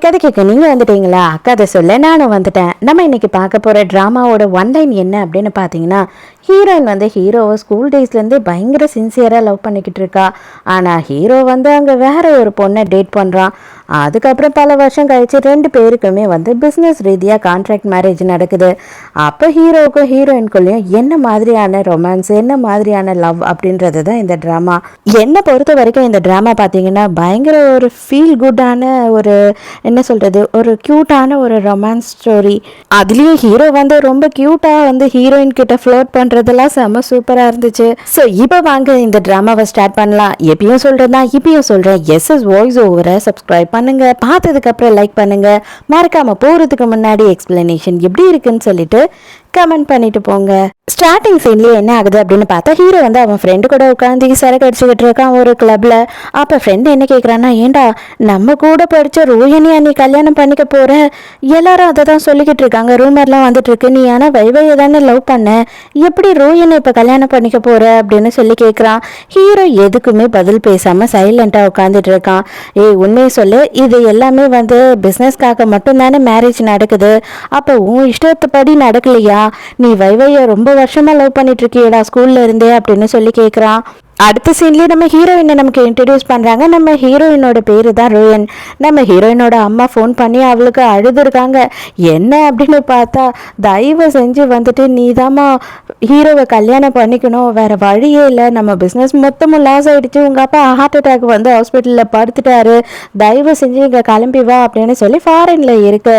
கதை கேட்க நீங்கள் வந்துட்டீங்களா? கதை சொல்ல நானும் வந்துட்டேன். நம்ம இன்னைக்கு பார்க்க போகிற ட்ராமாவோட ஒன்லைன் என்ன அப்படின்னு பார்த்தீங்கன்னா, ஹீரோயின் வந்து ஹீரோவை ஸ்கூல் டேஸ்லேருந்தே பயங்கர சின்சியராக லவ் பண்ணிக்கிட்டு இருக்கா. ஆனால் ஹீரோ வந்து அங்கே வேற ஒரு பொண்ணை டேட் பண்ணுறான். அதுக்கப்புறம் பல வருஷம் கழிச்சு ரெண்டு பேருக்குமே வந்து பிஸ்னஸ் ரீதியாக கான்ட்ராக்ட் மேரேஜ் நடக்குது. அப்போ ஹீரோவுக்கும் ஹீரோயின்குள்ளேயும் என்ன மாதிரியான ரொமான்ஸ், என்ன மாதிரியான லவ் அப்படின்றது தான் இந்த ட்ராமா. என்னை பொறுத்த வரைக்கும் இந்த ட்ராமா பார்த்தீங்கன்னா பயங்கர ஒரு ஃபீல் குட்டான ஒரு என்ன சொல்கிறது, ஒரு க்யூட்டான ஒரு ரொமான்ஸ் ஸ்டோரி. அதுலேயும் ஹீரோ வந்து ரொம்ப க்யூட்டாக வந்து ஹீரோயின் கிட்ட ஃப்ளோட் பண்ணுறதெல்லாம் செம்ம சூப்பராக இருந்துச்சு. ஸோ இப்போ வாங்க இந்த ட்ராமாவை ஸ்டார்ட் பண்ணலாம். எப்பயும் சொல்கிறேன் தான் இப்பயும் சொல்கிறேன், எஸ்எஸ் வாய்ஸ் ஓவரை சப்ஸ்கிரைப் பண்ணுங்க, பார்த்ததுக்கப்புறம் லைக் பண்ணுங்க, மறக்காமல் போகிறதுக்கு முன்னாடி எக்ஸ்பிளனேஷன் எப்படி இருக்குன்னு சொல்லிட்டு கமெண்ட் பண்ணிட்டு போங்க. ஸ்டார்டிங் சீன்லேயே என்ன ஆகுது அப்படின்னு பார்த்தா, ஹீரோ வந்து அவன் ஃப்ரெண்டு கூட உட்காந்து சரக்கு அடிச்சுக்கிட்டு இருக்கான் ஒரு கிளப்ல. அப்போ ஃப்ரெண்டு என்ன கேட்குறான்னா, ஏண்டா நம்ம கூட படித்த ரோஹிணியா நீ கல்யாணம் பண்ணிக்க போற? எல்லாரும் அதை தான் சொல்லிக்கிட்டு இருக்காங்க, ரூமர்லாம் வந்துட்டு இருக்கு. நீ ஆனால் வைவையை தானே லவ் பண்ண, எப்படி ரோஹிணி இப்போ கல்யாணம் பண்ணிக்க போற அப்படின்னு சொல்லி கேட்குறான். ஹீரோ எதுக்குமே பதில் பேசாமல் சைலண்ட்டாக உட்காந்துட்டு இருக்கான். ஏய் உண்மையை சொல்லு, இது எல்லாமே வந்து பிஸ்னஸ்க்காக மட்டும்தானே மேரேஜ் நடக்குது, அப்போ உன் இஷ்டத்துப்படி நடக்கலையா? நீ வைவையை ரொம்ப வருஷமா லவ் பண்ணிட்டு இருக்கியடா ஸ்கூல்ல இருந்தே அப்படின்னு சொல்லி கேட்குறான். அடுத்த சீன்லேயே நம்ம ஹீரோயினை நமக்கு இன்ட்ரடியூஸ் பண்ணுறாங்க. நம்ம ஹீரோயினோட பேர் தான் ரோயன். நம்ம ஹீரோயினோட அம்மா ஃபோன் பண்ணி அவளுக்கு அழுதுருக்காங்க. என்ன அப்படின்னு பார்த்தா, தயவு செஞ்சு வந்துட்டு நீதாம்மா ஹீரோவை கல்யாணம் பண்ணிக்கணும், வேற வழியே இல்லை, நம்ம பிஸ்னஸ் மொத்தமும் லாஸ் ஆகிடுச்சு, உங்கள் அப்பா ஹார்ட் அட்டாக் வந்து ஹாஸ்பிட்டலில் படுத்துட்டாரு, தயவு செஞ்சு இங்கே கிளம்பி வா அப்படின்னு சொல்லி ஃபாரின்ல இருக்க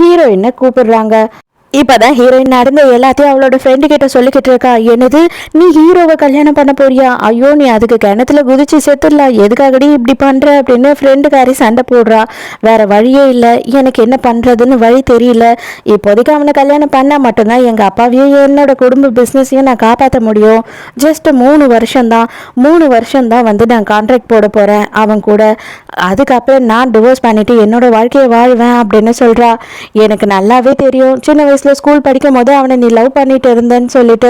ஹீரோயினை கூப்பிடுறாங்க. இப்போதான் ஹீரோயின் நடந்த எல்லாத்தையும் அவளோட ஃப்ரெண்டு கிட்ட சொல்லிக்கிட்டு இருக்கா. என்னது, நீ ஹீரோவை கல்யாணம் பண்ண போறியா? ஐயோ, நீ அதுக்கு கிணத்துல குதிச்சு செத்துடலாம், எதுக்காகடி இப்படி பண்ற அப்படின்னு ஃப்ரெண்டுக்காரி சண்டை போடுறா. வேற வழியே இல்லை, எனக்கு என்ன பண்றதுன்னு வழி தெரியல, இப்போதைக்கு அவனை கல்யாணம் பண்ணால் மட்டும்தான் எங்கள் அப்பாவையும் என்னோட குடும்ப பிஸ்னஸையும் நான் காப்பாற்ற முடியும். ஜஸ்ட் 3 வருஷம்தான், 3 வருஷம்தான் வந்து நான் கான்ட்ராக்ட் போட போகிறேன் அவன் கூட, அதுக்கப்புறம் நான் டிவோர்ஸ் பண்ணிட்டு என்னோட வாழ்க்கையை வாழ்வேன் அப்படின்னு சொல்கிறா. எனக்கு நல்லாவே தெரியும், சின்ன வயசுல ஸ்கூல் படிக்கும் போது அவனை நீ லவ் பண்ணிட்டு இருந்தேன்னு சொல்லிட்டு,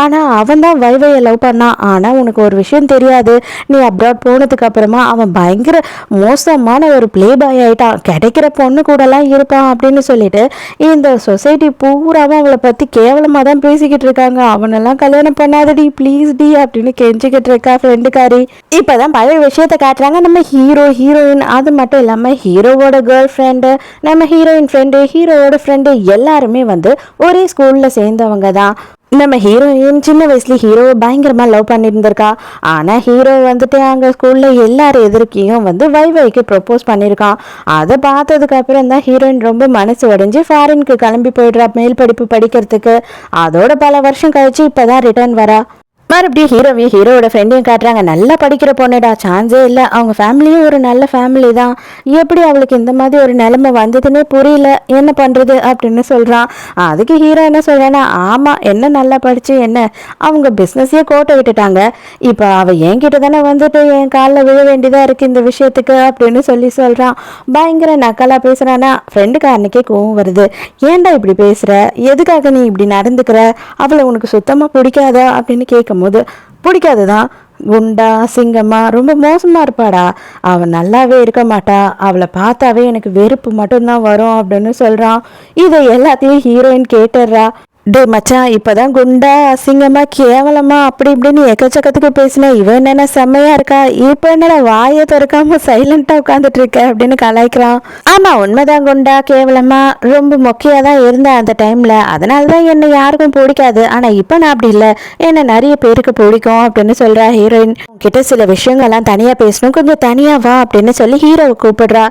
ஆனால் அவன் தான் வைவையை லவ் பண்ணான். ஆனால் உனக்கு ஒரு விஷயம் தெரியாது, நீ அப்ராட் போனதுக்கு அப்புறமா அவன் பயங்கர மோசமான ஒரு பிளே பாய் ஆயிட்டான், கிடைக்கிற பொண்ணு கூடலாம் இருப்பான் அப்படின்னு சொல்லிட்டு இந்த சொசைட்டி பூராவும் அவளை பற்றி கேவலமாக தான் பேசிக்கிட்டு இருக்காங்க. அவனெல்லாம் கல்யாணம் பண்ணாதடி ப்ளீஸ் டி அப்படின்னு கெஞ்சிக்கிட்டு இருக்கா ஃப்ரெண்டுக்காரி. இப்போதான் பழைய விஷயத்த காட்டுறாங்க. நம்ம ஹீரோயின், அது மட்டும் இல்லாமல் ஹீரோவோட கேர்ள் ஃப்ரெண்டு, நம்ம ஹீரோயின் ஃப்ரெண்டு, ஹீரோவோட ஃப்ரெண்டு எல்லாருமே வந்து ஒரே ஸ்கூல்ல சேர்ந்தவங்க தான். நம்ம ஹீரோயின் சின்ன வயசுல ஹீரோவை பயங்கரமா லவ் பண்ணியிருந்திருக்கா. ஆனா ஹீரோ வந்துட்டு அங்க ஸ்கூல்ல எல்லாரும் எதிர்க்கையும் வந்து வைவைக்கு ப்ரொப்போஸ் பண்ணியிருக்கான். அதை பார்த்ததுக்கு அப்புறம் தான் ஹீரோயின் ரொம்ப மனசு உடைஞ்சு ஃபாரினுக்கு கிளம்பி போயிடுறா மேல் படிப்பு படிக்கிறதுக்கு. அதோட பல வருஷம் கழிச்சு இப்பதான் ரிட்டர்ன் வரா. மறுபடியும் ஹீரோவோட ஃப்ரெண்டையும் காட்டுறாங்க. நல்லா படிக்கிற பொண்ணுடா, சான்ஸே இல்லை, அவங்க ஃபேமிலியும் ஒரு நல்ல ஃபேமிலி தான், எப்படி அவளுக்கு இந்த மாதிரி ஒரு நிலைமை வந்ததுன்னே புரியல, என்ன பண்ணுறது அப்படின்னு சொல்கிறான். அதுக்கு ஹீரோ என்ன சொல்கிறான்னா, ஆமாம் என்ன நல்லா படித்து என்ன, அவங்க பிஸ்னஸையே கோட்டை விட்டுட்டாங்க, இப்போ அவள் என்கிட்ட தானே வந்துட்டு என் காலில் விழ வேண்டியதாக இருக்குது இந்த விஷயத்துக்கு அப்படின்னு சொல்கிறான். பயங்கர நக்கலாக பேசுகிறானா. ஃப்ரெண்டுக்காரனுக்கே கோவம் வருது. ஏன்டா இப்படி பேசுகிற, எதுக்காக நீ இப்படி நடந்துக்கிற, அவளை உனக்கு சுத்தமாக பிடிக்காதா அப்படின்னு கேட்கும் போது, பிடிக்காதுதான், குண்டா சிங்கமா ரொம்ப மோசமாக இருப்பாடா, அவள் நல்லாவே இருக்க மாட்டா, அவளை பார்த்தாவே எனக்கு வெறுப்பு மட்டும்தான் வரும் அப்படின்னு சொல்கிறான். இதை எல்லாத்தையும் ஹீரோயின் கேட்டுடுறா. டே மச்சான், இப்போதான் குண்டா அசிங்கமா கேவலமா அப்படி இப்படின்னு எக்கச்சக்கத்துக்கு பேசினேன், இவன் என்னென்ன செம்மையா இருக்கா, இப்போ என்னடா வாயை திறக்காம சைலண்டா உட்காந்துட்டு இருக்க அப்படின்னு கலாய்க்கிறான். ஆமா உண்மைதான், குண்டா கேவலமா ரொம்ப மொக்கையா தான் இருந்தேன் அந்த டைம்ல, அதனாலதான் என்னை யாருக்கும் பிடிக்காது, ஆனா இப்போ நான் அப்படி இல்லை, என்ன நிறைய பேருக்கு பிடிக்கும் அப்படின்னு சொல்றா ஹீரோயின். கிட்ட சில விஷயங்கள்லாம் தனியா பேசணும், கொஞ்சம் தனியா வா அப்படின்னு சொல்லி ஹீரோவை கூப்பிடுறா.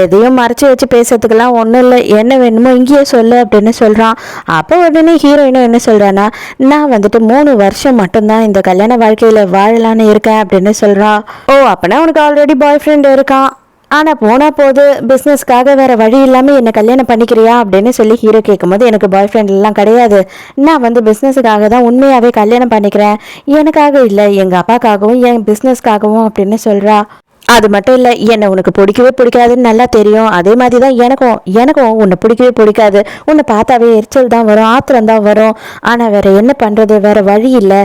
எதையும் மறைச்சு வச்சு பேசுறதுக்கெல்லாம் ஒன்றும் இல்லை, என்ன வேணுமோ இங்கேயே சொல்லு அப்படின்னு சொல்றான். அப்போ உடனே ஹீரோயினும் என்ன சொல்றானா, நான் வந்துட்டு 3 வருஷம் மட்டும்தான் இந்த கல்யாண வாழ்க்கையில வாழலான்னு இருக்கேன் அப்படின்னு சொல்றா. ஓ அப்பனா உனக்கு ஆல்ரெடி பாய் ஃப்ரெண்ட் இருக்கான், ஆனா போனா போது பிஸ்னஸ்க்காக வேற வழி இல்லாமல் என்னை கல்யாணம் பண்ணிக்கிறியா அப்படின்னு சொல்லி ஹீரோ கேட்கும்போது, எனக்கு பாய் ஃப்ரெண்ட் எல்லாம் கிடையாது, நான் வந்து பிஸ்னஸுக்காக தான் உண்மையாவே கல்யாணம் பண்ணிக்கிறேன், எனக்காக இல்லை எங்க அப்பாக்காகவும் என் பிஸ்னஸ்க்காகவும் அப்படின்னு சொல்றா. அது மட்டும் இல்லை, என்னை உனக்கு பிடிக்கவே பிடிக்காதுன்னு நல்லா தெரியும். அதே மாதிரி தான் எனக்கும் உன்னை பிடிக்கவே பிடிக்காது. உன்னை பார்த்தாவே எரிச்சல் தான் வரும், ஆத்திரம் தான் வரும். ஆனால் வேற என்ன பண்ணுறது, வேற வழி இல்லை.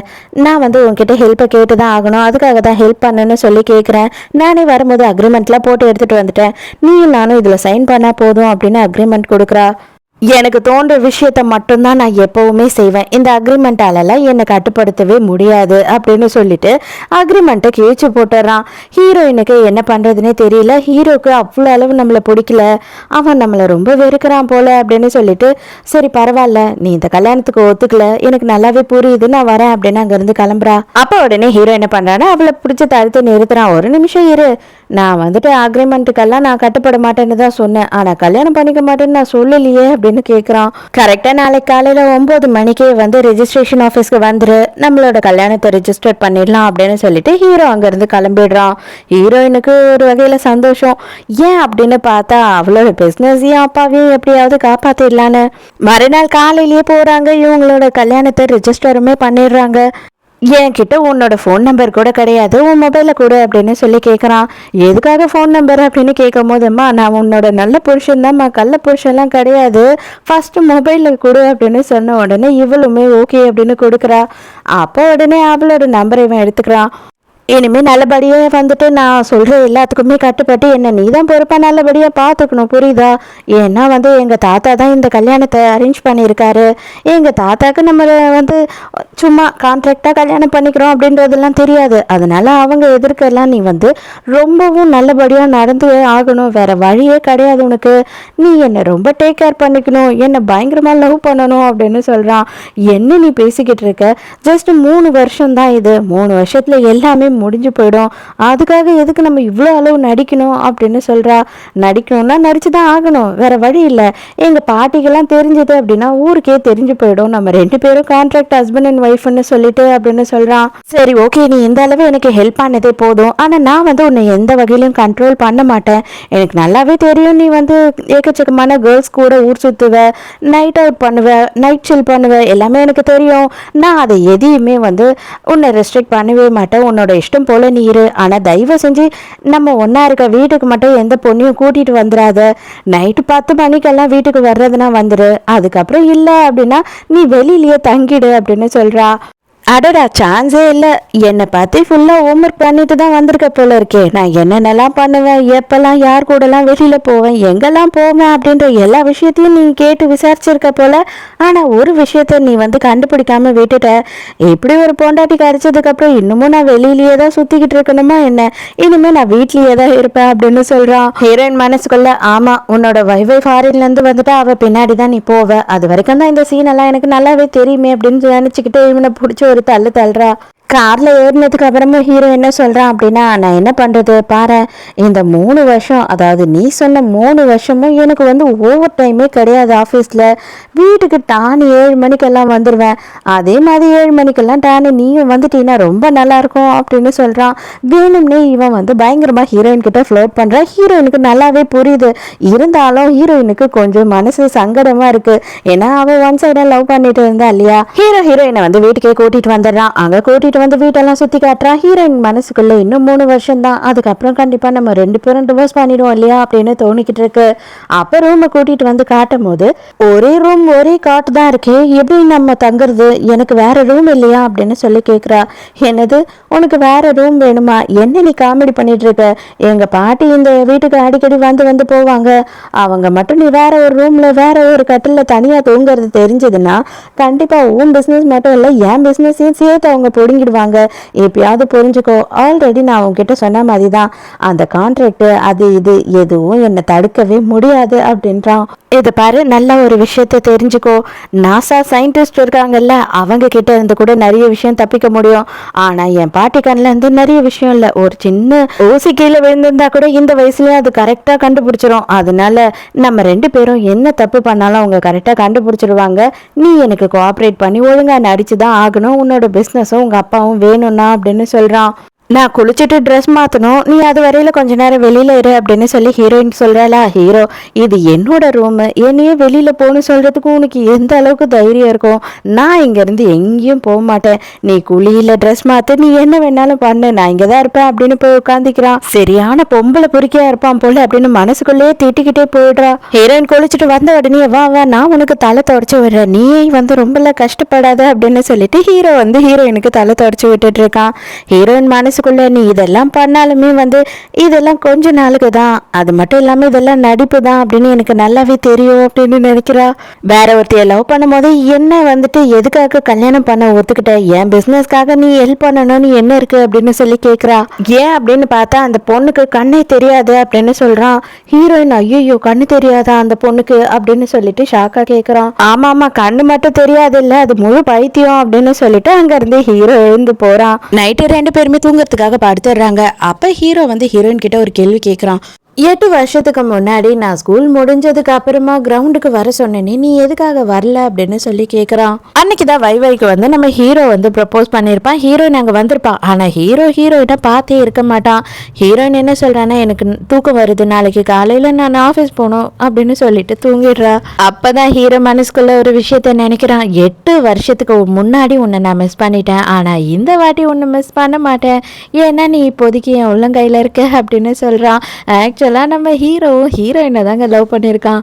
நான் உன்கிட்ட ஹெல்ப்பை கேட்டு தான் ஆகணும். அதுக்காக தான் ஹெல்ப் பண்ணுன்னு சொல்லி கேட்குறேன். நானே வரும்போது அக்ரிமெண்ட்லாம் போட்டு எடுத்துகிட்டு வந்துட்டேன். நீயும் நானும் இதில் சைன் பண்ணால் போதும் அப்படின்னு அக்ரிமெண்ட் கொடுக்குறா. எனக்கு தோன்ற விஷயத்த மட்டும்தான் நான் எப்பவுமே செய்வேன். இந்த அக்ரிமெண்டாலெல்லாம் என்னை கட்டுப்படுத்தவே முடியாது அப்படின்னு சொல்லிட்டு அக்ரிமெண்ட்டை கிழிச்சு போட்டுறான். ஹீரோயினுக்கு என்ன பண்ணுறதுனே தெரியல. ஹீரோக்கு அவ்வளோ அளவு நம்மளை பிடிக்கல, அவன் நம்மளை ரொம்ப வெறுக்கிறான் போல அப்படின்னு சொல்லிட்டு, சரி பரவாயில்ல, நீ இந்த கல்யாணத்துக்கு ஒத்துக்கல, எனக்கு நல்லாவே புரியுது, நான் வரேன் அப்படின்னு அங்கேருந்து கிளம்புறா. அப்போ உடனே ஹீரோ என்ன பண்ணுறான்னா அவளை பிடிச்சி தடுத்து நிறுத்துறான். ஒரு நிமிஷம் இரு, நான் அக்ரிமெண்ட்டுக்கெல்லாம் நான் கட்டுப்பட மாட்டேன்னு தான் சொன்னேன், ஆனால் கல்யாணம் பண்ணிக்க மாட்டேன்னு நான் சொல்லலையே அப்படின்னு கேட்குறான். கரெக்டாக நாளைக்கு காலையில் 9 மணிக்கே ரெஜிஸ்ட்ரேஷன் ஆஃபீஸ்க்கு வந்துரு, நம்மளோட கல்யாணத்தை ரெஜிஸ்டர் பண்ணிடலாம் அப்படின்னு சொல்லிட்டு ஹீரோ அங்கேருந்து கிளம்பிடுறான். ஹீரோயினுக்கு ஒரு வகையில் சந்தோஷம். ஏன் அப்படின்னு பார்த்தா அவளோட பிஸ்னஸையும் அப்பாவையும் எப்படியாவது காப்பாற்றிடலான்னு மறுநாள் காலையிலேயே போகிறாங்க. இவங்களோட கல்யாணத்தை ரெஜிஸ்டருமே பண்ணிடுறாங்க. என்கிட்ட உன்னோட ஃபோன் நம்பர் கூட கிடையாது, உன் மொபைலில் கொடு அப்படின்னு சொல்லி கேட்குறான். எதுக்காக ஃபோன் நம்பர் அப்படின்னு கேட்கும் போதும்மா, நான் உன்னோட நல்ல புருஷன் தான்மா, கள்ள புருஷன்லாம் கிடையாது, ஃபஸ்ட்டு மொபைலில் கொடு அப்படின்னு சொன்ன உடனே இவளுமே ஓகே அப்படின்னு கொடுக்குறா. அப்போ உடனே அவளோட நம்பரை இவன் எடுத்துக்கிறான். இனிமேல் நல்லபடியாக நான் சொல்கிற எல்லாத்துக்குமே கட்டுப்பட்டு என்ன நீ தான் பொறுப்பாக நல்லபடியாக பார்த்துக்கணும், புரியுதா? ஏன்னா எங்கள் தாத்தா தான் இந்த கல்யாணத்தை அரேஞ்ச் பண்ணியிருக்காரு. எங்கள் தாத்தாக்கு நம்ம சும்மா கான்ட்ராக்டாக கல்யாணம் பண்ணிக்கிறோம் அப்படின்றதெல்லாம் தெரியாது. அதனால் அவங்க எதிர்க்கெல்லாம் நீ ரொம்பவும் நல்லபடியாக நடந்து ஆகணும், வேறு வழியே கிடையாது உனக்கு. நீ என்னை ரொம்ப டேக் கேர் பண்ணிக்கணும், என்னை பயங்கரமாக லவ் பண்ணணும் அப்படின்னு சொல்கிறான். என்ன நீ பேசிக்கிட்டு இருக்க? ஜஸ்ட் 3 வருஷம் தான் இது, 3 வருஷத்தில் எல்லாமே முடிஞ்சு போயிடும். அதுக்காக எதுக்கு நம்ம இவ்வளோ அளவு நடிக்கணும் அப்படின்னு சொல்கிறா. நடிக்கணும்னா நடிச்சு தான் ஆகணும், வேற வழி இல்லை. எங்கள் பாட்டிக்கெல்லாம் தெரிஞ்சது அப்படின்னா ஊருக்கே தெரிஞ்சு போயிடும், நம்ம 2 பேரும் கான்ட்ராக்ட் ஹஸ்பண்ட் அண்ட் ஒய்ஃப்னு சொல்லிட்டு அப்படின்னு சொல்கிறான். சரி ஓகே, நீ இந்த அளவு எனக்கு ஹெல்ப் பண்ணதே போதும். ஆனால் நான் உன்னை எந்த வகையிலும் கண்ட்ரோல் பண்ண மாட்டேன். எனக்கு நல்லாவே தெரியும், நீ ஏக்கச்சக்கமான கேர்ள்ஸ் கூட ஊர் சுற்றுவ, நைட் அவுட் பண்ணுவ, நைட் சில் பண்ணுவ, எல்லாமே எனக்கு தெரியும். நான் அதை எதையுமே உன்னை ரெஸ்ட்ரிக்ட் பண்ணவே மாட்டேன். உன்னோட இஷ்டம் போல நீ இரு. ஆனால் தயவு செஞ்சு நம்ம ஒன்றா இருக்க வீட்டுக்கு மட்டும் எந்த பொண்ணையும் கூட்டிகிட்டு வந்துடாத. நைட்டு 10 மணிக்கெல்லாம் வீட்டுக்கு வர்றதுனா வந்துடு. அதுக்கப்புறம் இல்லை அப்படின்னா நீ வெளியிலேயே தங்கிடு அப்படின்னு சொல்கிறா. அடடா, சான்ஸே இல்லை, என்னை பற்றி ஃபுல்லாக ஹோம்ஒர்க் பண்ணிட்டு தான் வந்திருக்க போல இருக்கே. நான் என்னென்னலாம் பண்ணுவேன், எப்போல்லாம் யார் கூடலாம் வெளியில் போவேன், எங்கெல்லாம் போவேன் அப்படின்ற எல்லா விஷயத்தையும் நீ கேட்டு விசாரிச்சிருக்க போல. ஆனால் ஒரு விஷயத்த நீ கண்டுபிடிக்காம விட்டுட்ட. இப்படி ஒரு பொண்டாட்டி கிடைச்சதுக்கப்புறம் இன்னமும் நான் வெளியிலேயே தான் சுற்றிக்கிட்டு இருக்கணுமா என்ன? இனிமேல் நான் வீட்லேயே தான் இருப்பேன் அப்படின்னு சொல்கிறான். ஹீரோயின் மனசுக்குள்ள, ஆமாம், உன்னோட வைஃபை ஃபாரின்லேருந்து வந்துட்டு அவள் பின்னாடி தான் நீ போவ, அது வரைக்கும் தான் இந்த சீனெல்லாம் எனக்கு நல்லாவே தெரியுமே அப்படின்னு நினச்சிக்கிட்டு இவனை பிடிச்ச ஒரு தள்ளுறா. காரில் ஏறினதுக்கு அப்புறமா ஹீரோ என்ன சொல்கிறான் அப்படின்னா, நான் என்ன பண்ணுறது பாரு, இந்த 3 வருஷம், அதாவது நீ சொன்ன 3 வருஷமும் எனக்கு ஓவர் டைமே கிடையாது ஆஃபீஸில். வீட்டுக்கு டானு 7 மணிக்கெல்லாம் வந்துடுவேன். அதே மாதிரி 7 மணிக்கெல்லாம் டானு நீயும் வந்துட்டீங்கன்னா ரொம்ப நல்லாயிருக்கும் அப்படின்னு சொல்கிறான். வேணும்னே இவன் பயங்கரமாக ஹீரோயின் கிட்ட ஃப்ளோட் பண்ணுறான். ஹீரோயினுக்கு நல்லாவே புரியுது. இருந்தாலும் ஹீரோயினுக்கு கொஞ்சம் மனசு சங்கடமாக இருக்குது. ஏன்னா அவள் ஒன் சைடாக லவ் பண்ணிட்டு இருந்தா இல்லையா. ஹீரோயினை வீட்டுக்கே கூட்டிகிட்டு வந்துடுறான். அங்கே கூட்டிகிட்டு வீட்டெல்லாம் சுற்றி காட்டுறான். ஹீரோயின் மனசுக்குள்ள இன்னும் 3 வருஷம் தான், அதுக்கப்புறம் கண்டிப்பாக நம்ம 2 பேரும் டிவோர்ஸ் பண்ணிடுவோம் இல்லையா அப்படின்னு தோணிக்கிட்டு இருக்கு. அப்போ ரூமை கூட்டிகிட்டு காட்டும் போது, ஒரே ரூம் ஒரே காட்டு தான் இருக்கு, எப்படி நம்ம தங்குறது, எனக்கு வேற ரூம் இல்லையா அப்படின்னு சொல்லி கேட்குறா. என்னது, உனக்கு வேற ரூம் வேணுமா? என்ன நீ காமெடி பண்ணிட்டு இருக்க? எங்கள் பாட்டி இந்த வீட்டுக்கு அடிக்கடி வந்து போவாங்க, அவங்க மட்டும் நீ வேற ஒரு ரூமில் வேற ஒரு கட்டில் தனியாக தூங்குறது தெரிஞ்சதுன்னா கண்டிப்பாக உன் பிஸ்னஸ் மட்டும் இல்லை என் பிஸ்னஸையும் சேர்த்து அவங்க பிடுங்கிடுவாங்க. எப்பயாவது புரிஞ்சுக்கோ. ஆல்ரெடி நான் உங்ககிட்ட சொன்ன மாதிரி தான், அந்த கான்ட்ராக்ட் அது இது எதுவும் என்னை தடுக்கவே முடியாது அப்படின்றான். இது பாரு, நல்ல ஒரு விஷயத்த தெரிஞ்சுக்கோ. நாசா சயின்டிஸ்ட் இருக்காங்கல்ல, அவங்க கிட்ட இருந்து கூட நிறைய விஷயம் தப்பிக்க முடியும். ஆனால் என் பாட்டி கண்ணில் இருந்து நிறைய விஷயம் இல்லை, ஒரு சின்ன ஊசி கீழே விழுந்திருந்தா கூட இந்த வயசுலயும் அது கரெக்டாக கண்டுபிடிச்சிரும். அதனால நம்ம 2 பேரும் என்ன தப்பு பண்ணாலும் அவங்க கரெக்டாக கண்டுபிடிச்சிருவாங்க. நீ எனக்கு கோஆப்ரேட் பண்ணி ஒழுங்காக நடிச்சு தான் ஆகணும். உன்னோட பிஸ்னஸும் உங்கள் அப்பாவும் வேணும்னா அப்படின்னு சொல்கிறான். நான் குளிச்சுட்டு ட்ரெஸ் மாற்றணும், நீ அது வரையில் கொஞ்ச நேரம் வெளியில் இரு அப்படின்னு சொல்லி ஹீரோயின் சொல்கிறாளா. ஹீரோ, இது என்னோட ரூமு, என்னையே வெளியில் போகணும்னு சொல்கிறதுக்கு உனக்கு எந்த அளவுக்கு தைரியம் இருக்கும்? நான் இங்கேருந்து எங்கேயும் போக மாட்டேன், நீ குளியில் ட்ரெஸ் மாற்ற, நீ என்ன வேணாலும் பண்ணு, நான் இங்கே தான் இருப்பேன் அப்படின்னு போய் உட்காந்துக்கிறான். சரியான பொம்பளை பொறுக்கியா இருப்பான் போல அப்படின்னு மனசுக்குள்ளேயே திட்டிக்கிட்டே போயிடுறா. ஹீரோயின் குளிச்சுட்டு வந்த உடனே வா வா நான் உனக்கு தலை தொடச்சி விடுறேன், நீ வந்து ரொம்பலாம் கஷ்டப்படாத அப்படின்னு சொல்லிட்டு ஹீரோ வந்து ஹீரோயினுக்கு தலை தொடச்சி விட்டுட்டு இருக்கான். ஹீரோயின் மனசுக்குள்ள நீ இதெல்லாம் பண்ணாலுமே வந்து இதெல்லாம் கொஞ்ச நாளுக்கு தான், அது மட்டும் இல்லாமல் இதெல்லாம் நடிப்பு தான் அப்படின்னு எனக்கு நல்லாவே தெரியும் அப்படின்னு நினைக்கிறா. வேற ஒருத்தைய லவ் பண்ணும் போது என்ன வந்துட்டு எதுக்காக கல்யாணம் பண்ண ஒத்துக்கிட்ட, என் பிசினஸ்க்காக நீ ஹெல்ப் பண்ணணும்னு என்ன இருக்கு அப்படின்னு சொல்லி கேட்குறா. ஏன் அப்படின்னு பார்த்தா அந்த பொண்ணுக்கு கண்ணே தெரியாது அப்படின்னு சொல்றான். ஹீரோயின் ஐயோ கண்ணு தெரியாதா அந்த பொண்ணுக்கு அப்படின்னு சொல்லிட்டு ஷாக்கா கேட்குறான். ஆமா ஆமா கண்ணு மட்டும் தெரியாது இல்ல, அது முழு பைத்தியம் அப்படின்னு சொல்லிட்டு அங்க இருந்து ஹீரோ எழுந்து போறான். நைட்டு 2 பேருமே தூங்குறதுக்காக படுத்துடுறாங்க. அப்ப ஹீரோ வந்து ஹீரோயின் கிட்ட ஒரு கேள்வி கேட்குறான். 8 வருஷத்துக்கு முன்னாடி நான் ஸ்கூல் முடிஞ்சதுக்கு அப்புறமா கிரவுண்டுக்கு வர சொன்னேனே, நீ எதுக்காக வரல அப்படின்னு சொல்லி கேட்குறான். அன்னைக்கு தான் வைவைக்கு வந்து நம்ம ஹீரோ வந்து ப்ரப்போஸ் பண்ணியிருப்பான். ஹீரோயின் அங்கே வந்திருப்பான். ஆனால் ஹீரோயினை பார்த்தே இருக்க மாட்டான். ஹீரோயின் என்ன சொல்கிறான்னா, எனக்கு தூக்கம் வருது, நாளைக்கு காலையில் நான் ஆஃபீஸ் போகணும் அப்படின்னு சொல்லிட்டு தூங்கிடுறா. அப்போ தான் ஹீரோ மனசுக்குள்ள ஒரு விஷயத்த நினைக்கிறான். 8 வருஷத்துக்கு முன்னாடி உன்னை நான் மிஸ் பண்ணிட்டேன், ஆனால் இந்த வாட்டி உன்னை மிஸ் பண்ண மாட்டேன், ஏன்னா நீ இப்போதைக்கு என் உள்ளங்கையில் இருக்க அப்படின்னு சொல்கிறான். ஆக்சுவலாக நம்ம ஹீரோயினை தாங்க லவ் பண்ணியிருக்கான்.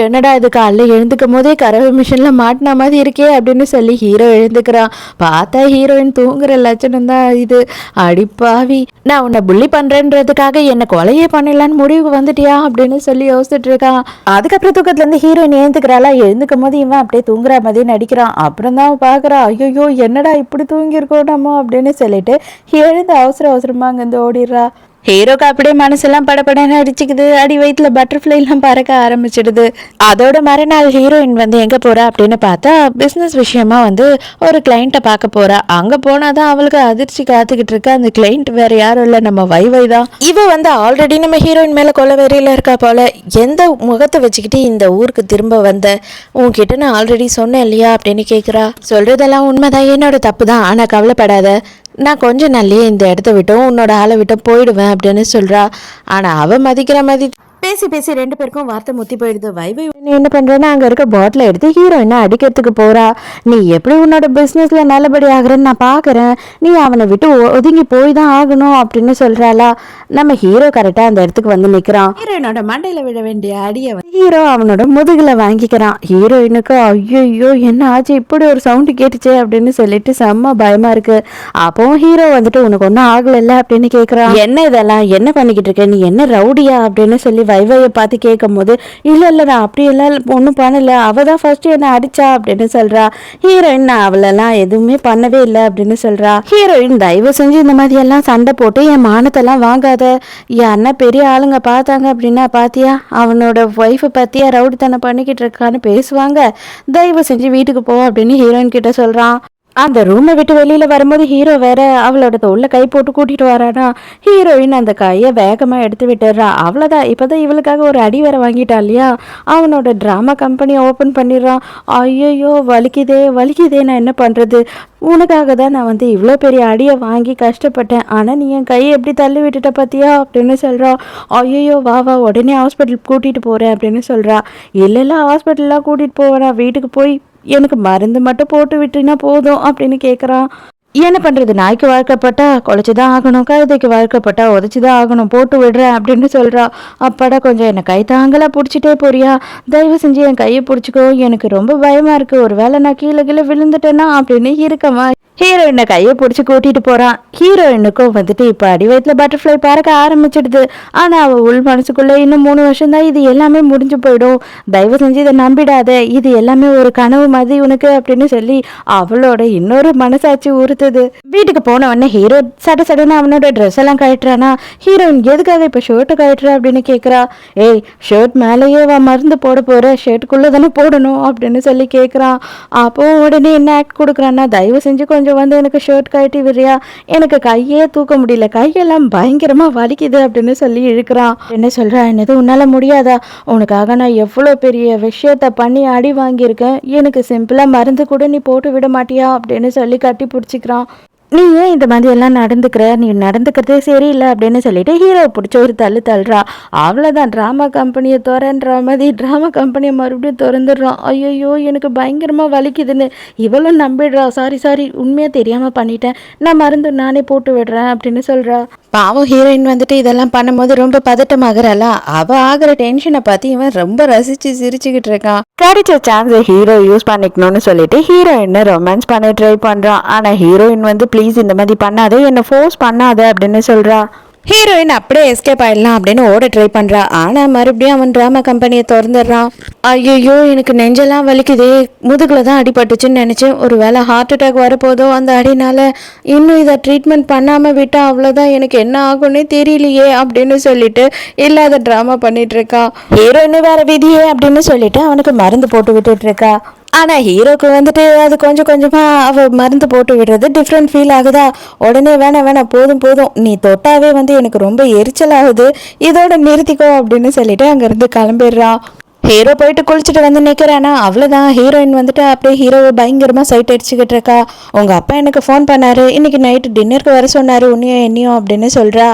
என்னடா இது காலைல எழுந்துக்கும் போதே கறவை மிஷின்ல மாட்டின மாதிரி இருக்கே அப்படின்னு சொல்லி ஹீரோ எழுந்துக்கிறான். பார்த்தா ஹீரோயின் தூங்குற லட்சணம் தான் இது. அடிப்பாவி, நான் உன்னை புள்ளி பண்றேன்றதுக்காக என்ன கொலையே பண்ணலான்னு முடிவுக்கு வந்துட்டியா அப்படின்னு சொல்லி யோசிச்சுட்டு இருக்கான். அதுக்கப்புறம் தூக்கத்துல இருந்து ஹீரோயின் எழுந்துக்கிறாளா. எழுந்துக்கும் போது இவன் அப்படியே தூங்குற மாதிரி நடிக்கிறான். அப்புறம் தான் பாக்குறான், ஐயோ என்னடா இப்படி தூங்கியிருக்கோம் நம்ம அப்படின்னு சொல்லிட்டு எழுந்து அவசரமா அங்கிருந்து ஓடிடுறா. ஹீரோக்கு அப்படியே மனசெல்லாம் படப்படன்னு அடிச்சுக்குது. அடி வயிற்றுல பட்டர்ஃப்ளை எல்லாம் பறக்க ஆரம்பிச்சிடுது. அதோட மறுநாள் ஹீரோயின் வந்து எங்க போறா அப்படின்னு பார்த்தா பிசினஸ் விஷயமா வந்து ஒரு கிளைண்ட்டை பார்க்க போறா. அங்க போனாதான் அவளுக்கு அதிர்ச்சி காத்துக்கிட்டு இருக்கு. அந்த கிளைண்ட் வேற யாரும் இல்லை, நம்ம வைவை தான். இவ வந்து ஆல்ரெடி நம்ம ஹீரோயின் மேல கொலவெறியில இருக்கா போல. எந்த முகத்தை வச்சுக்கிட்டு இந்த ஊருக்கு திரும்ப வந்த, உன்கிட்ட நான் ஆல்ரெடி சொன்னேன் இல்லையா அப்படின்னு கேட்குறா. சொல்றதெல்லாம் உண்மைதான், என்னோட தப்பு தான், ஆனா கவலைப்படாத, நான் கொஞ்சம் நாள்லயே இந்த இடத்த விட்டும் உன்னோட ஆளை விட்டு போயிடுவேன் அப்படின்னு சொல்றா. ஆனா அவ மதிக்கிற மாதிரி பேசி 2 பேருக்கும் வார்த்தை முத்தி போயிடுது. வைவை என்ன பண்றேன்னா அங்க இருக்க பாட்டில எடுத்து ஹீரோயினை அடிக்கிறதுக்கு போறா. நீ எப்படி உன்னோட பிசினஸ்ல நல்லபடி ஆகுறன்னு நான் பாக்குறேன், நீ அவனை விட்டு ஒதுங்கி போய் தான் ஆகணும் அப்படின்னு சொல்றாளா. நம்ம ஹீரோ கரெக்டா அந்த இடத்துக்கு வந்து நிக்கிறான். ஹீரோயினோட மண்டையில விட வேண்டிய அடியை ஹீரோ அவனோட முதுகுல வாங்கிக்கிறான். ஹீரோயினுக்கு ஐயோ என்ன ஆச்சு, இப்படி ஒரு சவுண்டு கேட்டுச்சே அப்படின்னு சொல்லிட்டு செம்ம பயமா இருக்கு. அப்போ ஹீரோ வந்துட்டு உனக்கு ஒன்னும் ஆகல அப்படின்னு கேக்குறான். என்ன இதெல்லாம் என்ன பண்ணிக்கிட்டு இருக்க, நீ என்ன ரவுடியா அப்படின்னு சொல்லி வைவையை பார்த்து கேட்கும் போது இல்லை நான் அப்படியெல்லாம் ஒன்றும் பண்ணல, அவள் தான் ஃபர்ஸ்ட் என்ன அடிச்சா அப்படின்னு சொல்றா. ஹீரோயின் நான் அவளெல்லாம் எதுவுமே பண்ணவே இல்லை அப்படின்னு சொல்றா. ஹீரோயின் தயவு செஞ்சு இந்த மாதிரி எல்லாம் சண்டை போட்டு என் மானத்தெல்லாம் வாங்காத, என் அண்ணன் பெரிய ஆளுங்க பார்த்தாங்க அப்படின்னா பாத்தியா அவனோட ஒய்ஃபை பத்தியா ரவுடித்தனம் பண்ணிக்கிட்டு இருக்கான்னு பேசுவாங்க, தயவு செஞ்சு வீட்டுக்கு போ அப்படின்னு ஹீரோயின் கிட்ட சொல்றான். அந்த ரூமை விட்டு வெளியில் வரும்போது ஹீரோ வேற அவளோட தோளில் கை போட்டு கூட்டிகிட்டு வரானா. ஹீரோயின் அந்த கையை வேகமாக எடுத்து விட்டுறா. அவ்வளோதான், இப்போ தான் இவளுக்காக ஒரு அடி வேற வாங்கிட்டா இல்லையா. அவனோட ட்ராமா கம்பெனியை ஓப்பன் பண்ணிடுறான். ஐயோ வலிக்குதே நான் என்ன பண்ணுறது, உனக்காக தான் நான் வந்து இவ்வளோ பெரிய அடியை வாங்கி கஷ்டப்பட்டேன், ஆனால் நீ என் கையை எப்படி தள்ளி விட்டுட்ட பார்த்தியா அப்படின்னு சொல்கிறா. ஐயோ வா உடனே ஹாஸ்பிட்டல் கூட்டிகிட்டு போகிறேன் அப்படின்னு சொல்கிறா. இல்லை ஹாஸ்பிட்டல்லாம் கூட்டிகிட்டு போகிறா, வீட்டுக்கு போய் எனக்கு மருந்து மட்டும் போட்டு விட்டுனா போதும் அப்படின்னு கேட்குறான். என்ன பண்ணுறது, நாய்க்கு வாழ்க்கப்பட்டா குலைச்சிதான் ஆகணும், கழுதைக்கு வாழ்க்கப்பட்டா உதச்சிதான் ஆகணும், போட்டு விடுறேன் அப்படின்னு சொல்கிறா. அப்பாடா கொஞ்சம் என்னை கை தாங்கலாம் பிடிச்சிட்டே போறியா, தயவு செஞ்சு என் கையை பிடிச்சிக்கோ, எனக்கு ரொம்ப பயமாக இருக்குது, ஒரு வேளை நான் கீழே விழுந்துட்டேன்னா அப்படின்னு இருக்கமா. ஹீரோயினை கையை பிடிச்சி கூட்டிகிட்டு போகிறான். ஹீரோயினுக்கும் வந்துட்டு இப்போ அடி வயிற்றுல பட்டர்ஃப்ளை பறக்க ஆரம்பிச்சிடுது. ஆனால் அவள் உள் மனசுக்குள்ளே இன்னும் 3 வருஷம் தான், இது எல்லாமே முடிஞ்சு போயிடும், தயவு செஞ்சு இதை நம்பிடாத, இது எல்லாமே ஒரு கனவு மாதிரி உனக்கு அப்படின்னு சொல்லி அவளோட இன்னொரு மனசாட்சி உறுத்துது. வீட்டுக்கு போன உடனே ஹீரோ சடன்னு அவனோட ட்ரெஸ் எல்லாம் கழட்டுறானா. ஹீரோயின் எதுக்காக இப்போ ஷர்ட்டை கழட்டுற அப்படின்னு கேட்குறா. ஏய் ஷர்ட் மேலேயே மருந்து போட போகிற, ஷர்ட்டுக்குள்ளே தானே போடணும் அப்படின்னு சொல்லி கேட்குறான். அப்போ உடனே என்ன ஆக்ட் கொடுக்குறான்னா, தயவு செஞ்சு கொஞ்சம் வந்து எனக்கு ஷர்ட் கழட்டி விடுறியா, எனக்கு கையே தூக்க முடியல, கையெல்லாம் பயங்கரமா வலிக்குது அப்படின்னு சொல்லி இழுக்கிறான். என்ன சொல்றா, என்னது உன்னால முடியாதா, உனக்காக நான் எவ்வளோ பெரிய விஷயத்த பண்ணி அடி வாங்கியிருக்கேன், எனக்கு சிம்பிளா மருந்து கூட நீ போட்டு விட மாட்டியா அப்படின்னு சொல்லி கட்டி பிடிச்சிக்கிறான். நீ ஏன் இந்த மாதிரி எல்லாம் நடந்துக்கிற, நீ நடந்துக்கிறதே சரியில்லை அப்படின்னு சொல்லிட்டு ஹீரோ பிடிச்ச ஒரு தள்ளுறா. அவ்வளோதான், ட்ராமா கம்பெனியை திறன்ற மாதிரி ட்ராமா கம்பெனியை மறுபடியும் திறந்துடுறான். ஐயோ எனக்கு பயங்கரமாக வலிக்குதுன்னு இவளும் நம்பிடுறா. சாரி உண்மையாக தெரியாமல் பண்ணிட்டேன், நான் மருந்து நானே போட்டு விடுறேன் அப்படின்னு சொல்கிறா. பாவம் ஹீரோயின் வந்துட்டு இதெல்லாம் பண்ணும்போது ரொம்ப பதட்டமாகறாளா. அவள் ஆகிற டென்ஷனை பார்த்து இவன் ரொம்ப ரசித்து சிரிச்சுக்கிட்டு இருக்கான். கிடைச்ச சான்ஸை ஹீரோ யூஸ் பண்ணிக்கணும்னு சொல்லிட்டு ஹீரோயினை ரொமான்ஸ் பண்ண ட்ரை பண்ணுறான். ஆனால் ஹீரோயின் வந்து ப்ளீஸ் இந்த மாதிரி பண்ணாத, என்னை ஃபோர்ஸ் பண்ணாத அப்படின்னு சொல்கிறா. ஹீரோயின் அப்படியே எஸ்கேப் ஆயிடலாம் அப்படின்னு ஓட ட்ரை பண்ணுறா. ஆனால் மறுபடியும் அவன் ட்ராமா கம்பெனியை திறந்துடுறான். ஐயோ எனக்கு நெஞ்செல்லாம் வலிக்குதே, முதுகில் தான் அடிபட்டுச்சுன்னு நினச்சேன். ஒரு வேளை ஹார்ட் அட்டாக் வரப்போதோ அந்த அடினால. இன்னும் இதை ட்ரீட்மெண்ட் பண்ணாமல் விட்டால் அவ்வளோதான், எனக்கு என்ன ஆகும்னே தெரியலையே அப்படின்னு சொல்லிட்டு இல்லாத ட்ராமா பண்ணிட்டு இருக்கா. ஹீரோயின் வேற விதியே அப்படின்னு சொல்லிட்டு அவனுக்கு மருந்து போட்டு விட்டுட்டு இருக்கா. ஆனால் ஹீரோக்கு வந்துட்டு அது கொஞ்சம் கொஞ்சமாக அவள் மருந்து போட்டு விடுறது டிஃப்ரெண்ட் ஃபீல் ஆகுதா. உடனே வேணாம் போதும் நீ தொட்டாவே வந்து எனக்கு ரொம்ப எரிச்சல் ஆகுது, இதோட நிறுத்திக்கோ அப்படின்னு சொல்லிட்டு அங்கேருந்து கிளம்பிடுறான். ஹீரோ போயிட்டு குளிச்சுட்டு வந்து நிற்கிறானா. அவ்வளோதான், ஹீரோயின் வந்துட்டு அப்படியே ஹீரோவை பயங்கரமாக சைட் அடிச்சுக்கிட்டு இருக்கா. உங்கள் அப்பா எனக்கு ஃபோன் பண்ணார், இன்றைக்கி நைட்டு டின்னருக்கு வர சொன்னார், உன்னையும் என்னையும் அப்படின்னு சொல்கிறா.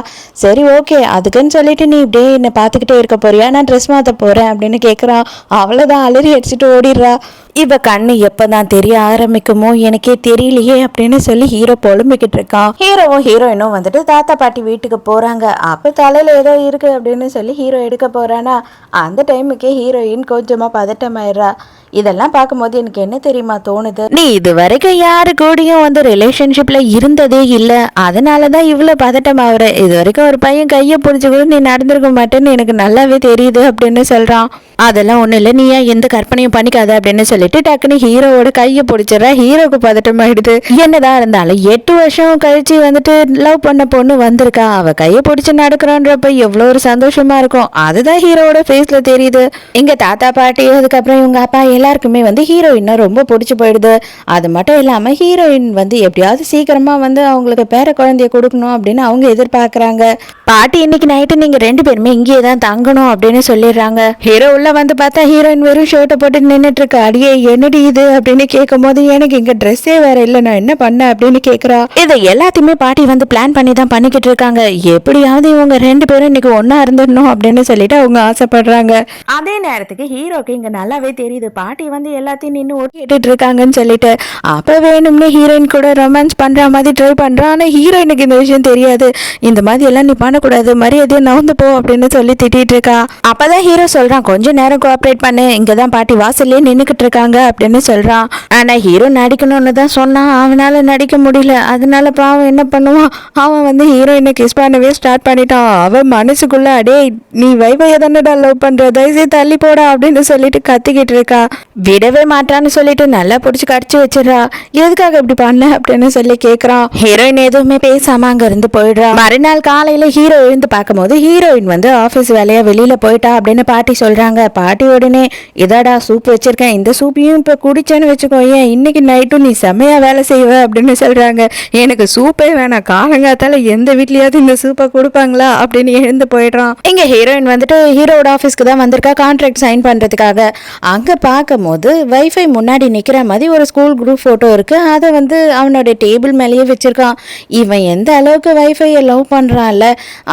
சரி ஓகே, அதுக்குன்னு சொல்லிட்டு நீ இப்படியே என்னை பார்த்துக்கிட்டே இருக்க போறியா, நான் ட்ரெஸ் மாற்ற போகிறேன் அப்படின்னு கேட்குறான். அவ்வளோதான், அலறி அடிச்சுட்டு ஓடிடுறா. இவ கண்ணு எப்பதான் தெரிய ஆரம்பிக்குமோ எனக்கே தெரியலையே அப்படின்னு சொல்லி ஹீரோ புலம்பிக்கிட்டு இருக்கான். ஹீரோவும் ஹீரோயினும் வந்துட்டு தாத்தா பாட்டி வீட்டுக்கு போறாங்க. அப்ப தலையில ஏதோ இருக்கு அப்படின்னு சொல்லி ஹீரோ எடுக்க போறானா. அந்த டைமுக்கே ஹீரோயின் கொஞ்சமா பதட்டமாயிடுறா. இதெல்லாம் பார்க்கும்போது எனக்கு என்ன தெரியுமா தோணுது, நீ இது வரைக்கும் யாரு கூடயும் வந்து ரிலேஷன்ஷிப்ல இருந்ததே இல்லை, அதனாலதான் இவ்வளவு பதட்டம் ஆகுற. இது வரைக்கும் ஒரு பையன் கையை பிடிச்சி கூட நீ நடந்திருக்க மாட்டேன்னு எனக்கு நல்லாவே தெரியுது அப்படின்னு சொல்றான். அதெல்லாம் ஒன்றும் இல்லை, நீ ஏன் எந்த கற்பனையும் பண்ணிக்காத அப்படின்னு சொல்லிட்டு டக்குன்னு ஹீரோவோட கையை பிடிச்சிடறா. ஹீரோக்கு பதட்டமாயிடுது. என்னதான் இருந்தாலும் 8 வருஷம் கழிச்சு வந்துட்டு லவ் பண்ண பொண்ணு வந்திருக்கா, அவ கையை பிடிச்சி நடக்கிறோன்றப்ப எவ்வளோ ஒரு சந்தோஷமா இருக்கும். அதுதான் ஹீரோவோட ஃபேஸ்ல தெரியுது. எங்க தாத்தா பாட்டி அதுக்கப்புறம் இவங்க அப்பா எல்லாருக்குமே வந்து ஹீரோயினை ரொம்ப பிடிச்சி போயிடுது. அது மட்டும் இல்லாமல் ஹீரோயின் வந்து எப்படியாவது சீக்கிரமா வந்து அவங்களுக்கு பேர குழந்தைய கொடுக்கணும் அப்படின்னு அவங்க எதிர்பார்க்குறாங்க. பாட்டி இன்னைக்கு நைட்டு நீங்க 2 பேருமே இங்கேயே தான் தங்கணும் அப்படின்னு சொல்லிடுறாங்க. ஹீரோ உள்ள வந்து பார்த்தா ஹீரோயின் வெறும் ஷர்ட்டை போட்டு நின்றுட்டு இருக்கா. அடியே என்னடி இது அப்படின்னு கேட்கும் போது எனக்கு இங்க ட்ரெஸ்ஸே வேற இல்லை, நான் என்ன பண்ண அப்படின்னு கேட்குறா. இதை எல்லாத்தையுமே பாட்டி வந்து பிளான் பண்ணி தான் பண்ணிக்கிட்டு இருக்காங்க. எப்படியாவது இவங்க 2 பேரும் இன்னைக்கு ஒன்னா இருந்துடணும் அப்படின்னு சொல்லிட்டு அவங்க ஆசைப்படுறாங்க. அதே நேரத்துக்கு ஹீரோக்கு இங்க நல்லாவே தெரியுது பாட்டி வந்து எல்லாத்தையும் நின்று ஓட்டிட்டு இருக்காங்கன்னு சொல்லிட்டு. அப்ப வேணும்னு ஹீரோயின் கூட ரொமான்ஸ் பண்ற மாதிரி ட்ரை பண்றான். ஆனா ஹீரோயினுக்கு இந்த விஷயம் தெரியாது. இந்த மாதிரி எல்லாம் நீ பண்ணக்கூடாது, மரியாதையை நவுந்து போ அப்படின்னு சொல்லி திட்டிட்டு இருக்கா. அப்பதான் ஹீரோ சொல்றான், கொஞ்ச நேரம் கோஆப்ரேட் பண்ணு, இங்கதான் பாட்டி வாசல்லே நின்னுக்கிட்டு இருக்காங்க அப்படின்னு சொல்றான். ஆனா ஹீரோ நடிக்கணும்னு தான் சொன்னான், அவனால நடிக்க முடியல. அதனால பாவம் என்ன பண்ணுவான், அவன் வந்து ஹீரோயினை கிஸ் பண்ணவே ஸ்டார்ட் பண்ணிட்டான். அவன் மனசுக்குள்ள அடே நீ வைவைய தானடா லவ் பண்ற, தயவுசெய்து தள்ளி போடா அப்படின்னு சொல்லிட்டு கத்திக்கிட்டு இருக்கா. விடவே மாட்டான்னு சொல்லிட்டு நல்லா பிடிச்சி கடிச்சு வச்சிடறா. எதுக்காக இப்படி பண்ண அப்படின்னு சொல்லி கேட்கறான். ஹீரோயின் எதுவுமே பேசாம அங்க இருந்து போயிடுறா. மறுநாள் காலையில ஹீரோ எழுந்து பார்க்கும்போது ஹீரோயின் வந்து ஆபீஸ் வேலையா வெளியில போயிட்டா அப்படின்னு பாட்டி சொல்றாங்க. பாட்டி உடனே இதடா சூப் வச்சிருக்கேன், இந்த சூப்பையும் இப்ப குடிச்சேன்னு வச்சுக்கோ, ஏன் இன்னைக்கு நைட்டும் நீ செம்மையா வேலை செய்வ அப்படின்னு சொல்றாங்க. எனக்கு சூப்பே வேணாம், காலங்காத்தால எந்த வீட்லயாவது இந்த சூப்பை கொடுப்பாங்களா அப்படின்னு எழுந்து போயிடுறான். இங்க ஹீரோயின் வந்துட்டு ஹீரோட ஆஃபீஸ்க்கு தான் வந்திருக்கா கான்ட்ராக்ட் சைன் பண்றதுக்காக. அங்க பார்க்கும்போது வைஃபை முன்னாடி நிக்கிற மாதிரி ஒரு ஸ்கூல் குரூப் போட்டோ இருக்கு. அதை வந்து அவனோட டேபிள் மேலேயே வச்சிருக்கான். இவன் எந்த அளவுக்கு வைஃபையை லவ் பண்றான்ல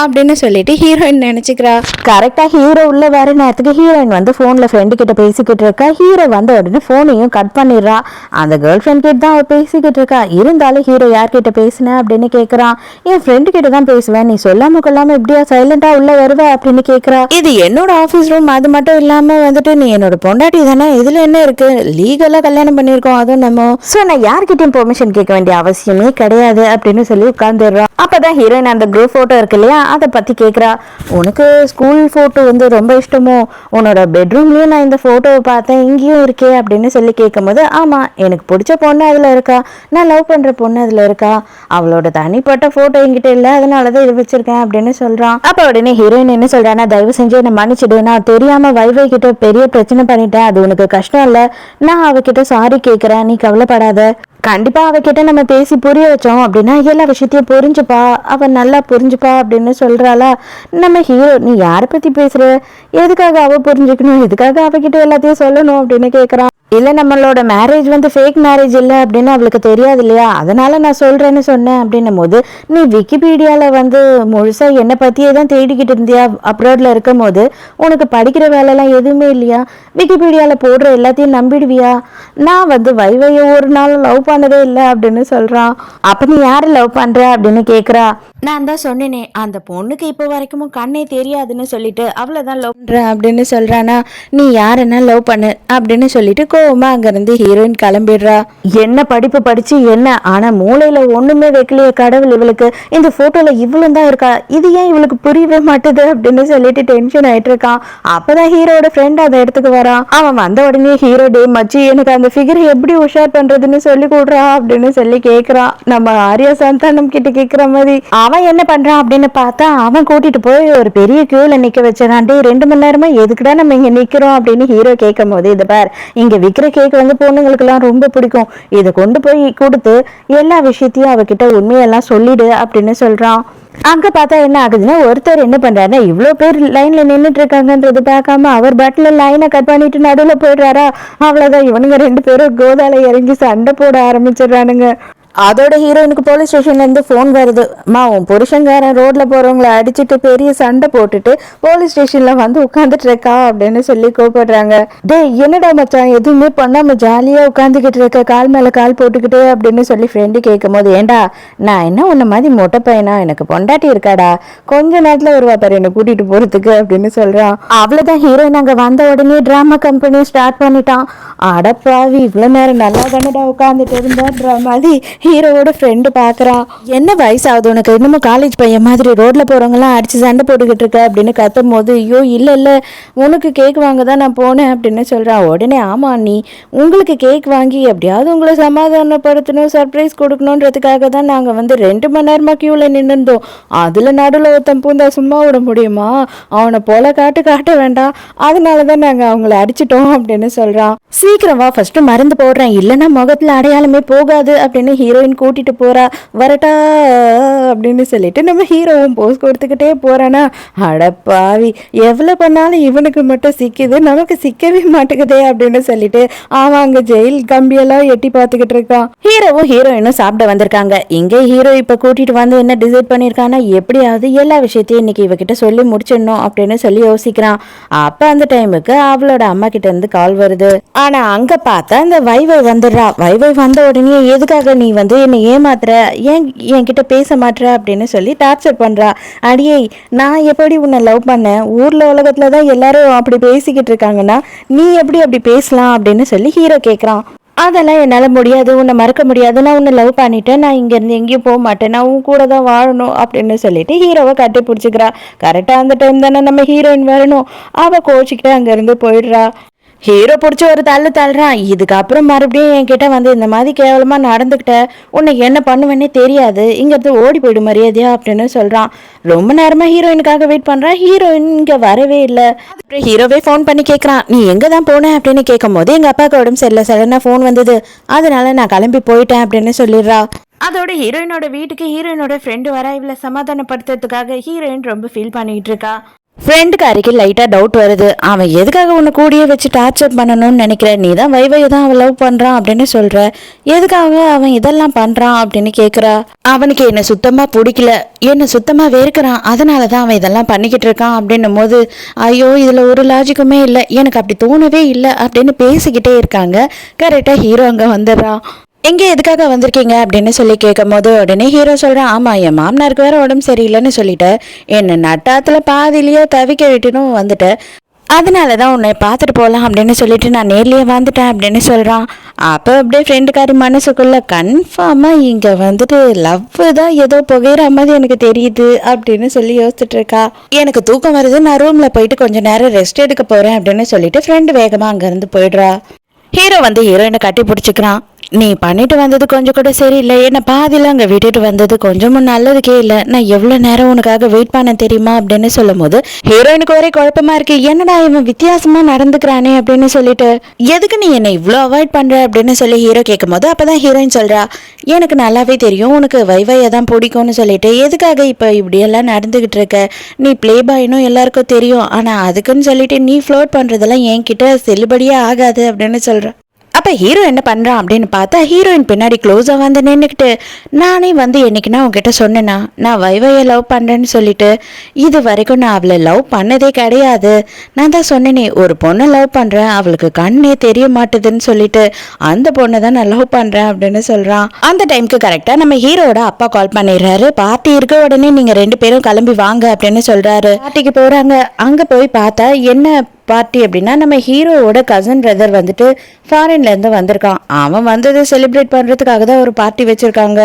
அப்படின்னு சொல்லிட்டு ஹீரோயின் நினைச்சுக்கிறா. கரெக்டா ஹீரோ உள்ள வர நேரத்துக்கு ஹீரோயின் வந்து போன்ல ஃப்ரெண்டு கிட்ட பேசிக்கிட்டு இருக்கா. ஹீரோ வந்த உடனே போனையும் கட் பண்ணிடுறா. அந்த கேர்ள் ஃப்ரெண்ட் கிட்ட தான் அவ பேசிக்கிட்டு இருக்கா. இருந்தாலும் ஹீரோ யார்கிட்ட பேசின அப்படின்னு கேட்கறான். என் ஃப்ரெண்டு கிட்ட தான் பேசுவேன், நீ சொல்லாம கொள்ளாம எப்படியா சைலண்டா உள்ள வருவ அப்படின்னு கேட்கறா. இது என்னோட ஆபீஸ் ரூம், அது மட்டும் இல்லாம வந்துட்டு நீ என்னோட பொண்டாட்டி தானே, இதுல என்ன இருக்கு, லீகலா கல்யாணம் பண்ணிருக்கோம், அதுவும் நம்ம சோ நான் யார்கிட்டயும் பெர்மிஷன் கேட்க வேண்டிய அவசியமே கிடையாது அப்படின்னு சொல்லி உட்கார்ந்துடுறான். அப்பதான் ஹீரோயின் அந்த குரூப் போட்டோ இருக்கு இல்லையா, அதை பத்தி கேட்கறா. உனக்கு ஸ்கூல் போட்டோ வந்து ரொம்ப இஷ்டமோ, உன்னோட பெட்ரூம்லயும் நான் இந்த போட்டோவை பார்த்தேன், இங்கேயும் இருக்கே அப்படின்னு சொல்லி கேட்கும்போது, ஆமா எனக்கு பிடிச்ச பொண்ணு அதுல இருக்கா, நான் லவ் பண்ற பொண்ணு அதுல இருக்கா, அவளோட தனிப்பட்ட போட்டோ என்கிட்ட இல்லை, அதனாலதான் இது வச்சிருக்கேன் அப்படின்னு சொல்றான். அப்ப உடனே ஹீரோயின் என்ன சொல்றானா, தயவு செஞ்சு என்ன மன்னிச்சிடு, நான் தெரியாம வைவை கிட்ட பெரிய பிரச்சனை பண்ணிட்டேன், அது உனக்கு கஷ்டம் இல்ல, நான் அவகிட்ட சாரி கேட்கிறேன், நீ கவலைப்படாத, கண்டிப்பா அவகிட்ட நம்ம பேசி புரிய வச்சோம் அப்படின்னா எல்லா விஷயத்தையும் புரிஞ்சுப்பா, அவ நல்லா புரிஞ்சுப்பா அப்படின்னு சொல்றாளா. நம்ம ஹீரோ, நீ யாரை பத்தி பேசுற, எதுக்காக அவ புரிஞ்சுக்கணும், எதுக்காக அவகிட்ட எல்லாத்தையும் சொல்லணும் அப்படின்னு கேட்கறான். இல்லை நம்மளோட மேரேஜ் வந்து ஃபேக் மேரேஜ் இல்லை அப்படின்னு அவளுக்கு தெரியாது இல்லையா, அதனால நான் சொல்கிறேன்னு சொன்னேன் அப்படின்னும் போது, நீ விக்கிபீடியாவில் வந்து முழுசாக என்னை பற்றியே தான் தேடிக்கிட்டு இருந்தியா அப்ராடில் இருக்கும் போது, உனக்கு படிக்கிற வேலைலாம் எதுவுமே இல்லையா, விக்கிபீடியாவில் போடுற எல்லாத்தையும் நம்பிடுவியா, நான் வந்து வைவையை ஒரு நாள் லவ் பண்ணதே இல்லை அப்படின்னு சொல்கிறான். அப்போ நீ யாரை லவ் பண்ணுற அப்படின்னு கேட்குறா. நான் தான் சொன்னேனே அந்த பொண்ணுக்கு இப்போ வரைக்கும் கண்ணே தெரியாதுன்னு சொல்லிட்டு அவ்வளோதான் லவ் பண்ணுறேன் அப்படின்னு சொல்கிறானா, நீ யாருன்னா லவ் பண்ணு அப்படின்னு சொல்லிட்டு கோவமா அங்கேருந்து ஹீரோயின் கிளம்பிடுறா. என்ன படிப்பு படித்து என்ன, ஆனால் மூளையில் ஒன்றுமே வைக்கலையே கடவுள் இவளுக்கு, இந்த ஃபோட்டோவில் இவ்வளோ தான் இருக்கா, இது ஏன் இவளுக்கு புரியவே மாட்டுது அப்படின்னு சொல்லிட்டு டென்ஷன் ஆகிட்டு இருக்கான். அப்போ தான் ஹீரோட ஃப்ரெண்ட் அதை இடத்துக்கு வரான். அவன் வந்த உடனே ஹீரோ டே மச்சி எனக்கு அந்த ஃபிகரை எப்படி உஷார் பண்ணுறதுன்னு சொல்லி கொடுறா அப்படின்னு சொல்லி கேட்குறான். நம்ம ஆர்யா சந்தானம் கிட்ட கேட்குற மாதிரி. அவன் என்ன பண்றான் அப்படின்னு பார்த்தா அவன் கூட்டிட்டு போய் ஒரு பெரிய கியூல நிக்க வச்சான். 2 மணி நேரமா எதுக்குடா நம்ம இங்க நிக்கிறோம் அப்படின்னு ஹீரோ கேட்கும் போது, இது பார் இங்க விக்கிற கேக் வந்து பொண்ணுங்களுக்கு எல்லாம் ரொம்ப பிடிக்கும், இதை கொண்டு போய் கொடுத்து எல்லா விஷயத்தையும் அவகிட்ட உண்மையெல்லாம் சொல்லிடு அப்படின்னு சொல்றான். அங்க பார்த்தா என்ன ஆகுதுன்னா, ஒருத்தர் என்ன பண்றாருன்னா இவ்வளோ பேர் லைன்ல நின்றுட்டு இருக்காங்கன்றது பார்க்காம அவர் பாட்டில லைனை கட் பண்ணிட்டு நடுவில் போயிடுறாரா. அவ்வளவுதான், இவனுங்க 2 பேரும் கோதால இறங்கி சண்டை போட ஆரம்பிச்சிடுறானுங்க. அதோட ஹீரோயினுக்கு போலீஸ் ஸ்டேஷன்ல இருந்து ஃபோன் வருது. மா உன் புருஷங்காரன் ரோட்ல போறவங்களை அடிச்சுட்டு பெரிய சண்டை போட்டுட்டு போலீஸ் ஸ்டேஷன்ல வந்து உட்காந்துட்டு இருக்கா அப்படின்னு சொல்லி கூப்பிடுறாங்க. டே என்னடா மச்சான் எதுவுமே பண்ணாம ஜாலியா உட்காந்துக்கிட்டு இருக்க, கால் மேல கால் போட்டுக்கிட்டு அப்படின்னு சொல்லி ஃப்ரெண்டு கேட்கும் போது, ஏண்டா நான் என்ன உன்ன மாதிரி மொட்டை பையனா, எனக்கு பொண்டாட்டி இருக்காடா, கொஞ்ச நேரத்துல வருவா பாரு என்னை கூட்டிட்டு போறதுக்கு அப்படின்னு சொல்றான். அவ்வளவுதான், ஹீரோயின் அங்க வந்த உடனே டிராமா கம்பெனியை ஸ்டார்ட் பண்ணிட்டான். அடப்பாவி இவ்வளவு நேரம் நல்லா தானடா உட்காந்துட்டு இருந்தான்ற மாதிரி ஹீரோவோட ஃப்ரெண்டு பார்க்குறா. என்ன வயசாகுது உனக்கு, இன்னமும் காலேஜ் பையன் மாதிரி ரோட்ல போறவங்கலாம் அடிச்சு சண்டை போட்டுக்கிட்டு இருக்க அப்படின்னு கத்தும் போது, ஐயோ இல்லை இல்லை உனக்கு கேக் வாங்க தான் நான் போனேன் அப்படின்னு சொல்கிறான். உடனே ஆமா நீ உங்களுக்கு கேக் வாங்கி எப்படியாவது உங்களை சமாதானப்படுத்தணும் சர்ப்ரைஸ் கொடுக்கணுன்றதுக்காக தான் நாங்கள் வந்து 2 மணி நேரமாக க்யூவில் நின்றுந்தோம், அதில் நடுவில் ஒருத்தன் பூந்தா சும்மா விட முடியுமா, அவனை போல காட்ட வேண்டாம், அதனால தான் நாங்கள் அவங்கள அடிச்சிட்டோம் அப்படின்னு சொல்கிறான். சீக்கிரம் வா ஃபர்ஸ்ட் மருந்து போடுறேன், இல்லைன்னா முகத்தில் அடையாளமே போகாது அப்படின்னு ஹீரோயின் கூட்டிட்டு போறா. வரட்டா அப்படின்னு சொல்லிட்டு நம்ம ஹீரோவும் போஸ் கொடுத்துக்கிட்டே போறானா. அடப்பாவி எவ்வளவு பண்ணாலும் இவனுக்கு மட்டும் சிக்குது, நமக்கு சிக்கவே மாட்டேங்குதே அப்படின்னு சொல்லிட்டு அவன் அங்க ஜெயில் கம்பியெல்லாம் எட்டி பார்த்துக்கிட்டு இருக்கான். ஹீரோவும் ஹீரோயினும் சாப்பிட வந்திருக்காங்க. இங்கே ஹீரோ இப்ப கூட்டிட்டு வந்து என்ன டிசைட் பண்ணிருக்கான்னா, எப்படியாவது எல்லா விஷயத்தையும் இன்னைக்கு இவகிட்ட சொல்லி முடிச்சிடணும் அப்படின்னு சொல்லி யோசிக்கிறான். அப்ப அந்த டைமுக்கு அவளோட அம்மா கிட்ட இருந்து கால் வருது. ஆனா அங்க பார்த்தா இந்த வைவை வந்துடுறா. வைவை வந்த உடனே எதுக்காக நீ வந்து என்னை ஏமாத்துற, ஏன் என்கிட்ட பேச மாட்டுற அப்படின்னு சொல்லி டார்ச்சர் பண்றா. அடியே நான் எப்படி உன்னை லவ் பண்ணேன், ஊர்ல உலகத்துல தான் எல்லாரும் அப்படி பேசிக்கிட்டு இருக்காங்கன்னா நீ எப்படி அப்படி பேசலாம் அப்படின்னு சொல்லி ஹீரோ கேட்குறான். அதெல்லாம் என்னால் முடியாது, உன்னை மறக்க முடியாது, நான் உன்னை லவ் பண்ணிட்டேன், நான் இங்கேருந்து எங்கேயும் போக மாட்டேன், நான் உன் கூட தான் வாழணும் அப்படின்னு சொல்லிட்டு ஹீரோவை கட்டி பிடிச்சிக்கிறா. கரெக்டாக அந்த டைம் தானே நம்ம ஹீரோயின் வரணும். அவள் கோச்சிக்கிட்டு அங்கேருந்து போயிடுறா. ஹீரோ பிடிச்சி ஒரு தள்ளுறான். இதுக்கப்புறம் மறுபடியும் என்கிட்ட வந்து இந்த மாதிரி கேவலமாக நடந்துக்கிட்ட உன்னை என்ன பண்ணுவேன்னே தெரியாது, இங்கேருந்து ஓடி போயிடு மரியாதையா அப்படின்னு சொல்கிறான். ரொம்ப நேரமாக ஹீரோயினுக்காக வெயிட் பண்ணுறான். ஹீரோயின் இங்கே வரவே இல்லை. அப்புறம் ஹீரோவே ஃபோன் பண்ணி கேட்குறான், நீ எங்கே தான் போனேன் அப்படின்னு கேட்கும் போது எங்கள் அப்பாவுக்கு உடம்பு சரியில்லை, சடனாக ஃபோன் வந்தது, அதனால நான் கிளம்பி போயிட்டேன் அப்படின்னு சொல்லிடுறா. அதோட ஹீரோயினோட வீட்டுக்கு ஹீரோயினோட ஃப்ரெண்டு வர இவளை சமாதானப்படுத்துறதுக்காக ஹீரோயின் ரொம்ப ஃபீல் பண்ணிட்டு இருக்கா. ஃப்ரெண்டுக்காரிக்கு லைட்டாக டவுட் வருது. அவன் எதுக்காக உன்னை கூடிய வச்சு டார்ச்சர் பண்ணணும்னு நினைக்கிறேன், நீ தான் வைவையை தான் அவன் லவ் பண்ணுறான் அப்படின்னு சொல்கிற, எதுக்காக அவன் இதெல்லாம் பண்ணுறான் அப்படின்னு கேட்குறா. அவனுக்கு என்னை சுத்தமாக பிடிக்கல, என்னை சுத்தமாக வெறுக்கிறான், அதனால தான் அவன் இதெல்லாம் பண்ணிக்கிட்டு இருக்கான் அப்படின்னும் போது, ஐயோ இதில் ஒரு லாஜிக்குமே இல்லை, எனக்கு அப்படி தோணவே இல்லை அப்படின்னு பேசிக்கிட்டே இருக்காங்க. கரெக்டாக ஹீரோ அங்கே வந்துடுறான். எங்கே எதுக்காக வந்திருக்கீங்க அப்படின்னு சொல்லி கேட்கும் போது உடனே ஹீரோ சொல்கிறான், ஆமாம் என் மாமனாருக்கு வேற உடம்பு சரியில்லைன்னு சொல்லிட்டு என்னை நட்டாத்தில் பாதிலேயே தவிக்க விட்டுனும் வந்துட்டேன், அதனால தான் உன்னை பார்த்துட்டு போகலாம் அப்படின்னு சொல்லிட்டு நான் நேர்லேயே வந்துட்டேன் அப்படின்னு சொல்கிறான். அப்போ அப்படியே ஃப்ரெண்டுக்காரி மனசுக்குள்ளே கன்ஃபார்மாக இங்கே வந்துட்டு லவ் தான் ஏதோ புகையிற மாதிரி எனக்கு தெரியுது அப்படின்னு சொல்லி யோசிச்சுட்டு இருக்கா. எனக்கு தூக்கம் வருது, நான் ரூமில் போயிட்டு கொஞ்சம் நேரம் ரெஸ்ட் எடுக்க போகிறேன் அப்படின்னு சொல்லிட்டு ஃப்ரெண்டு வேகமாக அங்கேருந்து போயிடுறா. ஹீரோ வந்து ஹீரோயினை கட்டி பிடிச்சிக்கிறான். நீ பண்ணிட்டு வந்தது கொஞ்சம் கூட சரியில்லை, என்னை பாதியில் அங்கே விட்டுட்டு வந்தது கொஞ்சமும் நல்லதுக்கே இல்லை, நான் எவ்வளோ நேரம் உனக்காக வெயிட் பண்ண தெரியுமா அப்படின்னு சொல்லும் போது ஹீரோயினுக்கு ஒரே குழப்பமா இருக்கு. என்னடா இவன் வித்தியாசமா நடந்துக்கிறானே அப்படின்னு சொல்லிட்டு, எதுக்கு நீ என்னை இவ்வளோ அவாய்ட் பண்ற அப்படின்னு சொல்லி ஹீரோ கேட்கும் போது அப்பதான் ஹீரோயின் சொல்றா, எனக்கு நல்லாவே தெரியும் உனக்கு வைவையை தான் பிடிக்கும்னு சொல்லிட்டு எதுக்காக இப்போ இப்படியெல்லாம் நடந்துகிட்டு இருக்க, நீ பிளே பாய்னும் எல்லாருக்கும் தெரியும், ஆனால் அதுக்குன்னு சொல்லிட்டு நீ ஃப்ளோட் பண்ணுறதெல்லாம் என்கிட்ட செல்லுபடியே ஆகாது அப்படின்னு சொல்ற. அப்ப ஹீரோ என்ன பண்றான் அப்படின்னு பார்த்தா ஹீரோயின் பின்னாடி க்ளோஸா வந்து நின்றுக்கிட்டு, நானே வந்து என்னைக்குன்னா உங்ககிட்ட சொன்னேன்னா நான் வைவையை லவ் பண்றேன்னு சொல்லிட்டு, இது வரைக்கும் நான் அவளை லவ் பண்ணதே கிடையாது. நான் தான் சொன்னேனே ஒரு பொண்ணை லவ் பண்றேன், அவளுக்கு கண்ணே தெரிய மாட்டுதுன்னு சொல்லிட்டு அந்த பொண்ணை தான் நான் லவ் பண்றேன் அப்படின்னு சொல்றான். அந்த டைமுக்கு கரெக்டா நம்ம ஹீரோட அப்பா கால் பண்ணிடுறாரு. பார்ட்டி இருக்க உடனே நீங்க 2 பேரும் கிளம்பி வாங்க அப்படின்னு சொல்றாரு. பார்ட்டிக்கு போறாங்க. அங்க போய் பார்த்தா என்ன பார்ட்டி அப்படின்னா, நம்ம ஹீரோவோட கசன் பிரதர் வந்துட்டு ஃபாரின்ல இருந்து வந்திருக்கான். அவன் வந்தது செலிப்ரேட் பண்றதுக்காக தான் ஒரு பார்ட்டி வச்சிருக்காங்க.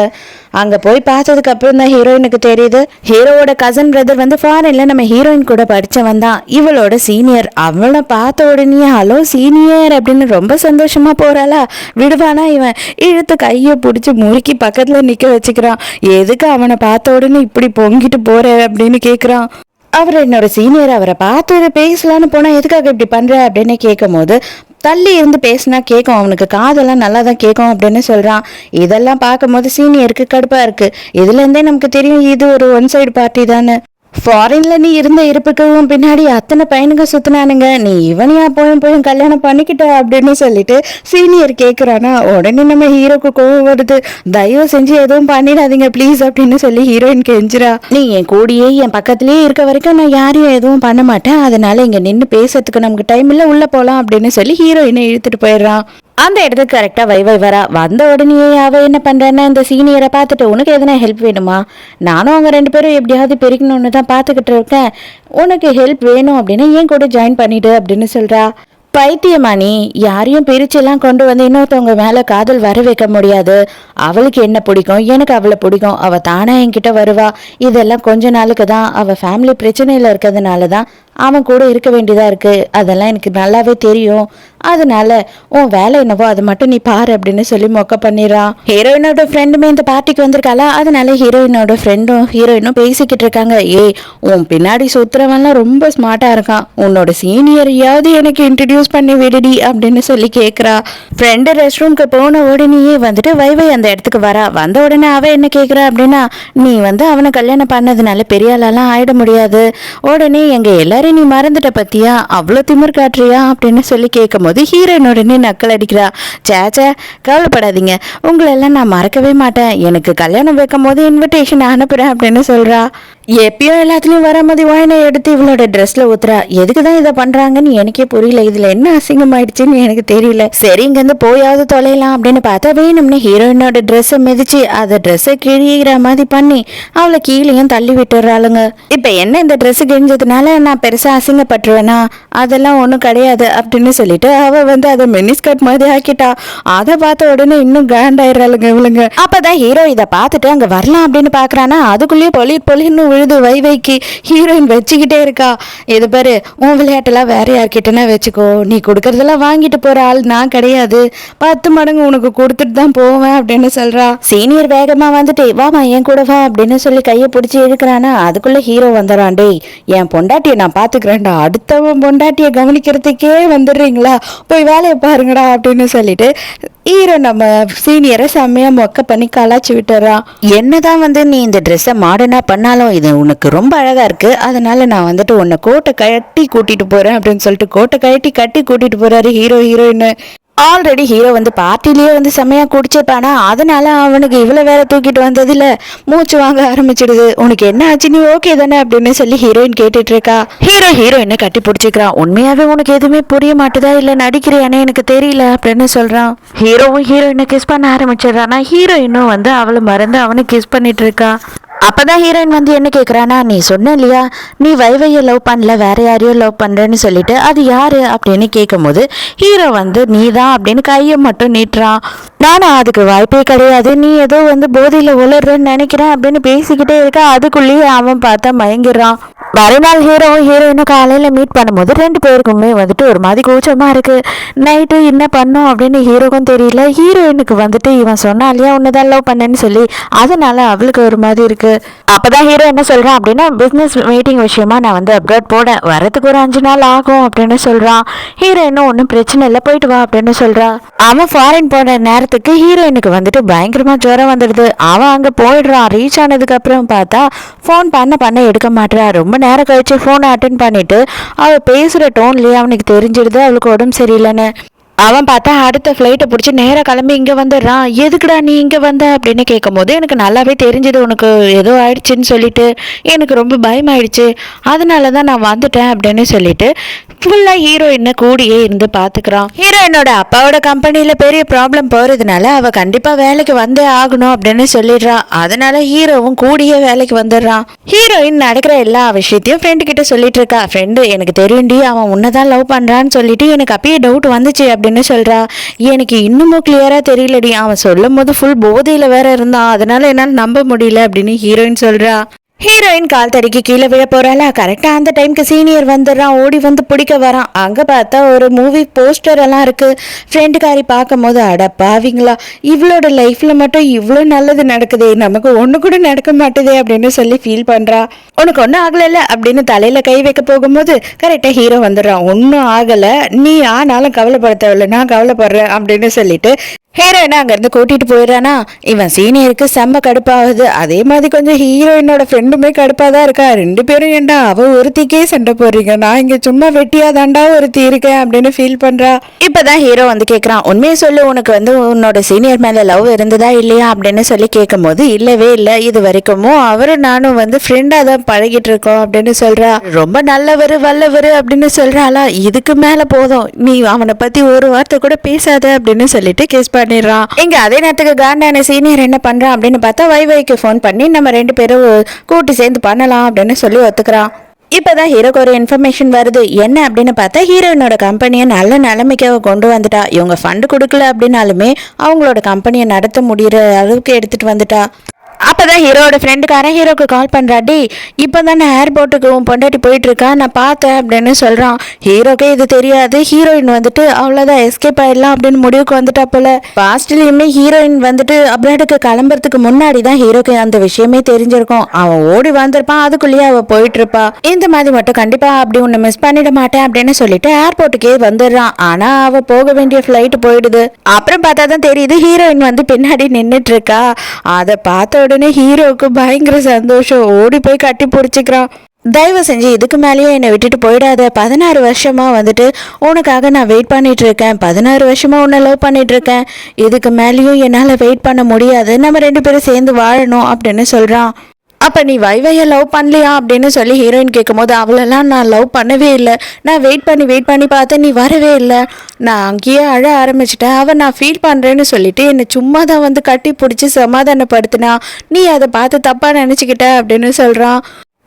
அங்க போய் பார்த்ததுக்கு அப்புறம் தான் ஹீரோயினுக்கு தெரியுது, ஹீரோவோட கசன் பிரதர் வந்து ஃபாரின்ல நம்ம ஹீரோயின் கூட படிச்சவன் தான், இவளோட சீனியர். அவளை பார்த்த உடனே ஹலோ சீனியர் அப்படின்னு ரொம்ப சந்தோஷமா போறாளா. விடுவானா இவன்? இழுத்து கையை பிடிச்சி முறுக்கி பக்கத்துல நிக்க வச்சுக்கிறான். எதுக்கு அவனை பார்த்த உடனே இப்படி பொங்கிட்டு போற அப்படின்னு கேக்குறான். அவர் என்னோட சீனியர், அவரை பார்த்து பேசலான்னு போனா எதுக்காக இப்படி பண்ற அப்படின்னு கேட்கும் போது, தள்ளி இருந்து பேசினா கேட்கும், அவனுக்கு காதெல்லாம் நல்லா தான் கேட்கும் அப்படின்னு சொல்றான். இதெல்லாம் பார்க்கும்போது சீனியருக்கு கடுப்பா இருக்கு. இதுல இருந்தே நமக்கு தெரியும் இது ஒரு ஒன் சைடு பார்ட்டி தானே. ஃபாரின்ல நீ இருந்த இருப்புக்கும் பின்னாடி அத்தனை பையனுங்க சுத்தினானுங்க, நீ இவனையா போயும் கல்யாணம் பண்ணிக்கிட்ட அப்படின்னு சொல்லிட்டு சீனியர் கேட்குறானா. உடனே நம்ம ஹீரோக்கு கோவம் வருது. தயவு செஞ்சு எதுவும் பண்ணிடாதீங்க ப்ளீஸ் அப்படின்னு சொல்லி ஹீரோயின் கெஞ்சிரா. நீ என் கூடியே என் பக்கத்துலயே இருக்க வரைக்கும் நான் யாரையும் எதுவும் பண்ண மாட்டேன், அதனால இங்க நின்று பேசுறதுக்கு நமக்கு டைம் இல்லை, உள்ள போலாம் அப்படின்னு சொல்லி ஹீரோயினை இழுத்துட்டு போயிடுறான். அந்த இடத்துக்கு கரெக்டாக வைவை வரா. வந்த உடனே அவ என்ன பண்றேன்னா, இந்த சீனியரை பார்த்துட்டு உனக்கு எதனா ஹெல்ப் வேணுமா, நானும் அவங்க 2 பேரும் எப்படியாவது பிரிக்கணும்னு தான் பார்த்துக்கிட்டு இருக்கேன், உனக்கு ஹெல்ப் வேணும் அப்படின்னா என் கூட ஜாயின் பண்ணிடு அப்படின்னு சொல்றா. பைத்தியமா நீ? யாரையும் பிரிச்செல்லாம் கொண்டு வந்து இன்னொருத்தவங்க மேல காதல் வர வைக்க முடியாது. அவளுக்கு என்ன பிடிக்கும், எனக்கு அவளை பிடிக்கும், அவ தானே என்கிட்ட வருவா. இதெல்லாம் கொஞ்ச நாளுக்கு தான். அவ ஃபேமிலி பிரச்சனையில இருக்கிறதுனால தான் அவன் கூட இருக்க வேண்டியதா இருக்கு. அதெல்லாம் எனக்கு நல்லாவே தெரியும். அதனால உன் வேலை என்னவோ அதை மட்டும் நீ பாரு அப்படின்னு சொல்லி மொக்க பண்ணிடுறான். ஹீரோயினோட ஃப்ரெண்டுமே இந்த பார்ட்டிக்கு வந்திருக்காளா. அதனால ஹீரோயினோட ஃப்ரெண்டும் ஹீரோயினும் பேசிக்கிட்டு இருக்காங்க. ஏய், உன் பின்னாடி சுத்துறவன்லாம் ரொம்ப ஸ்மார்ட்டா இருக்கான், உன்னோட சீனியரையாவது எனக்கு இன்ட்ரடியூஸ் பண்ணி விடுடி அப்படின்னு சொல்லி கேட்குறா. ஃப்ரெண்டு ரெஸ்ட் ரூம்க்கு போன உடனேயே வந்துட்டு வைவை அந்த இடத்துக்கு வரா. வந்த உடனே அவ என்ன கேட்குறா அப்படின்னா, நீ வந்து அவனை கல்யாணம் பண்ணதுனால பெரிய ஆளாலாம் ஆயிட முடியாது, உடனே எங்க எல்லாரும் நீ மறந்துட்ட பத்தியா, அவ்வளோ திமிர் காட்டுறியா அப்படின்னு சொல்லி கேட்கும் போது ஹீரோயின் உடனே நக்கல் அடிக்கிறா. சேச்சே, கவலைப்படாதீங்க, உங்களெல்லாம் நான் மறக்கவே மாட்டேன், எனக்கு கல்யாணம் வைக்கும் போது இன்விடேஷன் அனுப்புறேன் அப்படின்னு சொல்றா. எப்பயும் எல்லாத்துலயும் வர மாதிரி வாயினை எடுத்து இவளோட ட்ரெஸ்ல ஊத்துறா. எதுக்குதான் இதை பண்றாங்கன்னு எனக்கே புரியல, இதுல என்ன அசிங்கமாயிடுச்சுன்னு எனக்கு தெரியல. சரி, இங்கிருந்து போயாவது தொலைலாம் அப்படின்னு பார்த்தா வேணும்னு ஹீரோயினோட ட்ரெஸ்ஸை மிதிச்சு அதை ட்ரெஸ்ஸை கிழிகிற மாதிரி பண்ணி அவளை கீழேயும் தள்ளி விட்டுறாளுங்க. இப்ப என்ன இந்த ட்ரெஸ் கிழிஞ்சதுனால நான் பெருசா அசிங்கப்பட்டுருவேனா? அதெல்லாம் ஒன்றும் கிடையாது அப்படின்னு சொல்லிட்டு அவ வந்து அதை மினிஸ்கர்ட் மாதிரி ஆக்கிட்டா. அதை பார்த்த உடனே இன்னும் கிராண்டாயிடுறாளுங்க இவளுங்க. அப்பதான் ஹீரோ இதை பார்த்துட்டு அங்க வரலாம் அப்படின்னு பாக்குறானா, அதுக்குள்ளேயே பொலின்னு விழுது வைவைக்கு. ஹீரோயின் வச்சுக்கிட்டே இருக்கா. இது பாரு, உன் விளையாட்டெல்லாம் வேற யார்கிட்டனா வச்சுக்கோ, நீ கொடுக்கறதெல்லாம் வாங்கிட்டு போற ஆள் நான் கிடையாது, 10 மடங்கு உனக்கு கொடுத்துட்டு தான் போவேன் அப்படின்னு சொல்றா. சீனியர் வேகமா வந்துட்டு வாமா என் கூட வா அப்படின்னு சொல்லி கையை பிடிச்சி இழுக்கிறானா. அதுக்குள்ள ஹீரோ வந்துடுறான். டேய், என் பொண்டாட்டியை நான் பாத்துக்கிறேன்டா, அடுத்தவன் பொண்டாட்டியை கவனிக்கிறதுக்கே வந்துடுறீங்களா, போய் வேலையை பாருங்கடா அப்படின்னு சொல்லிட்டு ஹீரோ நம்ம சீனியரை செம்மையா மொக்க பண்ணி கலாச்சி விட்டுறான். என்னதான் வந்து நீ இந்த ட்ரெஸ்ஸை மாடர்னா பண்ணாலும் இது உனக்கு ரொம்ப அழகா இருக்கு, அதனால நான் வந்துட்டு உன்னை கோட்டை கட்டி கூட்டிட்டு போறேன் அப்படின்னு சொல்லிட்டு கோட்டை கட்டி கூட்டிட்டு போறாரு ஹீரோயின். ஆல்ரெடி ஹீரோ வந்து பார்ட்டிலேயே வந்து செம்மையா குடிச்சிருப்பானா, அதனால அவனுக்கு இவ்வளவு வேற தூக்கிட்டு வந்ததுல மூச்சு வாங்க ஆரம்பிச்சிடுது. உனக்கு என்ன ஆச்சு, நீ ஓகே தானே அப்படின்னு சொல்லி ஹீரோயின் கேட்டுட்டு இருக்கா. ஹீரோயினை கட்டி பிடிச்சிக்கிறான். உண்மையாவே உனக்கு எதுவுமே புரிய மாட்டுதா இல்ல நடிக்கிறியானே எனக்கு தெரியல அப்படின்னு சொல்றான். ஹீரோவும் ஹீரோயினை கிஸ் பண்ண ஆரம்பிச்சிடுறானா. ஹீரோயினும் வந்து அவளை மறந்து அவனை கிஸ் பண்ணிட்டு இருக்கா. அப்பதான் ஹீரோயின் வந்து என்ன கேட்குறானா, நீ சொன்ன இல்லையா நீ வைவையை லவ் பண்ணல வேற யாரையும் லவ் பண்றேன்னு சொல்லிட்டு, அது யாரு அப்படின்னு கேட்கும் போது ஹீரோ வந்து நீ தான் அப்படின்னு கையை மட்டும் நீட்டுறான். நானும் அதுக்கு வாய்ப்பே கிடையாது, நீ ஏதோ வந்து போதையில உளர்றன்னு நினைக்கிறேன் அப்படின்னு பேசிக்கிட்டே இருக்க. அதுக்குள்ளேயே அவன் பார்த்தா மயங்கிடுறான். மறுநாள் ஹீரோவும் ஹீரோயினும் காலையில மீட் பண்ணும்போது 2 பேருக்குமே வந்துட்டு ஒரு மாதிரி கூச்சமா இருக்கு. நைட்டு என்ன பண்ணோம் அப்படின்னு ஹீரோக்கும் தெரியல. ஹீரோயினுக்கு வந்துட்டு இவன் சொன்னா இல்லையா உன்னதான் லவ் பண்ணேன்னு சொல்லி, அதனால அவளுக்கு ஒரு மாதிரி இருக்கு. அப்பதான் ஹீரோ என்ன சொல்றான் அப்படின்னா, பிசினஸ் மீட்டிங் விஷயமா நான் வந்து அப்ராட் போட வரதுக்கு ஒரு 5 நாள் ஆகும் அப்படின்னு சொல்றான். ஹீரோயினும் ஒன்றும் பிரச்சனை இல்லை போயிட்டு வா அப்படின்னு சொல்றா. அவன் ஃபாரின் போன நேரத்துக்கு ஹீரோயினுக்கு வந்துட்டு பயங்கரமா ஜுரம் வந்துடுது. அவன் அங்க போயிடுறான். ரீச் ஆனதுக்கு அப்புறம் பார்த்தா ஃபோன் பண்ண எடுக்க மாட்டா. ரொம்ப நேரம் கழிச்சு ஃபோனை அட்டென்ட் பண்ணிட்டு அவ பேசுற டோன்லயே அவனுக்கு தெரிஞ்சிடுது அவளுக்கு உடம்பு சரியில்லைன்னு. அவன் பார்த்தா அடுத்த ஃப்ளைட்டை பிடிச்சி நேராக கிளம்பி இங்கே வந்துடுறான். எதுக்குடா நீ இங்கே வந்த அப்படின்னு கேட்கும் போது, எனக்கு நல்லாவே தெரிஞ்சது உனக்கு ஏதோ ஆயிடுச்சுன்னு சொல்லிட்டு எனக்கு ரொம்ப பயமாயிடுச்சு, அதனால தான் நான் வந்துட்டேன் அப்படின்னு சொல்லிட்டு ஃபுல்லாக ஹீரோயினை கூடியே இருந்து பார்த்துக்கிறான். ஹீரோயினோட அப்பாவோட கம்பெனியில் பெரிய ப்ராப்ளம் போகிறதுனால அவள் கண்டிப்பாக வேலைக்கு வந்தே ஆகணும் அப்படின்னு சொல்லிடுறான். அதனால ஹீரோவும் கூடியே வேலைக்கு வந்துடுறான். ஹீரோயின் நடக்கிற எல்லா விஷயத்தையும் ஃப்ரெண்டு கிட்ட சொல்லிட்டு இருக்கா. ஃப்ரெண்டு எனக்கு தெரியும்டி, அவன் உன்னதான் லவ் பண்ணுறான்னு சொல்லிட்டு எனக்கு அப்பயே டவுட் வந்துச்சு அப்படின்னு சொல்கிறா. எனக்கு இன்னமும் கிளியராக தெரியலடி, அவன் சொல்லும் போது ஃபுல் போதையில் வேற இருந்தான், அதனால என்னால் நம்ப முடியல அப்படின்னு ஹீரோயின் சொல்கிறா. ஹீரோயின் கால் தடிக்கு கீழே விழ போறாளா, கரெக்டா அந்த டைமுக்கு சீனியர் வந்துடுறான். ஓடி வந்து பிடிக்க வரான். அங்க பார்த்தா ஒரு மூவி போஸ்டர் எல்லாம் இருக்கு. ஃப்ரெண்டுக்காரி பார்க்கும் போது, அட பாவீங்களா, இவளோட லைஃப்ல மட்டும் இவ்வளோ நல்லது நடக்குதே, நமக்கு ஒன்று கூட நடக்க மாட்டுதே அப்படின்னு சொல்லி ஃபீல் பண்றா. உனக்கு ஒன்றும் ஆகலைல்ல அப்படின்னு தலையில கை வைக்க போகும்போது கரெக்டா ஹீரோ வந்துடுறான். ஒன்றும் ஆகல, நீ ஆனாலும் கவலைப்பட தேவையில்ல, நான் கவலைப்படுறேன் அப்படின்னு சொல்லிட்டு ஹீரோயினை அங்கேருந்து கூட்டிகிட்டு போயிடறானா. இவன் சீனியருக்கு செம்ம கடுப்பாகுது. அதே மாதிரி கொஞ்சம் ஹீரோயினோட ஃப்ரெண்டுமே கடுப்பாக தான் இருக்கா. ரெண்டு பேரும் ஏண்டா அவள் ஒருத்திக்கே சண்டை போடுறீங்க, நான் இங்கே சும்மா வெட்டியாக தாண்டா ஒருத்தி இருக்கேன் அப்படின்னு ஃபீல் பண்ணுறா. இப்போ தான் ஹீரோ வந்து கேட்குறான், உண்மையை சொல்லு, உனக்கு வந்து உன்னோட சீனியர் மேலே லவ் இருந்ததா இல்லையா அப்படின்னு சொல்லி கேட்கும் போது, இல்லவே இல்லை, இது வரைக்கும் அவரும் நானும் வந்து ஃப்ரெண்டாக தான் பழகிட்டு இருக்கோம் அப்படின்னு சொல்கிறா. ரொம்ப நல்லவர் வல்லவர் அப்படின்னு சொல்கிறாளா. இதுக்கு மேலே போதும், நீ அவனை பற்றி ஒரு வார்த்தை கூட பேசாத அப்படின்னு சொல்லிட்டு கேஸ் பண்ணிடுறான். இங்க அதே நேரத்துக்கு காண்டான சீனியர் என்ன பண்றான் அப்படின்னு பார்த்தா வைவைக்கு ஃபோன் பண்ணி நம்ம ரெண்டு பேரும் கூட்டி சேர்ந்து பண்ணலாம் அப்படின்னு சொல்லி ஒத்துக்கிறான். இப்பதான் ஹீரோக்கு ஒரு இன்ஃபர்மேஷன் வருது. என்ன அப்படின்னு பார்த்தா, ஹீரோயினோட கம்பெனியை நல்ல நிலைமைக்கு கொண்டு வந்துட்டா. இவங்க ஃபண்டு கொடுக்கல அப்படின்னாலுமே அவங்களோட கம்பெனியை நடத்த முடியற அளவுக்கு எடுத்துட்டு வந்துட்டா. அப்பதான் ஹீரோட ஃப்ரெண்டுக்காரன் ஹீரோக்கு கால் பண்றாடி, இப்போதான் நான் ஏர்போர்ட்டுக்கு உன் பொண்டாட்டி போயிட்டு இருக்கா, நான் பார்த்தேன் அப்படின்னு சொல்றான். ஹீரோக்கே இது தெரியாது. ஹீரோயின் வந்துட்டு அவ்வளோதான் எஸ்கேப் ஆயிடலாம் அப்படின்னு முடிவுக்கு வந்துட்டா போல. பாஸ்ட்லயுமே ஹீரோயின் வந்துட்டு அப்ராடுக்கு கிளம்புறதுக்கு முன்னாடி தான் ஹீரோக்கு அந்த விஷயமே தெரிஞ்சிருக்கும். அவன் ஓடி வந்திருப்பான், அதுக்குள்ளேயே அவ போயிட்டு இருப்பா. இந்த மாதிரி மட்டும் கண்டிப்பா அப்படி உன்னை மிஸ் பண்ணிட மாட்டேன் அப்படின்னு சொல்லிட்டு ஏர்போர்ட்டுக்கே வந்துடுறான். ஆனா அவ போக வேண்டிய ஃபிளைட் போயிடுது. அப்புறம் பார்த்தா தான் தெரியுது ஹீரோயின் வந்து பின்னாடி நின்றுட்டு இருக்கா. அதை பார்த்த உடனே ஹீரோவுக்கு பயங்கர சந்தோஷம். ஓடி போய் கட்டி பிடிச்சிக்கிறான். தயவு செஞ்சு இதுக்கு மேலேயே என்னை விட்டுட்டு போயிடாத, 16 வருஷமா வந்துட்டு உனக்காக நான் வெயிட் பண்ணிட்டு இருக்கேன், 16 வருஷமா உன்னை லவ் பண்ணிட்டு இருக்கேன், இதுக்கு மேலேயும் என்னால் வெயிட் பண்ண முடியாது, நம்ம ரெண்டு பேரும் சேர்ந்து வாழணும் அப்படின்னு சொல்றான். அப்போ நீ வைவையை லவ் பண்ணலையா அப்படின்னு சொல்லி ஹீரோயின் கேட்கும் போது, அவளெல்லாம் நான் லவ் பண்ணவே இல்லை, நான் வெயிட் பண்ணி பார்த்தேன், நீ வரவே இல்லை, நான் அங்கேயே அழ ஆரம்பிச்சிட்டேன், அவன் நான் ஃபீல் பண்ணுறேன்னு சொல்லிட்டு என்னை சும்மா தான் வந்து கட்டி பிடிச்சி சமாதானப்படுத்தினா, நீ அதை பார்த்து தப்பாக நினச்சிக்கிட்ட அப்படின்னு சொல்கிறான்.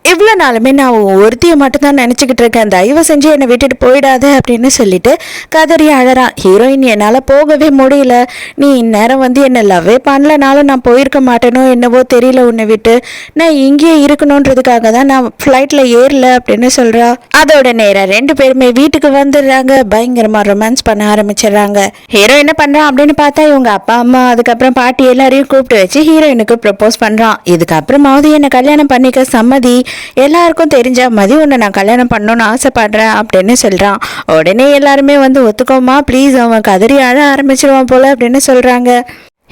இவ்வளோ நாளுமே நான் ஒருத்தியை மட்டும்தான் நினச்சிக்கிட்டு இருக்கேன், தயவு செஞ்சு என்னை விட்டுட்டு போயிடாத அப்படின்னு சொல்லிட்டு கதறி அழறான். ஹீரோயின், என்னால் போகவே முடியல, நீ இந்நேரம் வந்து என்னை லவ்வே பண்ணலனாலும் நான் போயிருக்க மாட்டேனோ என்னவோ தெரியல, உன்னை விட்டு நான் இங்கேயே இருக்கணுன்றதுக்காக தான் நான் ஃப்ளைட்டில் ஏறல அப்படின்னு சொல்கிறா. அதோட நேரம் ரெண்டு பேருமே வீட்டுக்கு வந்துடுறாங்க. பயங்கரமாக ரொமான்ஸ் பண்ண ஆரம்பிச்சிடுறாங்க. ஹீரோ என்ன பண்ணுறான் அப்படின்னு பார்த்தா, இவங்க அப்பா அம்மா அதுக்கப்புறம் பாட்டி எல்லாரையும் கூப்பிட்டு வச்சு ஹீரோயினுக்கு ப்ரப்போஸ் பண்ணுறான். இதுக்கப்புறமாவது என்னை கல்யாணம் பண்ணிக்க சம்மதி, எல்லாருக்கும் தெரிஞ்ச மாதிரி உன்னை நான் கல்யாணம் பண்ணணும்னு ஆசைப்படுறேன் அப்படின்னு சொல்கிறான். உடனே எல்லாருமே வந்து ஒத்துக்கோமா ப்ளீஸ், அவன் கதறி அழ ஆரம்பிச்சிருவான் போல அப்படின்னு சொல்கிறாங்க.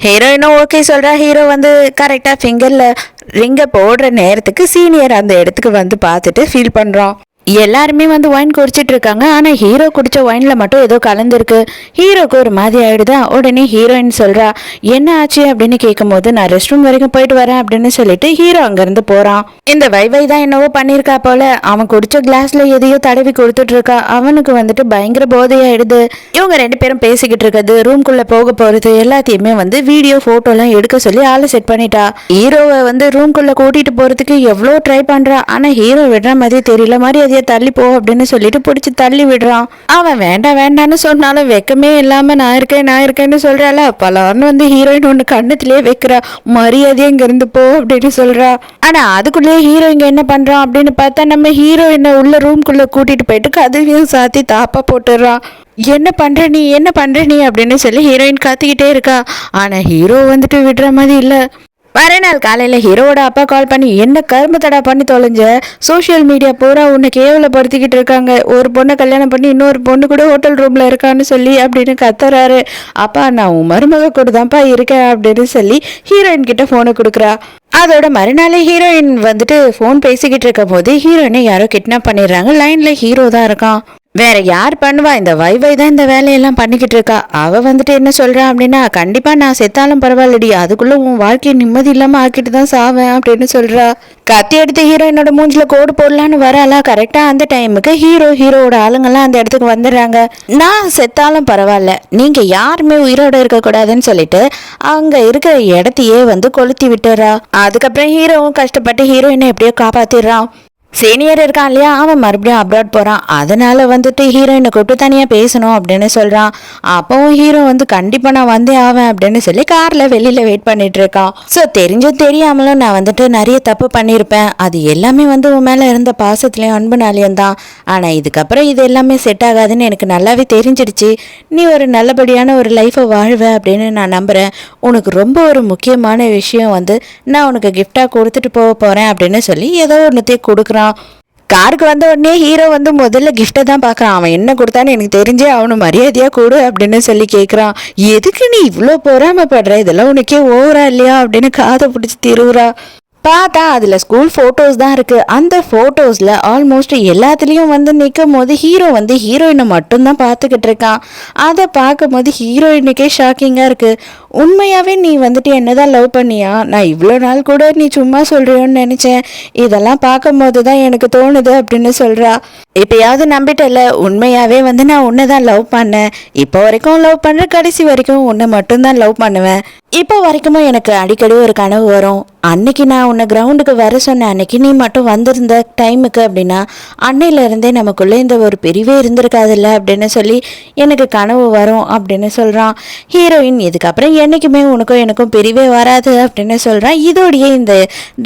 ஹீரோயினும் ஓகே சொல்கிறா. ஹீரோ வந்து கரெக்டாக ஃபிங்கரில் ரிங்கை போடுற நேரத்துக்கு சீனியர் அந்த இடத்துக்கு வந்து பார்த்துட்டு ஃபீல் பண்ணுறான். எல்லாருமே வந்து ஒயின் குடிச்சிட்டு இருக்காங்க. ஆனால் ஹீரோ குடிச்ச ஒயின்ல மட்டும் ஏதோ கலந்துருக்கு. ஹீரோக்கு ஒரு மாதிரி ஆயிடுதா. உடனே ஹீரோயின் சொல்றா, என்ன ஆச்சு அப்படின்னு கேட்கும் போது, நான் ரெஸ்ட் ரூம் வரைக்கும் போயிட்டு வரேன் அப்படின்னு சொல்லிட்டு ஹீரோ அங்கிருந்து போறான். இந்த வைவை தான் என்னவோ பண்ணியிருக்கா போல. அவன் குடிச்ச கிளாஸ்ல எதையோ தடவி கொடுத்துட்டு இருக்கா. அவனுக்கு வந்துட்டு பயங்கர போதையாயிடுது. இவங்க ரெண்டு பேரும் பேசிக்கிட்டு இருக்கிறது, ரூம்குள்ள போக போறது எல்லாத்தையுமே வந்து வீடியோ போட்டோலாம் எடுக்க சொல்லி ஆளை செட் பண்ணிட்டா. ஹீரோவை வந்து ரூம்குள்ள கூட்டிட்டு போறதுக்கு எவ்வளோ ட்ரை பண்றா. ஆனா ஹீரோ விடுற மாதிரி தெரியல. மாதிரி தள்ளி போ அப்படின்னு சொல்லிட்டு பிடிச்சி தள்ளி விடுறான். அவன் வேண்டான்னு சொன்னாலும் வெக்கமே இல்லாம நான் இருக்கேன்னு சொல்றாள. பலான்னு வந்து ஹீரோயின் ஒண்ணு கண்ணத்திலேயே வைக்கிறா, மரியாதையே இங்க இருந்து போ அப்படின்னு சொல்றா. ஆனா அதுக்குள்ளேயே ஹீரோ இங்க என்ன பண்றான் அப்படின்னு பார்த்தா, நம்ம ஹீரோயினை உள்ள ரூம்குள்ள கூட்டிட்டு போயிட்டு கதவையும் சாத்தி தாப்பா போட்டுடுறான். என்ன பண்ற நீ அப்படின்னு சொல்லி ஹீரோயின் காத்திக்கிட்டே இருக்கா. ஆனா ஹீரோ வந்துட்டு விடுற மாதிரி இல்ல. மறுநாள் காலையில் ஹீரோவோட அப்பா கால் பண்ணி, என்ன கரும்பு தடா பண்ணி தொலைஞ்ச, சோஷியல் மீடியா பூரா உன்னை கேவலப்படுத்திக்கிட்டு இருக்காங்க, ஒரு பொண்ணை கல்யாணம் பண்ணி இன்னொரு பொண்ணு கூட ஹோட்டல் ரூமில் இருக்கான்னு சொல்லி அப்படின்னு கத்துறாரு. அப்பா, நான் உன் மருமக கூட தான்ப்பா இருக்கேன் அப்படின்னு சொல்லி ஹீரோயின் கிட்ட ஃபோனை கொடுக்குறா. அதோட மறுநாளே ஹீரோயின் வந்துட்டு ஃபோன் பேசிக்கிட்டு இருக்கும் போது ஹீரோயினை யாரோ கிட்னாப் பண்ணிடுறாங்க. லைனில் ஹீரோ தான் இருக்கான். வேற யார் பண்ணுவா, இந்த வைவை தான் இந்த வேலையெல்லாம் பண்ணிக்கிட்டு இருக்கா. அவ வந்துட்டு என்ன சொல்றா அப்படின்னா, கண்டிப்பா நான் செத்தாலும் பரவாயில்லடி, அதுக்குள்ள உன் வாழ்க்கையை நிம்மதி இல்லாம ஆக்கிட்டு தான் சாவேன் அப்படின்னு சொல்றா. கத்தி எடுத்து ஹீரோயினோட மூஞ்சில கோடு போடலான்னு வராளா. கரெக்டா அந்த டைமுக்கு ஹீரோவோட ஆளுங்கெல்லாம் அந்த இடத்துக்கு வந்துடுறாங்க. நான் செத்தாலும் பரவாயில்ல, நீங்க யாருமே உயிரோட இருக்க கூடாதுன்னு சொல்லிட்டு அங்க இருக்கிற இடத்தையே வந்து கொளுத்தி விட்டுறா. அதுக்கப்புறம் ஹீரோவும் கஷ்டப்பட்டு ஹீரோயினை எப்படியோ காப்பாத்திடுறான். சீனியர் இருக்கான் இல்லையா, அவன் மறுபடியும் அப்ராட் போகிறான். அதனால வந்துட்டு ஹீரோயினை கூப்பிட்டு தனியாக பேசணும் அப்படின்னு சொல்கிறான். அப்போவும் ஹீரோ வந்து கண்டிப்பாக நான் வந்தே ஆவேன் அப்படின்னு சொல்லி காரில் வெளியில் வெயிட் பண்ணிட்டு இருக்கான். ஸோ தெரிஞ்சும் தெரியாமலும் நான் வந்துட்டு நிறைய தப்பு பண்ணியிருப்பேன். அது எல்லாமே வந்து உன் மேலே இருந்த பாசத்துலேயும் அன்புனாலையும் தான். ஆனால் இதுக்கப்புறம் இது எல்லாமே செட் ஆகாதுன்னு எனக்கு நல்லாவே தெரிஞ்சிடுச்சு. நீ ஒரு நல்லபடியான ஒரு லைஃப்பை வாழ்வ அப்படின்னு நான் நம்புகிறேன். உனக்கு ரொம்ப ஒரு முக்கியமான விஷயம் வந்து நான் உனக்கு கிஃப்டாக கொடுத்துட்டு போக போகிறேன் அப்படின்னு சொல்லி ஏதோ ஒன்றுத்தையும் கொடுக்குறான். காருக்கு வந்த உடனே ஹீரோ வந்து முதல்ல கிஃப்டை தான் பார்க்குறான். அவன் என்ன கொடுத்தான்னு எனக்கு தெரிஞ்சே அவனு மரியாதையாக கொடு அப்படின்னு சொல்லி கேட்குறான். எதுக்கு நீ இவ்வளோ பொறாமப்படுற, இதெல்லாம் உனக்கே ஓவரா இல்லையா அப்படின்னு காதை பிடிச்சி திருவுறா. பார்த்தா அதில் ஸ்கூல் ஃபோட்டோஸ் தான் இருக்குது. அந்த ஃபோட்டோஸில் ஆல்மோஸ்ட் எல்லாத்துலேயும் வந்து நிற்கும் போது ஹீரோ வந்து ஹீரோயினை மட்டும்தான் பார்த்துக்கிட்டு இருக்கான். அதை பார்க்கும் போது ஹீரோயினுக்கே ஷாக்கிங்காக இருக்குது. உண்மையாகவே நீ வந்துட்டு என்னதான் லவ் பண்ணியா? நான் இவ்வளோ நாள் கூட நீ சும்மா சொல்கிறியோன்னு நினச்சேன். இதெல்லாம் பார்க்கும் போது தான் எனக்கு தோணுது அப்படின்னு சொல்கிறா. இப்போயாவது நம்பிட்டல, உண்மையாகவே வந்து நான் உன்னை தான் லவ் பண்ணேன். இப்போ வரைக்கும் லவ் பண்ணுற, கடைசி வரைக்கும் உன்னை மட்டும்தான் லவ் பண்ணுவேன். இப்போ வரைக்குமே எனக்கு அடிக்கடி ஒரு கனவு வரும். அன்னைக்கு நான் உன்னை கிரவுண்டுக்கு வர சொன்னேன், அன்னைக்கு நீ மட்டும் வந்திருந்த டைமுக்கு அப்படின்னா அன்னையிலேருந்தே நமக்குள்ளே இந்த ஒரு பிரிவே இருந்திருக்காதுல்ல அப்படின்னு சொல்லி எனக்கு கனவு வரும் அப்படின்னு சொல்கிறான். ஹீரோயின் இதுக்கப்புறம் என்றைக்குமே உனக்கும் எனக்கும் பிரிவே வராது அப்படின்னு சொல்கிறான். இதோடையே இந்த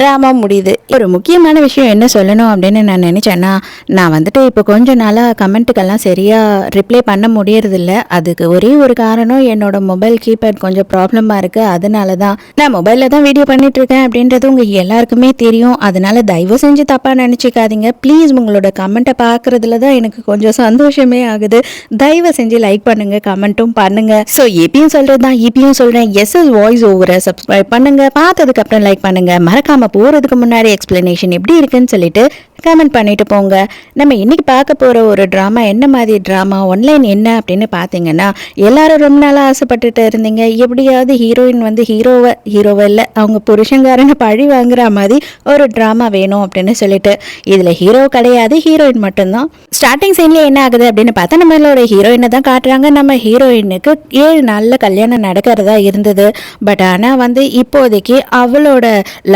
ட்ராமா முடியுது. ஒரு முக்கியமான விஷயம் என்ன சொல்லணும் அப்படின்னு நான் நினச்சேன்னா, நான் வந்துட்டு இப்போ கொஞ்சம் நாளாக கமெண்ட்டுக்கெல்லாம் சரியாக ரிப்ளை பண்ண முடியறதில்ல. அதுக்கு ஒரே ஒரு காரணம், என்னோட மொபைல் கீபேட் கொஞ்சம் ப்ராப்ளமாக இருக்குது. அதனால தான் நான் மொபைலில் தான் வீடியோ பண்ணிட்டு இருக்கேன் அப்படின்றது உங்கள் எல்லாருக்குமே தெரியும். அதனால தயவு செஞ்சு தப்பாக நினச்சிக்காதீங்க ப்ளீஸ். உங்களோட கமெண்ட்டை பார்க்குறதுல தான் எனக்கு கொஞ்சம் சந்தோஷமே ஆகுது. தயவு செஞ்சு லைக் பண்ணுங்கள், கமெண்ட்டும் பண்ணுங்கள். ஸோ எப்பயும் சொல்கிறது தான் இப்பயும் சொல்கிறேன், எஸ்எஸ் வாய்ஸ் ஓவரை சப்ஸ்கிரைப் பண்ணுங்கள், பார்த்ததுக்கப்புறம் லைக் பண்ணுங்கள். மறக்காமல் போகிறதுக்கு முன்னாடி எக்ஸ்பிளனேஷன் எப்படி இருக்குன்னு சொல்லிட்டு கமெண்ட் பண்ணிட்டு போங்க. நம்ம இன்னைக்கு பார்க்க போகிற ஒரு ட்ராமா என்ன மாதிரி ட்ராமா, ஒன்லைன் என்ன அப்படின்னு பார்த்தீங்கன்னா, எல்லாரும் ரொம்ப நாளாக ஆசைப்பட்டுட்டு இருந்தீங்க, எப்படியாவது ஹீரோயின் வந்து ஹீரோவை இல்லை அவங்க புருஷங்காரனை பழி வாங்குற மாதிரி ஒரு ட்ராமா வேணும் அப்படின்னு சொல்லிட்டு. இதில் ஹீரோ கிடையாது, ஹீரோயின் மட்டும்தான். ஸ்டார்டிங் சீன்ல என்ன ஆகுது அப்படின்னு பார்த்தா, நம்மளோட ஹீரோயினை தான் காட்டுறாங்க. நம்ம ஹீரோயினுக்கு 7 நாளில் கல்யாணம் நடக்கிறதா இருந்தது. பட் ஆனால் வந்து இப்போதைக்கு அவளோட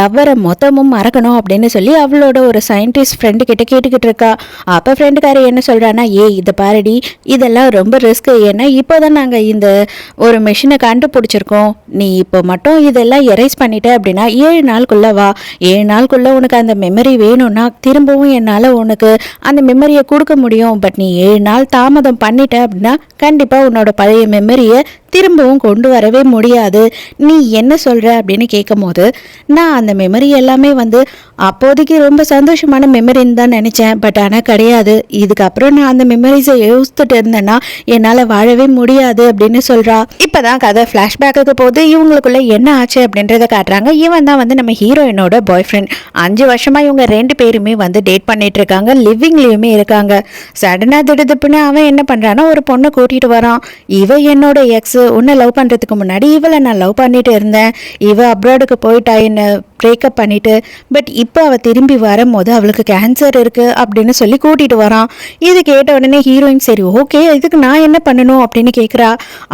லவ்வரை மொத்தமும் மறக்கணும் அப்படின்னு சொல்லி அவளோட ஒரு சயின்டிஸ்ட் ஃப்ரெண்டு கிட்ட கேட்டுக்கிட்டு இருக்கா. அப்போ ஃப்ரெண்டுக்காரி என்ன சொல்கிறான்னா, இதை பாருடி, இதெல்லாம் ரொம்ப ரிஸ்க். ஏன்னா இப்போ தான் நாங்கள் இந்த ஒரு மிஷினை கண்டுபிடிச்சிருக்கோம். நீ இப்போ மட்டும் இதெல்லாம் எரேஸ் பண்ணிட்ட அப்படின்னா 7 நாளுக்குள்ளே வா. 7 நாளுக்குள்ளே உனக்கு அந்த மெமரி வேணும்னா திரும்பவும் என்னால் உனக்கு அந்த மெமரியை கொடுக்க முடியும். பட் நீ 7 நாள் தாமதம் பண்ணிட்ட அப்படின்னா கண்டிப்பாக உன்னோட பழைய மெமரியை திரும்பவும் கொண்டு வரவே முடியாது. நீ என்ன சொல்கிற அப்படின்னு கேட்கும் போது, நான் அந்த மெமரி எல்லாமே வந்து அப்போதைக்கு ரொம்ப சந்தோஷமான மெமரின்னு தான் நினச்சேன். பட் ஆனால் கிடையாது. இதுக்கப்புறம் நான் அந்த மெமரிஸை யோசிச்சுட்டு இருந்தேன்னா என்னால் வாழவே முடியாது அப்படின்னு சொல்கிறா. இப்போ தான் கதை ஃப்ளாஷ்பேக்கு போது இவங்களுக்குள்ள என்ன ஆச்சு அப்படின்றத காட்டுறாங்க. இவன் தான் வந்து நம்ம ஹீரோயினோட பாய் ஃப்ரெண்ட். 5 வருஷமாக இவங்க 2 பேருமே வந்து டேட் பண்ணிட்டு இருக்காங்க, லிவிங்லேயுமே இருக்காங்க. சடனாக திடுதுப்புன்னு அவன் என்ன பண்ணுறான்னா, ஒரு பொண்ணை கூட்டிகிட்டு வரான். இவ என்னோட எக்ஸ், உன்னை லவ் பண்ணுறதுக்கு முன்னாடி இவளை நான் லவ் பண்ணிட்டு இருந்தேன். இவ அப்ராடுக்கு போயிட்டா, என்னை பிரேக்கப் பண்ணிட்டு. பட் இப்போ அவள் திரும்பி வரும்போது அவளுக்கு கேன்சர் இருக்குது அப்படின்னு சொல்லி கூட்டிகிட்டு வரான். இது கேட்ட உடனே ஹீரோயின் சரி ஓகே, இதுக்கு நான் என்ன பண்ணணும் அப்படின்னு கேட்குறா.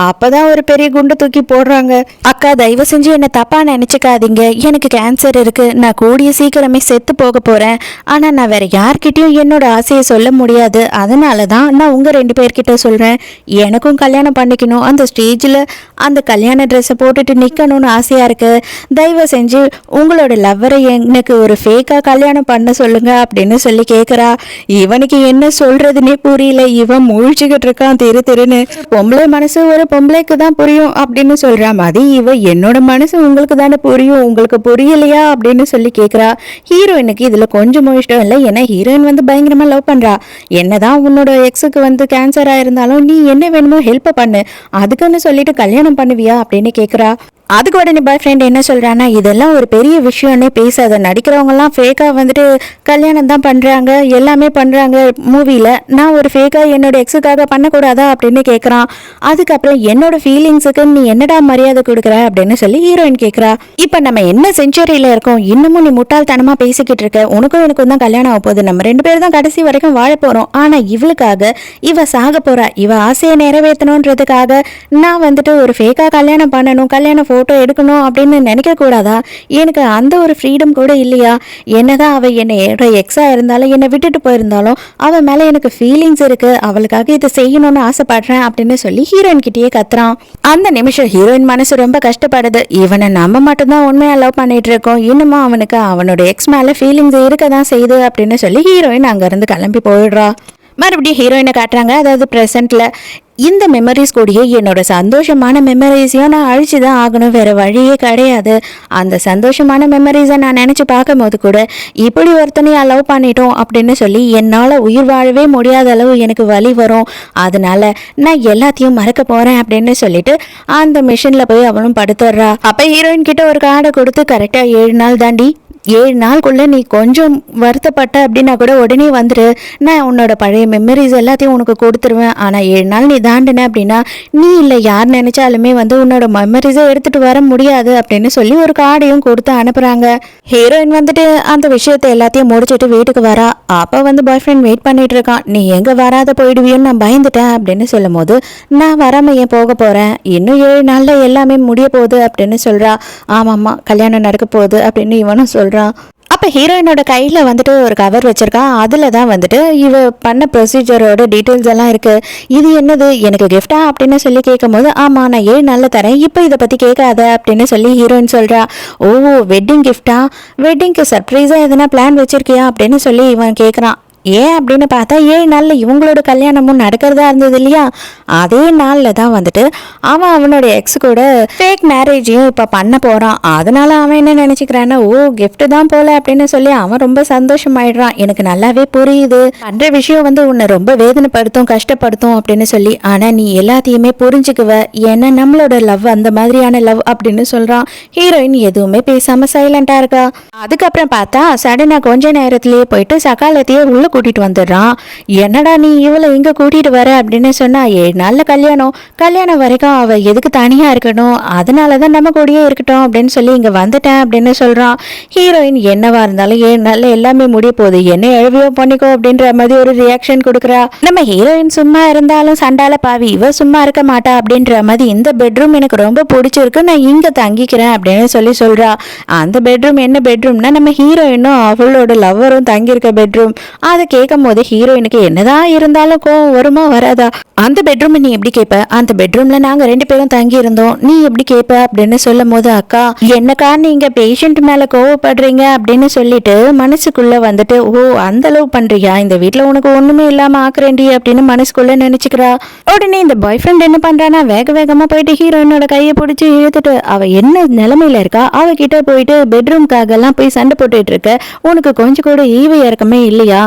அப்போ தான் ஒரு பெரிய குண்டு தூக்கி போடுறாங்க. அக்கா தயவு செஞ்சு என்னை தப்பாக நினச்சிக்காதீங்க, எனக்கு கேன்சர் இருக்குது, நான் கூடிய சீக்கிரமே செத்து போக போகிறேன். ஆனால் நான் வேறு யார்கிட்டையும் என்னோட ஆசையை சொல்ல முடியாது. அதனால தான் நான் உங்கள் 2 பேர்கிட்ட சொல்கிறேன். எனக்கும் கல்யாணம் பண்ணிக்கணும், அந்த ஸ்டேஜில் அந்த கல்யாண ட்ரெஸ்ஸை போட்டுட்டு நிற்கணும்னு ஆசையாக இருக்குது. தயவு செஞ்சு உங்களோட லவ்வரை எனக்கு ஒரு ஃபேக்காக கல்யாணம் பண்ண சொல்லுங்க அப்படின்னு சொல்லி கேட்குறா. இவனுக்கு என்ன சொல்கிறதுனே புரியல. இவன் முழிச்சுக்கிட்டு இருக்கான் திருன்னு. பொம்பளை மனசு ஒரு பொம்பளைக்கு தான் புரியும் அப்படின்னு சொல்கிற மாதிரி இவ என்னோட மனசு உங்களுக்கு தானே புரியும், உங்களுக்கு புரியலையா அப்படின்னு சொல்லி கேட்குறா. ஹீரோயினுக்கு இதில் கொஞ்சம் இஷ்டம் இல்லை. ஏன்னா ஹீரோயின் வந்து பயங்கரமாக லவ் பண்ணுறா. என்னதான் உன்னோட எக்ஸுக்கு வந்து கேன்சர் ஆயிருந்தாலும் நீ என்ன வேணுமோ ஹெல்ப் பண்ணு, அதுக்குன்னு சொல்லிட்டு கல்யாணம் பண்ணுவியா அப்படின்னு கேட்குறா. அதுக்கு உடனே பாய் ஃப்ரெண்ட் என்ன சொல்கிறான்னா, இதெல்லாம் ஒரு பெரிய விஷயம்னே பேசாத, நடிக்கிறவங்கலாம் ஃபேக்காக வந்துட்டு கல்யாணம் தான் பண்ணுறாங்க, எல்லாமே பண்ணுறாங்க மூவியில், நான் ஒரு ஃபேக்காக என்னோட எக்ஸுக்காக பண்ணக்கூடாதா அப்படின்னு கேட்குறான். அதுக்கப்புறம் என்னோட ஃபீலிங்ஸுக்கு நீ என்னடா மரியாதை கொடுக்குற அப்படின்னு சொல்லி ஹீரோயின் கேட்குறா. இப்போ நம்ம என்ன செஞ்சுரியில் இருக்கோம், இன்னமும் நீ முட்டாள்தனமாக பேசிக்கிட்டு இருக்க, உனக்கும் எனக்கும் தான் கல்யாணம் ஆக போகுது, நம்ம 2 பேரும் தான் கடைசி வரைக்கும் வாழ போகிறோம், ஆனால் இவளுக்காக இவ சாக போகிறா, இவ ஆசையை நிறைவேற்றணுன்றதுக்காக நான் வந்துட்டு ஒரு ஃபேக்காக கல்யாணம் பண்ணணும், கல்யாண ஃபோட்டோ எடுக்கணும் அப்படின்னு நினைக்க கூடாதா? எனக்கு அந்த ஒரு ஃப்ரீடம் கூட இல்லையா? என்னதான் அவள் என்னோட எக்ஸாக இருந்தாலும் என்னை விட்டுட்டு போயிருந்தாலும் அவள் மேலே எனக்கு ஃபீலிங்ஸ் இருக்குது, அவளுக்காக இதை செய்யணும்னு ஆசைப்படுறேன் அப்படின்னு சொல்லி ஹீரோயின் கிட்டேயே கத்துறான். அந்த நிமிஷம் ஹீரோயின் மனசு ரொம்ப கஷ்டப்படுது. இவனை நம்ம மட்டும்தான் உண்மையாக லவ் பண்ணிட்டு இருக்கோம், இன்னமும் அவனுக்கு அவனோட எக்ஸ் மேலே ஃபீலிங்ஸ் இருக்க தான் செய்யுது அப்படின்னு சொல்லி ஹீரோயின் அங்கேருந்து கிளம்பி போயிடுறா. மறுபடியும் ஹீரோயினை காட்டுறாங்க, அதாவது ப்ரெசென்ட்டில். இந்த மெமரிஸ் கூடயே என்னோட சந்தோஷமான மெமரிஸையும் நான் அழிச்சு தான் ஆகணும், வேறு வழியே கிடையாது. அந்த சந்தோஷமான மெமரிஸை நான் நினச்சி பார்க்கும் போது கூட இப்படி ஒருத்தனையா லவ் பண்ணிட்டோம் அப்படின்னு சொல்லி என்னால் உயிர் வாழவே முடியாத அளவு எனக்கு வலி வரும், அதனால நான் எல்லாத்தையும் மறக்க போகிறேன் அப்படின்னு சொல்லிட்டு அந்த மிஷினில் போய் அவளும் படுத்துடுறா. அப்போ ஹீரோயின் கிட்ட ஒரு கார்டை கொடுத்து, கரெக்டாக 7 நாள் தாண்டி, 7 நாளுக்குள்ளே நீ கொஞ்சம் வருத்தப்பட்ட அப்படின்னா கூட உடனே வந்துடு, நான் உன்னோட பழைய மெமரிஸ் எல்லாத்தையும் உனக்கு கொடுத்துருவேன், ஆனால் 7 நாள் நீ தாண்டின அப்படின்னா நீ இல்லை யார் நினைச்சாலுமே வந்து உன்னோட மெமரிஸை எடுத்துகிட்டு வர முடியாது அப்படின்னு சொல்லி ஒரு கார்டையும் கொடுத்து அனுப்புகிறாங்க. ஹீரோயின் வந்துட்டு அந்த விஷயத்தை எல்லாத்தையும் முடிச்சுட்டு வீட்டுக்கு வரா. அப்போ வந்து பாய் ஃப்ரெண்ட் வெயிட் பண்ணிட்டு இருக்கான். நீ எங்கே வராத போயிடுவியோன்னு நான் பயந்துட்டேன் அப்படின்னு சொல்லும் போது, நான் வராமல் ஏன் போக போகிறேன், இன்னும் 7 நாளில் எல்லாமே முடிய போகுது அப்படின்னு சொல்கிறா. ஆமாம்மா கல்யாணம் நடக்க போகுது அப்படின்னு இவனும் சொல்கிறான். அப்போ ஹீரோயினோட கையில் வந்துட்டு ஒரு கவர் வச்சுருக்கான். அதில் தான் வந்துட்டு இவ பண்ண ப்ரொசீஜரோட டீட்டெயில்ஸ் எல்லாம் இருக்குது. இது என்னது, எனக்கு கிஃப்டா அப்படின்னு சொல்லி கேட்கும் போது, ஆமாம் நான் 7 நாளில் தரேன், இப்போ இதை பற்றி கேட்காத அப்படின்னு சொல்லி ஹீரோயின் சொல்கிறா. ஓ வெட்டிங் கிஃப்டா, வெட்டிங்க்கு சர்ப்ரைஸாக எதனா பிளான் வச்சுருக்கியா அப்படின்னு சொல்லி இவன் கேட்குறான். ஏன் அப்படின்னு பார்த்தா 7 நாளில் இவங்களோட கல்யாணமும் நடக்கிறதா இருந்தது இல்லையா, அதே நாளில் தான் வந்துட்டு அவன் அவனோட எக்ஸ் கூட ஃபேக் மேரேஜையும் இப்போ பண்ண போகிறான். அதனால அவன் என்ன நினச்சிக்கிறான்னா, ஓ கிஃப்ட் தான் போல அப்படின்னு சொல்லி அவன் ரொம்ப சந்தோஷமாயிடுறான். எனக்கு நல்லாவே புரியுது, பண்ணுற விஷயம் வந்து உன்னை ரொம்ப வேதனைப்படுத்தும் கஷ்டப்படுத்தும் அப்படின்னு சொல்லி, ஆனால் நீ எல்லாத்தையுமே புரிஞ்சுக்குவ, ஏன்னா நம்மளோட லவ் அந்த மாதிரியான லவ் அப்படின்னு சொல்கிறான். ஹீரோயின் எதுவுமே பேசாமல் சைலண்டாக இருக்கா. அதுக்கப்புறம் பார்த்தா சடனாக கொஞ்ச நேரத்திலேயே போயிட்டு சகாலத்தையே உள்ள கூட்டிட்டு வந்துடுறான். என்னடா நீ இவளை இங்க கூட்டிட்டு வர அப்படின்னு சொன்னா, 7 நாள்ல கல்யாணம் வரைக்கும் அவ எதுக்கு தனியா இருக்கணும், அதனாலதான் நம்ம கூடயே இருக்கட்டும் அப்படின்னு சொல்லி இங்க வந்துட்டேன் அப்படின்னு சொல்றான். ஹீரோயின் என்னவா இருந்தாலும் 7 நாள்ல எல்லாமே முடிய போகுது, என்ன எழுவியோ பண்ணிக்கோ அப்படின்ற மாதிரி ஒரு ரியாக்ஷன் கொடுக்குறா. நம்ம ஹீரோயின் சும்மா இருந்தாலும் சண்டால பாவி, இவ சும்மா இருக்க மாட்டா அப்படின்ற மாதிரி, இந்த பெட்ரூம் எனக்கு ரொம்ப பிடிச்சிருக்கு, நான் இங்க தங்கிக்கிறேன் அப்படின்னு சொல்லி சொல்றா. அந்த பெட்ரூம் என்ன பெட்ரூம்னா, நம்ம ஹீரோயினும் அவளோட லவ்வரும் தங்கியிருக்க பெட்ரூம். அதை கேட்கும் போது ஹீரோயினுக்கு என்னதான் இருந்தாலும் கோவம் வருமா வராதா? அந்த பெட்ரூம் நீ எப்படி கேட்ப, அந்த பெட்ரூம்ல நாங்க 2 பேரும் தங்கி இருந்தோம், நீ எப்படி கேட்ப அப்படின்னு சொல்லும் போது, அக்கா என்னக்கா நீங்க பேஷண்ட் மேல கோவப்படுறீங்க அப்படின்னு சொல்லிட்டு மனசுக்குள்ள வந்துட்டு, ஓ அந்த அளவு பண்றியா, இந்த வீட்டுல உனக்கு ஒண்ணுமே இல்லாம ஆக்குறேன்டி அப்படின்னு மனசுக்குள்ள நினைச்சுக்கிறா. உடனே இந்த பாய் ஃப்ரெண்ட் என்ன பண்றானா, வேகமா போயிட்டு ஹீரோயினோட கையை பிடிச்சி இழுத்துட்டு, அவ என்ன நிலைமையில இருக்கா அவகிட்ட போயிட்டு பெட்ரூம்காக எல்லாம் போய் சண்டை போட்டுட்டு இருக்க, உனக்கு கொஞ்சம் கூட ஈவு இறக்கமே இல்லையா,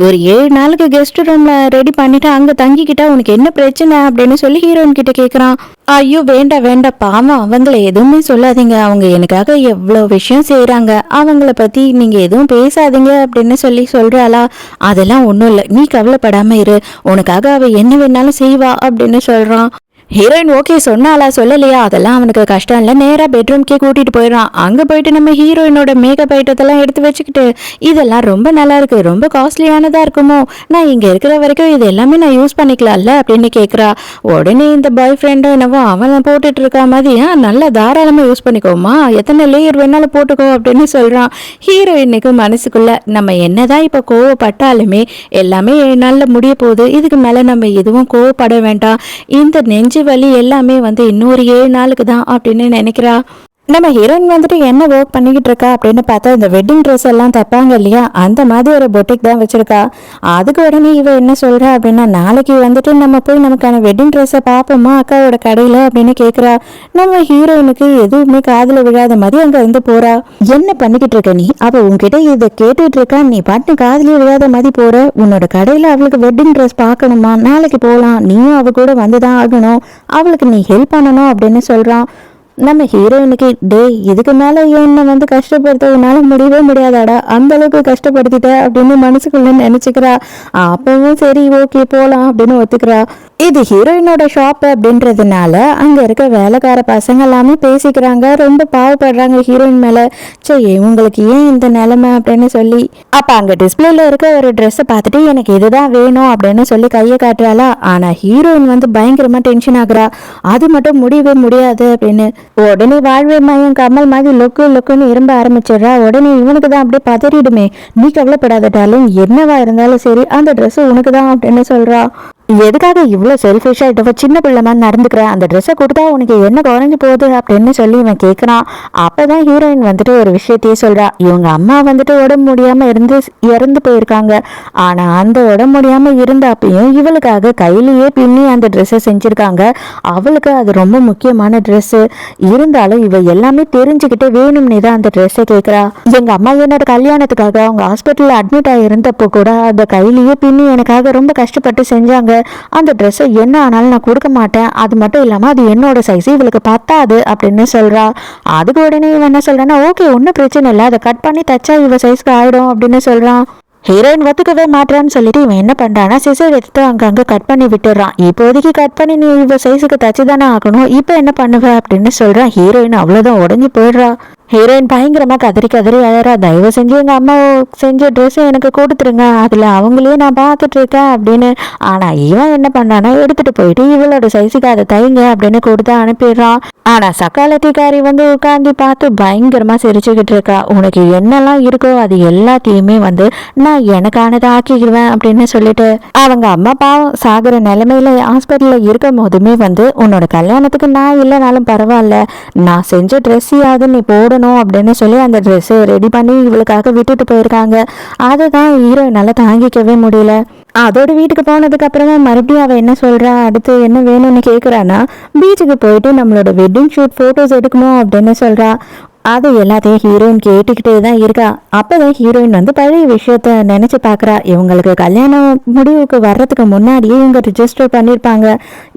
ஒரு 7 நாளுக்கு கெஸ்ட் ரூம்ல ரெடி பண்ணிட்டு அங்க தங்கிக்கிட்டா உனக்கு என்ன பிரச்சனை அப்படின்னு சொல்லி ஹீரோயின் கிட்ட கேக்குறான். ஐயோ வேண்டாம் பாவம், அவங்கள எதுவுமே சொல்லாதீங்க, அவங்க எனக்காக எவ்வளோ விஷயம் செய்யறாங்க, அவங்கள பத்தி நீங்க எதுவும் பேசாதீங்க அப்படின்னு சொல்லி சொல்றாளா. அதெல்லாம் ஒன்றும் இல்லை, நீ கவலைப்படாம இரு, உனக்காக அவ என்ன வேணாலும் செய்வா அப்படின்னு சொல்றான். ஹீரோயின் ஓகே சொன்னாலா சொல்லலையா அதெல்லாம் அவனுக்கு கஷ்டம் இல்லை, நேராக பெட்ரூம்க்கே கூட்டிட்டு போயிடறான். அங்கே போயிட்டு நம்ம ஹீரோயினோட மேக்கப் ஐட்டத்தெல்லாம் எடுத்து வச்சுக்கிட்டு, இதெல்லாம் ரொம்ப நல்லா இருக்கு, ரொம்ப காஸ்ட்லியானதாக இருக்குமோ, நான் இங்கே இருக்கிற வரைக்கும் இது எல்லாமே நான் யூஸ் பண்ணிக்கலாம்ல அப்படின்னு கேட்குறா. உடனே இந்த பாய் ஃப்ரெண்டும் என்னவோ அவன் போட்டுட்டு இருக்கா மாதிரி, நல்லா தாராளமாக யூஸ் பண்ணிக்கோமா, எத்தனை லேயர் வேணாலும் போட்டுக்கோ அப்படின்னு சொல்கிறான். ஹீரோயினுக்கு மனசுக்குள்ள, நம்ம என்னதான் இப்போ கோவப்பட்டாலுமே எல்லாமே நல்ல முடிய போகுது, இதுக்கு மேலே நம்ம எதுவும் கோவப்பட வேண்டாம், இந்த நெஞ்சு வலி எல்லாமே வந்து இன்னொரு 7 நாளுக்கு தான் அப்படின்னு நினைக்கிறா. நம்ம ஹீரோயின் வந்துட்டு என்ன ஒர்க் பண்ணிக்கிட்டு இருக்கா அப்படின்னு பார்த்தா, இந்த வெட்டிங் ட்ரெஸ் எல்லாம் தைப்பாங்க இல்லையா, அந்த மாதிரி ஒரு பொட்டிக் தான் வச்சிருக்கா. அதுக்கு உடனே இவ என்ன சொல்றா அப்படின்னா, நாளைக்கு வந்துட்டு நம்ம போய் நமக்கான வெட்டிங் ட்ரெஸ்ஸை பார்ப்போமா அக்காவோட கடையில அப்படின்னு கேட்குறா. நம்ம ஹீரோயினுக்கு எதுவுமே காதில் விழாத மாதிரி அங்கே இருந்து போறா. என்ன பண்ணிக்கிட்டு இருக்க நீ, அப்போ உன்கிட்ட இதை கேட்டுட்டு இருக்கா, நீ பாட்டு காதிலே விழாத மாதிரி போற, உன்னோட கடையில் அவளுக்கு வெட்டிங் ட்ரெஸ் பார்க்கணுமா, நாளைக்கு போகலாம், நீயும் அவ கூட வந்துதான் ஆகணும், அவளுக்கு நீ ஹெல்ப் பண்ணணும் அப்படின்னு சொல்றான். நம்ம ஹீரோயினுக்கு இதுக்கு மேல என்ன வந்து கஷ்டப்படுத்துறதுனால முடியவே முடியாதாடா, அந்த அளவுக்கு கஷ்டப்படுத்திட்ட அப்படின்னு மனசுக்குள்ள நினைச்சுக்கிறா. அப்பவும் சரி ஓகே போலாம் அப்படின்னு ஒத்துக்கிறா. இது ஹீரோயினோட ஷாப் அப்படின்றதுனால அங்க இருக்க வேலைக்கார பசங்க எல்லாமே பேசிக்கிறாங்க, ரொம்ப பாவப்படுறாங்க ஹீரோயின் மேல. சரி இவங்களுக்கு ஏன் இந்த நிலைமை அப்படின்னு சொல்லி அப்ப அங்க டிஸ்பிளேல இருக்க ஒரு ட்ரெஸ்ஸை பார்த்துட்டு எனக்கு இதுதான் வேணும் அப்படின்னு சொல்லி கையை காட்டுறாளா. ஆனா ஹீரோயின் வந்து பயங்கரமா டென்ஷன் ஆகுறா. அது மட்டும் முடியவே முடியாது அப்படின்னு உடனே வாழ்வே மையம் கமல் மாதிரி லொக்குன்னு இரும்ப ஆரம்பிச்சிடுறா. உடனே இவனுக்கு தான் அப்படியே பதறிடுமே. நீ கவலைப்படாதட்டாலும் என்னவா இருந்தாலும் சரி அந்த ட்ரெஸ் உனக்கு தான் அப்படின்னு சொல்றா. எதுக்காக இவ்வளோ செல்ஃபிஷா இவ சின்ன பிள்ளை மாதிரி நடந்துக்கிற, அந்த ட்ரெஸ்ஸை கொடுத்தா உனக்கு என்ன குறைஞ்சு போகுது அப்படின்னு சொல்லி இவன் கேட்குறான். அப்பதான் ஹீரோயின் வந்துட்டு ஒரு விஷயத்தையே சொல்றா. இவங்க அம்மா வந்துட்டு உடம்பு முடியாம இறந்து போயிருக்காங்க. ஆனா அந்த உடம்பு முடியாம இருந்த அப்பயும் இவளுக்காக கையிலேயே பின்னி அந்த ட்ரெஸ்ஸை செஞ்சிருக்காங்க. அவளுக்கு அது ரொம்ப முக்கியமான ட்ரெஸ். இருந்தாலும் இவ எல்லாமே தெரிஞ்சுக்கிட்டு வேணும்னே தான் அந்த ட்ரெஸ்ஸை கேட்குறா. எங்க அம்மா என்னோட கல்யாணத்துக்காக அவங்க ஹாஸ்பிட்டல்ல அட்மிட் ஆகியிருந்தப்போ கூட அந்த கையிலேயே பின்னி எனக்காக ரொம்ப கஷ்டப்பட்டு செஞ்சாங்க. அந்த ட்ரெஸ்ஸை என்ன ஆனாலும் நான் கொடுக்க மாட்டேன், அது மட்டும் இல்லாம அது என்னோட சைஸ், இவளுக்கு பத்தாது அப்படின்னு சொல்றா. அதுக்கு உடனே இவன் என்ன சொல்றான்னா ஓகே ஒன்னும் பிரச்சனை இல்லை, அதை கட் பண்ணி தச்சா இவ சைஸ்க்கு ஆயிடும் அப்படின்னு சொல்றான். ஹீரோயின் ஒத்துக்கவே மாட்டான்னு சொல்லிட்டு இவன் என்ன பண்றான்னா சிசர் எடுத்து அங்கங்க கட் பண்ணி விட்டுறான். இப்போதைக்கு கட் பண்ணி நீ இவ சைஸுக்கு தச்சு தானே ஆகணும், இப்போ என்ன பண்ணுவ அப்படின்னு சொல்றான். ஹீரோயின் அவ்வளவுதான் உடஞ்சி போயிடுறா. ஹீரோயின் பயங்கரமா கதறி அழறா. தயவு செஞ்சு எங்க அம்மா செஞ்ச ட்ரெஸ் எனக்கு கொடுத்துருங்க, அதுல அவங்களே நான் பார்த்துட்டு இருக்கேன் அப்படின்னு. ஆனா இவன் என்ன பண்ணானா எடுத்துட்டு போயிட்டு இவளோட சைஸுக்கு அதை தைங்க அப்படின்னு கொடுத்து அனுப்பிடுறான். ஆனா சக்காலத்திக்காரி வந்து உட்காந்து பார்த்து பயங்கரமா சிரிச்சுக்கிட்டு இருக்கா. உனக்கு என்னெல்லாம் இருக்கோ அது எல்லாத்தையுமே வந்து நான் எனக்கானதை ஆக்கிக்குவேன் அப்படின்னு சொல்லிட்டு அவங்க அம்மா பாவம் சாகுற நிலைமையில ஹாஸ்பிட்டல்ல இருக்கும் போதுமே வந்து உன்னோட கல்யாணத்துக்கு நான் இல்லைனாலும் பரவாயில்ல, நான் செஞ்ச ட்ரெஸ்ஸையாவது நீ போடணும் அப்படின்னு சொல்லி அந்த ட்ரெஸ்ஸை ரெடி பண்ணி இவளுக்காக விட்டுட்டு போயிருக்காங்க. அதை தான் ஹீரோயினால தாங்கிக்கவே முடியல. அதோட வீட்டுக்கு போனதுக்கு அப்புறமா மறுபடியும் அவ என்ன சொல்றா, அடுத்து என்ன வேணும்னு கேக்குறானா பீச்சுக்கு போயிட்டு நம்மளோட வெட்டிங் ஷூட் போட்டோஸ் எடுக்கணும் அப்படின்னு சொல்றா. அது எல்லாத்தையும் ஹீரோயின் கேட்டுக்கிட்டே தான் இருக்கா. அப்பதான் ஹீரோயின் வந்து பழைய விஷயத்த நினைச்சு பாக்குறா. இவங்களுக்கு கல்யாணம் முடிவுக்கு வர்றதுக்கு முன்னாடியே இவங்க ரிஜிஸ்டர் பண்ணிருப்பாங்க.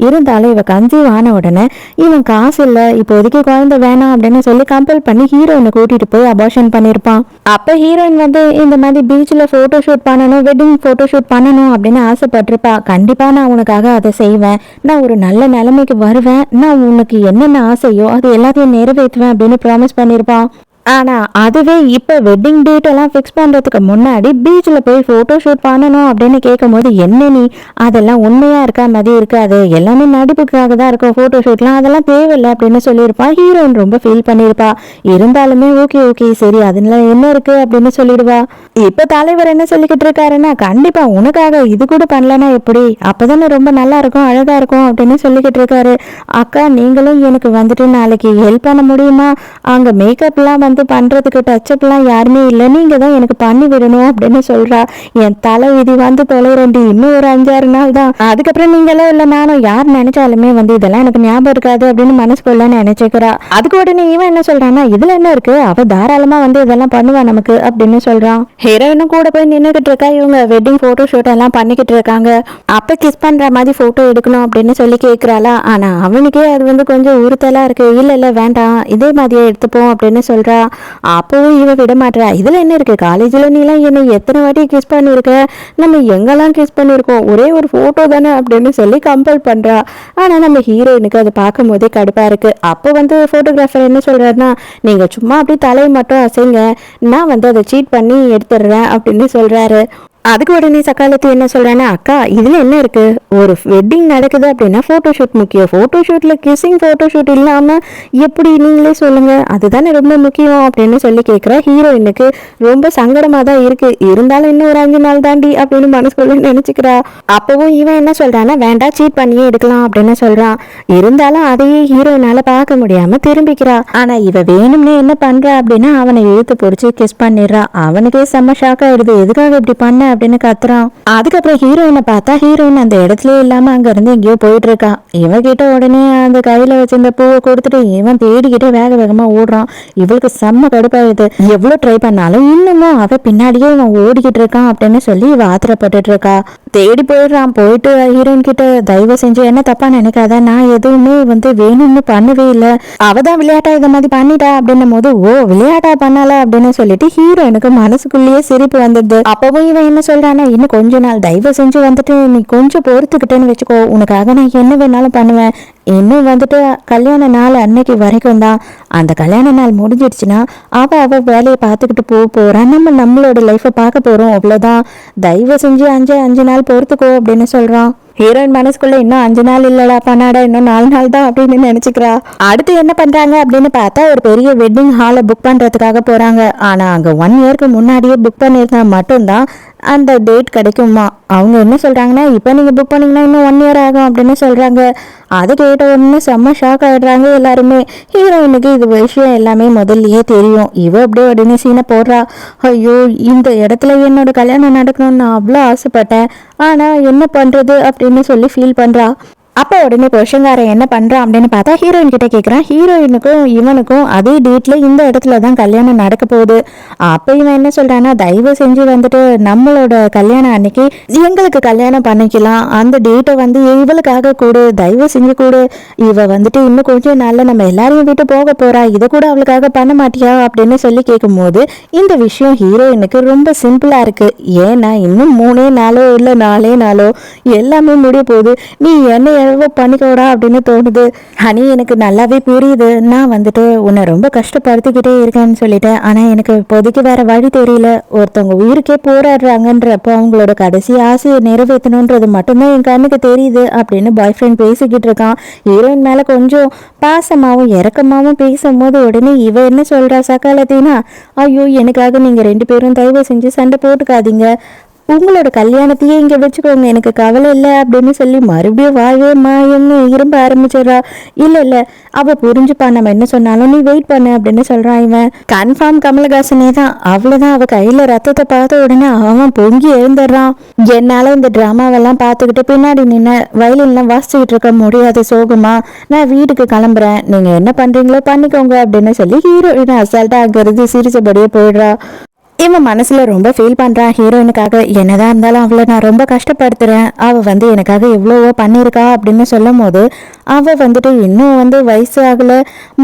இருந்தாலும் இவ கன்சீவ் ஆன உடனே இவன் காசு இல்ல, இப்போதைக்கு குழந்தை வேணாம் அப்படின்னு சொல்லி கம்பல் பண்ணி ஹீரோயினை கூட்டிட்டு போய் அபார்ஷன் பண்ணிருப்பான். அப்ப ஹீரோயின் வந்து இந்த மாதிரி பீச்ல போட்டோ ஷூட் பண்ணணும், வெட்டிங் போட்டோ ஷூட் பண்ணணும் அப்படின்னு ஆசைப்பட்டிருப்பா. கண்டிப்பா நான் உனக்காக அதை செய்வேன், நான் ஒரு நல்ல நிலைமைக்கு வருவேன், நான் உனக்கு என்னென்ன ஆசையோ அது எல்லாத்தையும் நிறைவேற்றுவேன் அப்படின்னு ப்ராமிஸ் பண்ணி இருப்பான். ஆனா அதுவே இப்ப வெட்டிங் டேட் எல்லாம் ஃபிக்ஸ் பண்றதுக்கு முன்னாடி பீச்ல போய் போட்டோ ஷூட் பண்ணணும் அப்படின்னு கேட்கும் போது என்ன நீ அதெல்லாம் உண்மையா இருக்கா மாதிரி இருக்காது, எல்லாமே நடிப்புக்காக தான் இருக்கும் போட்டோ ஷூட்லாம், அதெல்லாம் தேவையில்லை அப்படின்னு சொல்லியிருப்பா. ஹீரோயின் ரொம்ப ஃபீல் பண்ணிருப்பா. இருந்தாலுமே ஓகே சரி அதுல என்ன இருக்கு அப்படின்னு சொல்லிடுவா. இப்ப தலைவர் என்ன சொல்லிக்கிட்டு இருக்காருன்னா கண்டிப்பா உனக்காக இது கூட பண்ணலன்னா எப்படி, அப்பதானே ரொம்ப நல்லா இருக்கும் அழகா இருக்கும் அப்படின்னு சொல்லிக்கிட்டு இருக்காரு. அக்கா நீங்களும் எனக்கு வந்துட்டு நாளைக்கு ஹெல்ப் பண்ண முடியுமா, அங்க மேக்கப் எல்லாம் வந்து பண்றதுக்கு டச்சப்லாம் யாருமே இல்லை, நீங்க தான் எனக்கு பண்ணி விடணும் அப்படின்னு சொல்றா. என் தலை விதி வந்து தொலைறண்டி, இன்னும் ஒரு 5-6 நாள் தான், அதுக்கப்புறம் நீங்களும் இல்லை நானும் யார் நினைச்சாலுமே வந்து இதெல்லாம் எனக்கு ஞாபகம் இருக்காது அப்படின்னு மனசுக்குள்ள நினைச்சுக்கிறா. அதுக்கு உடனே இவன் என்ன சொல்றான்னா இதுல என்ன இருக்கு, அவ தாராளமா வந்து இதெல்லாம் பண்ணுவா நமக்கு அப்படின்னு சொல்றான். ஹீரோயினும் கூட போய் நின்றுகிட்டு இருக்கா. இவங்க வெட்டிங் போட்டோ ஷூட் எல்லாம் பண்ணிக்கிட்டு இருக்காங்க. அப்ப கிஸ் பண்ற மாதிரி போட்டோ எடுக்கணும் அப்படின்னு சொல்லி கேட்கிறாளா. ஆனா அவனுக்கே அது வந்து கொஞ்சம் உறுத்தலா இருக்கு. இல்ல வேண்டாம் இதே மாதிரியே எடுத்துப்போம் அப்படின்னு சொல்றா. அப்பவும் இவ விட மாட்டா. இதுல என்ன இருக்கு, காலேஜ்ல நீலாம் என்னை எத்தனை வாட்டி கிஸ் பண்ணிருக்க, நம்ம எங்கெல்லாம் கிஸ் பண்ணிருக்கோம், ஒரே ஒரு போட்டோ தானே அப்படின்னு சொல்லி கம்பல் பண்றா. ஆனா நம்ம ஹீரோயினுக்கு அதை பார்க்கும் போதே கடுப்பா இருக்கு. அப்போ வந்து போட்டோகிராஃபர் என்ன சொல்றாருன்னா நீங்க சும்மா அப்படி தலையை மட்டும் அசைங்க, நான் வந்து அதை சீட் பண்ணி எடுத்துடுறேன் அப்படின்னு சொல்றாரு. அதுக்கு உடனே சக்காலத்து என்ன சொல்றான்னா அக்கா இதுல என்ன இருக்கு, ஒரு வெட்டிங் நடக்குது அப்படின்னா போட்டோ ஷூட் முக்கியம், போட்டோ ஷூட்ல கிசிங் போட்டோ ஷூட் இல்லாம எப்படி நீங்களே சொல்லுங்க, அதுதானே ரொம்ப முக்கியம் அப்படின்னு சொல்லி கேட்கிற. ஹீரோயினுக்கு ரொம்ப சங்கடமா தான் இருக்கு. இருந்தாலும் இன்னும் ஒரு 5 நாள் தாண்டி அப்படின்னு மனசுக்குள்ள நினைச்சுக்கிறா. அப்பவும் இவன் என்ன சொல்றான்னா வேண்டாம் சீட் பண்ணியே எடுக்கலாம் அப்படின்னு சொல்றான். இருந்தாலும் அதையே ஹீரோயினால பார்க்க முடியாம திரும்பிக்கிறா. ஆனா இவ வேணும்னே என்ன பண்றா அப்படின்னா அவனை இழுத்து பொறிச்சு கிஸ் பண்ணிடுறா. அவனுக்கே செம்ம ஷாக் ஆயிடுது, எதுக்காக இப்படி பண்ண அப்படின்னு கத்துறான். அதுக்கப்புறம் ஹீரோயினை பார்த்தா ஹீரோயின் அந்த இடத்துல இல்லாம அங்க இருந்து எங்கேயோ போயிட்டு இருக்கா. இவன் கிட்ட உடனே அந்த கையில வச்சிருந்த பூவை கொடுத்துட்டு இவன் தேடிக்கிட்டே வேகமா ஓடுறான். இவளுக்கு செம்ம கடுப்பாயுது. எவ்வளவு ட்ரை பண்ணாலும் இன்னமும் அவ பின்னாடியே இவன் ஓடிக்கிட்டு இருக்கான் அப்படின்னு சொல்லி இவ ஆத்திரப்பட்டுட்டு இருக்கா. தேடி போயிடுறான். போயிட்டு ஹீரோயின் கிட்ட தயவு செஞ்சு என்ன தப்பா நினைக்காத, நான் எதுவுமே வேணும்னு பண்ணவே இல்லை, அவதான் விளையாட்டா இதை மாதிரி பண்ணிட்டா அப்படின்னும் போது ஓ விளையாட்டா பண்ணால அப்படின்னு சொல்லிட்டு ஹீரோயினுக்கு மனசுக்குள்ளேயே சிரிப்பு வந்தது. அப்பவும் இவன் என்ன சொல்றானா, இன்னும் கொஞ்ச நாள் தயவு செஞ்சு நீ கொஞ்சம் பொறுத்துக்கிட்டேன்னு வச்சுக்கோ, உனக்காக நான் என்ன வேணாலும் பண்ணுவேன், இன்னும் கல்யாண நாள் அன்னைக்கு வரைக்கும் தான், அந்த கல்யாண நாள் முடிஞ்சிடுச்சுன்னா அவ வேலையை பார்த்துக்கிட்டு போறான், நம்மளோட லைஃப்பை பார்க்க போறோம், அவ்வளவுதான், தயவு செஞ்சு அஞ்சு நாள் பொறுத்துக்கோ அப்படின்னு சொல்றான். ஹீரோயின் மனசுக்குள்ள இன்னும் 5 நாள் இல்லடா பண்ணாடா, இன்னும் 4 நாள் தான் அப்படின்னு நினைச்சுக்கிறா. அடுத்து என்ன பண்றாங்க அப்படின்னு பார்த்தா ஒரு பெரிய வெட்டிங் ஹாலை புக் பண்றதுக்காக போறாங்க. ஆனா அங்க 1 இயர்க்கு முன்னாடியே புக் பண்ணியிருந்தா மட்டும்தான் அந்த டேட் கிடைக்குமா. அவங்க என்ன சொல்றாங்கன்னா, இப்போ நீங்க புக் பண்ணீங்கன்னா இன்னும் 1 இயர் ஆகும் அப்படின்னு சொல்றாங்க. அதை கேட்ட உடனே செம்ம ஷாக் ஆயிடுறாங்க எல்லாருமே. ஹீரோயினுக்கு இது விஷயம் எல்லாமே முதல்லயே தெரியும். இவ அப்படியே உடனே சீனை போடுறா. ஐயோ இந்த இடத்துல என்னோட கல்யாணம் நடக்கணும்னு நான் அவ்வளோ ஆசைப்பட்டேன், ஆனா என்ன பண்றது அப்படின்னு சொல்லி ஃபீல் பண்றா. அப்போ உடனே புருஷங்காரன் என்ன பண்றான் அப்படின்னு பார்த்தா ஹீரோயின் கிட்ட கேட்குறான். ஹீரோயினுக்கும் இவனுக்கும் அதே டேட்ல இந்த இடத்துல தான் கல்யாணம் நடக்க போகுது. அப்போ இவன் என்ன சொல்றான்னா, தயவு செஞ்சு நம்மளோட கல்யாணம் அன்னைக்கு எங்களுக்கு கல்யாணம் பண்ணிக்கலாம், அந்த டேட்டை இவளுக்காக கூடு, தயவு செஞ்சு கூடு, இவ இன்னும் கொஞ்சம் நாள்ல நம்ம எல்லாரையும் விட்டு போக போறா, இதை கூட அவளுக்காக பண்ண மாட்டியா அப்படின்னு சொல்லி கேட்கும்போது இந்த விஷயம் ஹீரோயினுக்கு ரொம்ப சிம்பிளா இருக்கு. ஏன்னா இன்னும் 3 நாளோ இல்லை 4 நாளோ எல்லாமே முடிய போகுது, நீ என்ன பண்ணிக்கோடா அப்படின்னு தோணுது. ஹனி எனக்கு நல்லாவே புரியுது, நான் உன்னை ரொம்ப கஷ்டப்படுத்திக்கிட்டே இருக்கேன்னு சொல்லிட்டேன், ஆனா எனக்கு இப்போதைக்கு வேற வழி தெரியல, ஒருத்தவங்க உயிருக்கே போராடுறாங்கன்றப்போ அவங்களோட கடைசி ஆசையை நிறைவேற்றணுன்றது மட்டும்தான் என் கண்ணுக்கு தெரியுது அப்படின்னு பாய் ஃப்ரெண்ட் பேசிக்கிட்டு இருக்கான். ஹீரோயின் மேல கொஞ்சம் பாசமாவும் இறக்கமாவும் பேசும்போது உடனே இவ என்ன சொல்றா சக்காலத்தினா, ஐயோ எனக்காக நீங்க 2 பேரும் தயவு செஞ்சு சண்டை போட்டுக்காதீங்க, உங்களோட கல்யாணத்தையே இங்க வச்சுக்கோங்க, எனக்கு கவலை இல்லை அப்படின்னு சொல்லி மறுபடியும் வாயே மாயம்னு இரும்ப ஆரம்பிச்சிடறா. இல்ல அவ புரிஞ்சுப்பா, நம்ம என்ன சொன்னாலும் நீ வெயிட் பண்ணு அப்படின்னு சொல்றான். இவன் கன்ஃபார்ம் கமலஹாசனே தான். அவ்வளவுதான், அவ கையில ரத்தத்தை பார்த்த உடனே அவன் பொங்கி எழுந்துடுறான். என்னால இந்த டிராமாவெல்லாம் பார்த்துக்கிட்டு பின்னாடி நின்று வயலின்லாம் வாசிச்சுக்கிட்டு இருக்க முடியாது சோகமா, நான் வீட்டுக்கு கிளம்புறேன், நீங்க என்ன பண்றீங்களோ பண்ணிக்கோங்க அப்படின்னு சொல்லி ஹீரோயின் அசால்ட்டா அங்கிருந்து சிரிச்சபடியே போயிடுறா. இவன் மனசுல ரொம்ப ஃபீல் பண்றான் ஹீரோயினுக்காக. என்னதான் இருந்தாலும் அவளை நான் ரொம்ப கஷ்டப்படுத்துறேன், அவ எனக்காக எவ்வளவோ பண்ணியிருக்கா அப்படின்னு சொல்லும் போது அவ இன்னும் வயசு ஆகல,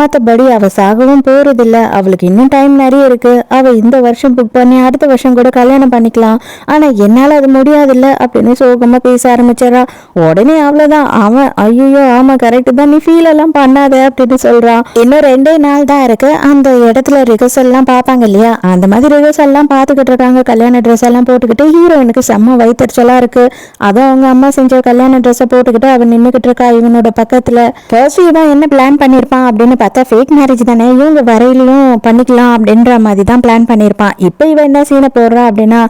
மற்றபடி அவ சாகவும் போறதில்ல, அவளுக்கு இன்னும் டைம் நிறைய இருக்கு, அவ இந்த வருஷம் புக் பண்ணி அடுத்த வருஷம் கூட கல்யாணம் பண்ணிக்கலாம், ஆனா என்னால அது முடியாதில்ல அப்படின்னு சோகமா பேச ஆரம்பிச்சிடறா. உடனே அவ்வளவுதான் அவன் ஐயோ ஆமா கரெக்ட் தான், நீ ஃபீல் எல்லாம் பண்ணாத அப்படின்னு சொல்றான். இன்னும் 2 நாள் தான் இருக்கு, அந்த இடத்துல ரிஹர்சல் எல்லாம் பார்ப்பாங்க இல்லையா, அந்த மாதிரி ரிஹர்சல் எல்லாம் பார்த்துக்கிட்டு இருக்காங்க. கல்யாண ட்ரெஸ் எல்லாம் போட்டுக்கிட்டு ஹீரோயினுக்கு செம்ம வயிற்றுச்சலா இருக்கு. அதான் அவங்க அம்மா செஞ்ச கல்யாண ட்ரெஸ்ஸை போட்டுக்கிட்டு அவன் நின்றுகிட்டு இருக்கா இவனோட பக்கத்துல. ஃபர்ஸ்ட் இவன் என்ன பிளான் பண்ணியிருப்பான் அப்படின்னு பார்த்தா ஃபேக் மேரேஜ் தானே, இவங்க வரையிலையும் பண்ணிக்கலாம் அப்படின்ற மாதிரி தான் பிளான் பண்ணியிருப்பான். இப்போ இவன் என்ன சீனை போடுறா அப்படின்னா,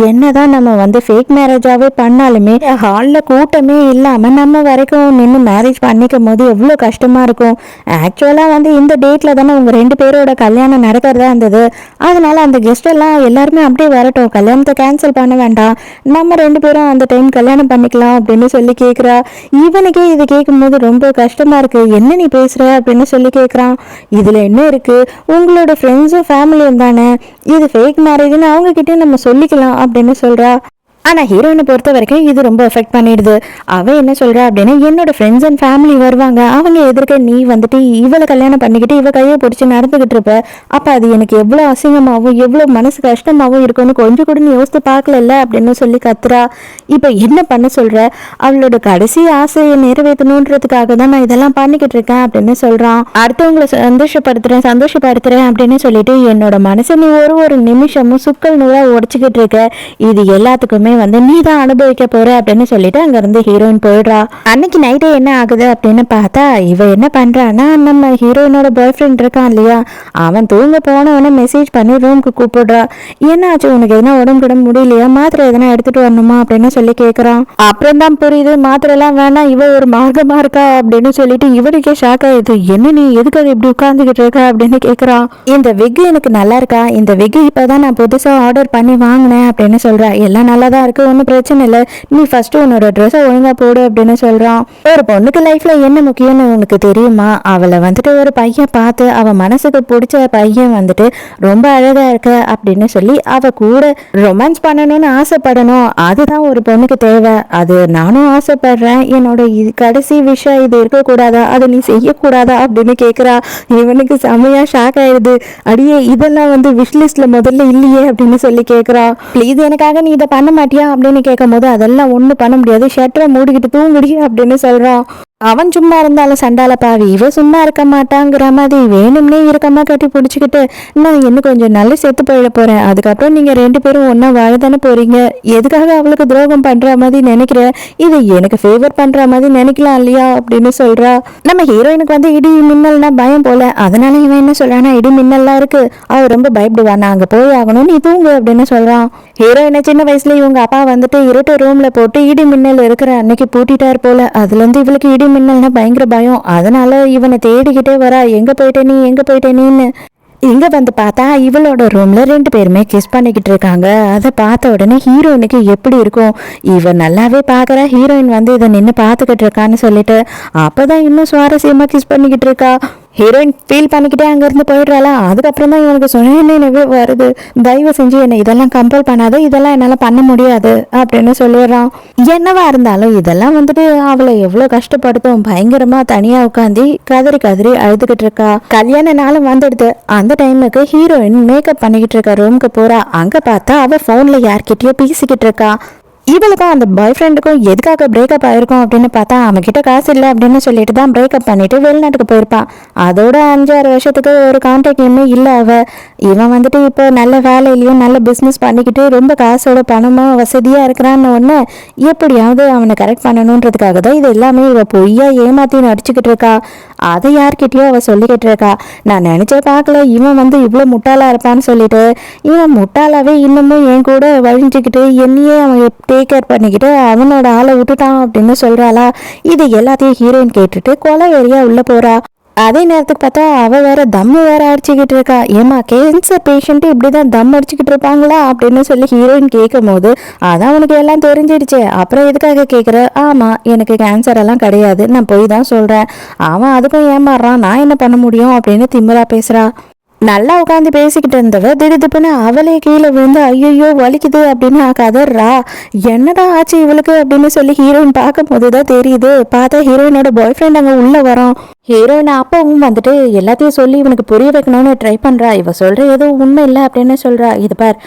என்னதான் நம்ம ஃபேக் மேரேஜாவே பண்ணாலுமே ஹாலில் கூட்டமே இல்லாம நம்ம வரைக்கும் நின்று மேரேஜ் பண்ணிக்கும் போது எவ்வளோ கஷ்டமா இருக்கும். ஆக்சுவலா இந்த டேட்ல தானே உங்க 2 பேரோட கல்யாணம் நடக்கிறதா இருந்தது, அதனால அந்த கெஸ்ட் எல்லாம் எல்லாருமே அப்படியே வரட்டும், கல்யாணத்தை கேன்சல் பண்ண வேண்டாம், நம்ம 2 பேரும் அந்த டைம் கல்யாணம் பண்ணிக்கலாம் அப்படின்னு சொல்லி கேட்குறா. இவனுக்கே இது கேட்கும் போது ரொம்ப கஷ்டமா இருக்கு. என்ன நீ பேசுற அப்படின்னு சொல்லி கேட்குறான். இதுல என்ன இருக்கு, உங்களோட ஃப்ரெண்ட்ஸும் ஃபேமிலியும் தானே, இது ஃபேக் மேரேஜ்னு அவங்க கிட்டே நம்ம சொல்லிக்கலாம் அப்படின்னு சொல்றா. ஆனால் ஹீரோயினை பொறுத்த வரைக்கும் இது ரொம்ப எஃபெக்ட் பண்ணிடுது. அவள் என்ன சொல்கிறா அப்படின்னா, என்னோட ஃப்ரெண்ட்ஸ் அண்ட் ஃபேமிலி வருவாங்க, அவங்க எதிர்க்க நீ இவளை கல்யாணம் பண்ணிக்கிட்டு இவ கையை பிடிச்சி நடந்துக்கிட்டு இருப்ப, அப்போ அது எனக்கு எவ்வளோ அசிங்கமாகவும் எவ்வளோ மனசு கஷ்டமாகவும் இருக்கும்னு கொஞ்சம் கூட நீ யோசித்து பார்க்கல அப்படின்னு சொல்லி கத்துறா. இப்போ என்ன பண்ண சொல்கிற, அவளோட கடைசி ஆசையை நிறைவேற்றணுன்றதுக்காக தான் நான் இதெல்லாம் பண்ணிக்கிட்டு இருக்கேன் அப்படின்னு சொல்கிறான். அடுத்தவங்களை சந்தோஷப்படுத்துறேன் அப்படின்னு சொல்லிட்டு என்னோட மனசை நீ ஒரு நிமிஷமும் சுக்கல் நூறாக உடச்சிக்கிட்டு இருக்க, இது எல்லாத்துக்குமே நீ தான் அனுபவிக்க போற அப்படின்னு சொல்லிட்டு அங்க இருந்து ஹீரோயின் போயிடுறா. அன்னைக்கு நைட்டே என்ன ஆகுது அப்படின்னு பார்த்தா இவ என்ன பண்றான்னா, நம்ம ஹீரோயினோட பாய் ஃப்ரெண்ட் இருக்கான் இல்லையா, அவன் தூங்க போனவன மெசேஜ் பண்ணி ரூமுக்கு கூப்பிடுறா. என்ன ஆச்சு, உனக்கு எதனா உடம்பு முடியலையா, மாத்திரை எதனா எடுத்துட்டு வரணுமா அப்படின்னு சொல்லி கேட்கறான். அப்புறம் தான் புரியுது மாத்திரை எல்லாம் வேணாம், இவ ஒரு மார்க்கமா இருக்கா அப்படின்னு சொல்லிட்டு இவனுக்கே ஷாக் ஆயிடுது. என்ன நீ எதுக்கு அது இப்படி உட்கார்ந்துகிட்டு இருக்க அப்படின்னு கேட்கறான். இந்த விக் எனக்கு நல்லா இருக்கா, இந்த விக் இப்பதான் நான் புதுசா ஆர்டர் பண்ணி வாங்கினேன் அப்படின்னு சொல்றா. எல்லாம் நல்லாதான் இருக்கு, ஒன்றும் பிரச்சனை இல்லை, நீ ஃபர்ஸ்ட் உன்னோட ட்ரெஸ்ஸை ஒழுங்கா போடு அப்படின்னு சொல்றான். ஒரு பொண்ணுக்கு லைஃப்ல என்ன முக்கியம்னு உனக்கு தெரியுமா? அவளை வந்துட்டு ஒரு பையன் பார்த்து அவ மனசுக்கு பிடிச்ச பையன் வந்துட்டு ரொம்ப அழகா இருக்க அப்படின்னு சொல்லி அவ கூட ரொமான்ஸ் பண்ணணும்னு ஆசைப்படணும், அதுதான் ஒரு பொண்ணுக்கு தேவை. அது நானும் ஆசைப்படுறேன், என்னோட இது கடைசி விஷயம் இது இருக்கக்கூடாதா, அதை நீ செய்யக்கூடாதா அப்படின்னு கேட்குறா. இவனுக்கு செமையா ஷாக் ஆயிடுது. அடியே இதெல்லாம் வந்து விஷ்லிஸ்ட்ல முதல்ல இல்லையே அப்படின்னு சொல்லி கேட்குறா. ப்ளீஸ் எனக்காக நீ இதை பண்ண மாட்டியா அப்படின்னு கேட்கும் போது அதெல்லாம் ஒன்றும் பண்ண முடியாது, ஷட்டரை மூடிக்கிட்டு தூங்குடி அப்படின்னு சொல்றான். அவன் சும்மா இருந்தாலும் சண்டால பாவி, இவ சும்மா இருக்க மாட்டாங்கிற மாதிரி வேணும்னே இருக்கமா கட்டி பிடிச்சிக்கிட்டு, நான் இன்னும் கொஞ்சம் நல்லா செத்து போயிட போறேன், அதுக்கப்புறம் நீங்க 2 பேரும் ஒன்னா வாழதானே போறீங்க, எதுக்காக அவளுக்கு துரோகம் பண்ற மாதிரி நினைக்கிற, இது எனக்கு ஃபேவர் பண்ற மாதிரி நினைக்கலாம் இல்லையா அப்படின்னு சொல்றா. நம்ம ஹீரோயினுக்கு வந்து இடி மின்னல்னா பயம் போல, அதனால இவன் என்ன சொல்றானா, இடி மின்னல்லாம் இருக்கு, அவ ரொம்ப பயப்படுவா, நான் அங்க போய் ஆகணும், நீ தூங்கு அப்படின்னு சொல்றான். ஹீரோயினை சின்ன வயசுல இவங்க அப்பா வந்துட்டு இருட்டு ரூம்ல போட்டு இடி மின்னல் இருக்கிற அன்னைக்கு பூட்டிட்டார் போல, அதுல இருந்து இவளுக்கு இடி மின்னல்னா பயங்கர பயம், அதனால இவனை தேடிக்கிட்டே வரா, எங்க போயிட்ட நீன்னு. இங்க வந்து பார்த்தா இவளோட ரூம்ல 2 பேருமே கிஸ் பண்ணிக்கிட்டு இருக்காங்க. அதை பார்த்த உடனே ஹீரோயினுக்கு எப்படி இருக்கும், இவன் நல்லாவே பாக்குறா, ஹீரோயின் வந்து இதை நின்று பார்த்துக்கிட்டு இருக்கான்னு சொல்லிட்டு அப்பதான் இன்னும் சுவாரஸ்யமா கிஸ் பண்ணிக்கிட்டு இருக்கா. ஹீரோயின் ஃபீல் பண்ணிக்கிட்டே அங்கேருந்து போயிடுறாளா. அதுக்கப்புறம் தான் இவனுக்கு சொன்னவே வருது, தயவு செஞ்சு என்னை இதெல்லாம் கம்பல் பண்ணாத, இதெல்லாம் என்னால் பண்ண முடியாது அப்படின்னு சொல்லிடுறான். என்னவா இருந்தாலும் இதெல்லாம் வந்துட்டு அவளை எவ்வளோ கஷ்டப்படுத்தும், பயங்கரமாக தனியாக உட்காந்து கதறி கதறி அழுதுகிட்டு இருக்கா. கல்யாண நாளும் வந்துடுது. அந்த டைமுக்கு ஹீரோயின் மேக்கப் பண்ணிக்கிட்டு இருக்க ரூமுக்கு போகிறா. அங்கே பார்த்தா அவள் ஃபோனில் யார்கிட்டயோ பேசிக்கிட்டு இருக்கா. இவளுக்கும் அந்த பாய் ஃப்ரெண்டுக்கும் எதுக்காக பிரேக்கப் ஆயிருக்கும் அப்படின்னு பார்த்தா அவன்கிட்ட காசு இல்லை அப்படின்னு சொல்லிட்டு தான் பிரேக்கப் பண்ணிட்டு வெளிநாட்டுக்கு போயிருப்பான். அதோட 5-6 வருஷத்துக்கு ஒரு கான்டாக்ட்லையுமே இல்லை அவ. இவன் வந்துட்டு இப்போ நல்ல வேலையிலையும் நல்ல பிஸ்னஸ் பண்ணிக்கிட்டு ரொம்ப காசோட பணமாக வசதியாக இருக்கிறான்னு ஒன்று, எப்படியாவது அவனை கரெக்ட் பண்ணணுன்றதுக்காக தான் இது எல்லாமே இவ பொய்யா ஏமாத்தி நடிச்சுக்கிட்டு இருக்கா. அதை யார்கிட்டயோ அவ சொல்லிக்கிட்டு இருக்கா. நான் நினைச்சே பார்க்கல இவன் வந்து இவ்வளோ முட்டாளா இருப்பான்னு சொல்லிட்டு. இவன் முட்டாளாவே இன்னமும் என் கூட வழிஞ்சுக்கிட்டு என்னையே அவன் டேக் கேர் பண்ணிக்கிட்டு அவனோட ஆளை விட்டுட்டான் அப்படின்னு சொல்றாளா. இது எல்லாத்தையும் ஹீரோயின் கேட்டுட்டு கொலை வெறியா உள்ள போறா. அதே நேரத்துக்கு பார்த்தா அவ வேற தம்மு வேற அடிச்சுக்கிட்டு இருக்கா. ஏமா கேன்சர் பேஷண்ட்டு இப்படிதான் தம் அடிச்சுக்கிட்டு இருப்பாங்களா அப்படின்னு சொல்லி ஹீரோயின் கேட்கும் போது அதான் உனக்கு எல்லாம் தெரிஞ்சிடுச்சு, அப்புறம் எதுக்காக கேட்குற, ஆமா எனக்கு கேன்சர் எல்லாம் கிடையாது, நான் போய் தான் சொல்றேன். அவன் அதுக்கும் ஏமாறுறான், நான் என்ன பண்ண முடியும் அப்படின்னு திமிரா பேசுறா. நல்லா உட்காந்து பேசிக்கிட்டு இருந்தவ திடுதுப்புன்னு அவளே கீழே விழுந்து ஐயோ வலிக்குது அப்படின்னு கதறா. என்னடா ஆச்சு இவளுக்கு அப்படின்னு சொல்லி ஹீரோயின் பார்க்கும் போதுதான் தெரியுது. பார்த்தா ஹீரோயினோட பாய் ஃப்ரெண்ட் அங்கே உள்ள வரோம். ஹீரோயின் அப்பவும் வந்துட்டு எல்லாத்தையும் சொல்லி இவனுக்கு புரிய வைக்கணும்னு ட்ரை பண்றா. இவ சொல்ற எதுவும் உண்மை இல்லை அப்படின்னு சொல்றா. இது பார்,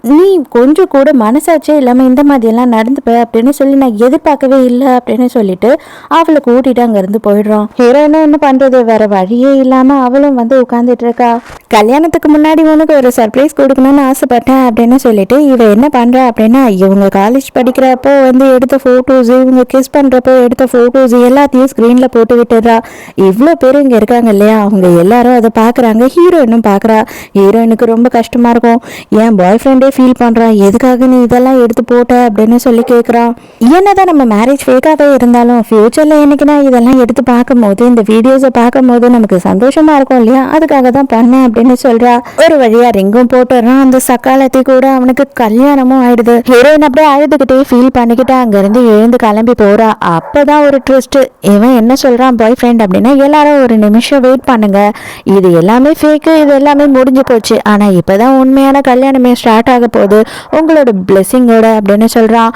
நீ கொஞ்சம் கூட மனசாட்சியே இல்லாமல் இந்த மாதிரியெல்லாம் நடந்துப்ப அப்படின்னு சொல்லி நான் எதிர்பார்க்கவே இல்லை அப்படின்னு சொல்லிட்டு அவளை கூட்டிட்டு அங்கேருந்து போயிடுறான். ஹீரோயினும் என்ன பண்ணுறது, வேற வழியே இல்லாமல் அவளும் வந்து உட்காந்துட்டு இருக்கா. கல்யாணத்துக்கு முன்னாடி உனக்கு ஒரு சர்ப்ரைஸ் கொடுக்கணும்னு ஆசைப்பட்டேன் அப்படின்னு சொல்லிட்டு இவ என்ன பண்ணுறா அப்படின்னா, இவங்க காலேஜ் படிக்கிறப்போ வந்து எடுத்த ஃபோட்டோஸு, இவங்க கிஸ் பண்ணுறப்போ எடுத்த ஃபோட்டோஸ் எல்லாத்தையும் ஸ்க்ரீனில் போட்டு விட்டுடுறா. இவ்வளோ பேர் இங்கே இருக்காங்க இல்லையா, அவங்க எல்லாரும் அதை பார்க்குறாங்க. ஹீரோயினும் பார்க்குறா. ஹீரோயினுக்கு ரொம்ப கஷ்டமாக இருக்கும். என் பாய் ஃப்ரெண்டே ஃபீல் பண்றான், எதுக்காக நீ இதெல்லாம் எடுத்து போட்ட அப்படின்னு சொல்லி கேட்குறான். என்னதான் நம்ம மேரேஜ் ஃபேக்காகவே இருந்தாலும் ஃபியூச்சர்ல என்னைக்குன்னா இதெல்லாம் எடுத்து பார்க்கும் போது, இந்த வீடியோஸை பார்க்கும் போது நமக்கு சந்தோஷமா இருக்கும் இல்லையா, அதுக்காக தான் பண்ணேன் அப்படின்னு சொல்றா. ஒரு வழியா ரிங்கும் போட்டுறான். அந்த சக்காலத்தை கூட அவனுக்கு கல்யாணமும் ஆயிடுது. ஹீரோயின் அப்படியே அழுதுகிட்டே ஃபீல் பண்ணிக்கிட்டு அங்கிருந்து எழுந்து கிளம்பி போறா. அப்பதான் ஒரு ட்விஸ்ட். இவன் என்ன சொல்றான் பாய் ஃப்ரெண்ட் அப்படின்னா, எல்லாரும் ஒரு நிமிஷம் வெயிட் பண்ணுங்க, இது எல்லாமே ஃபேக்கு, இது எல்லாமே முடிஞ்சு போச்சு, ஆனா இப்பதான் உண்மையான கல்யாணமே ஸ்டார்ட் ஆக போகுது உங்களோட பிளெஸிங்கோட அப்படின்னு சொல்றான்.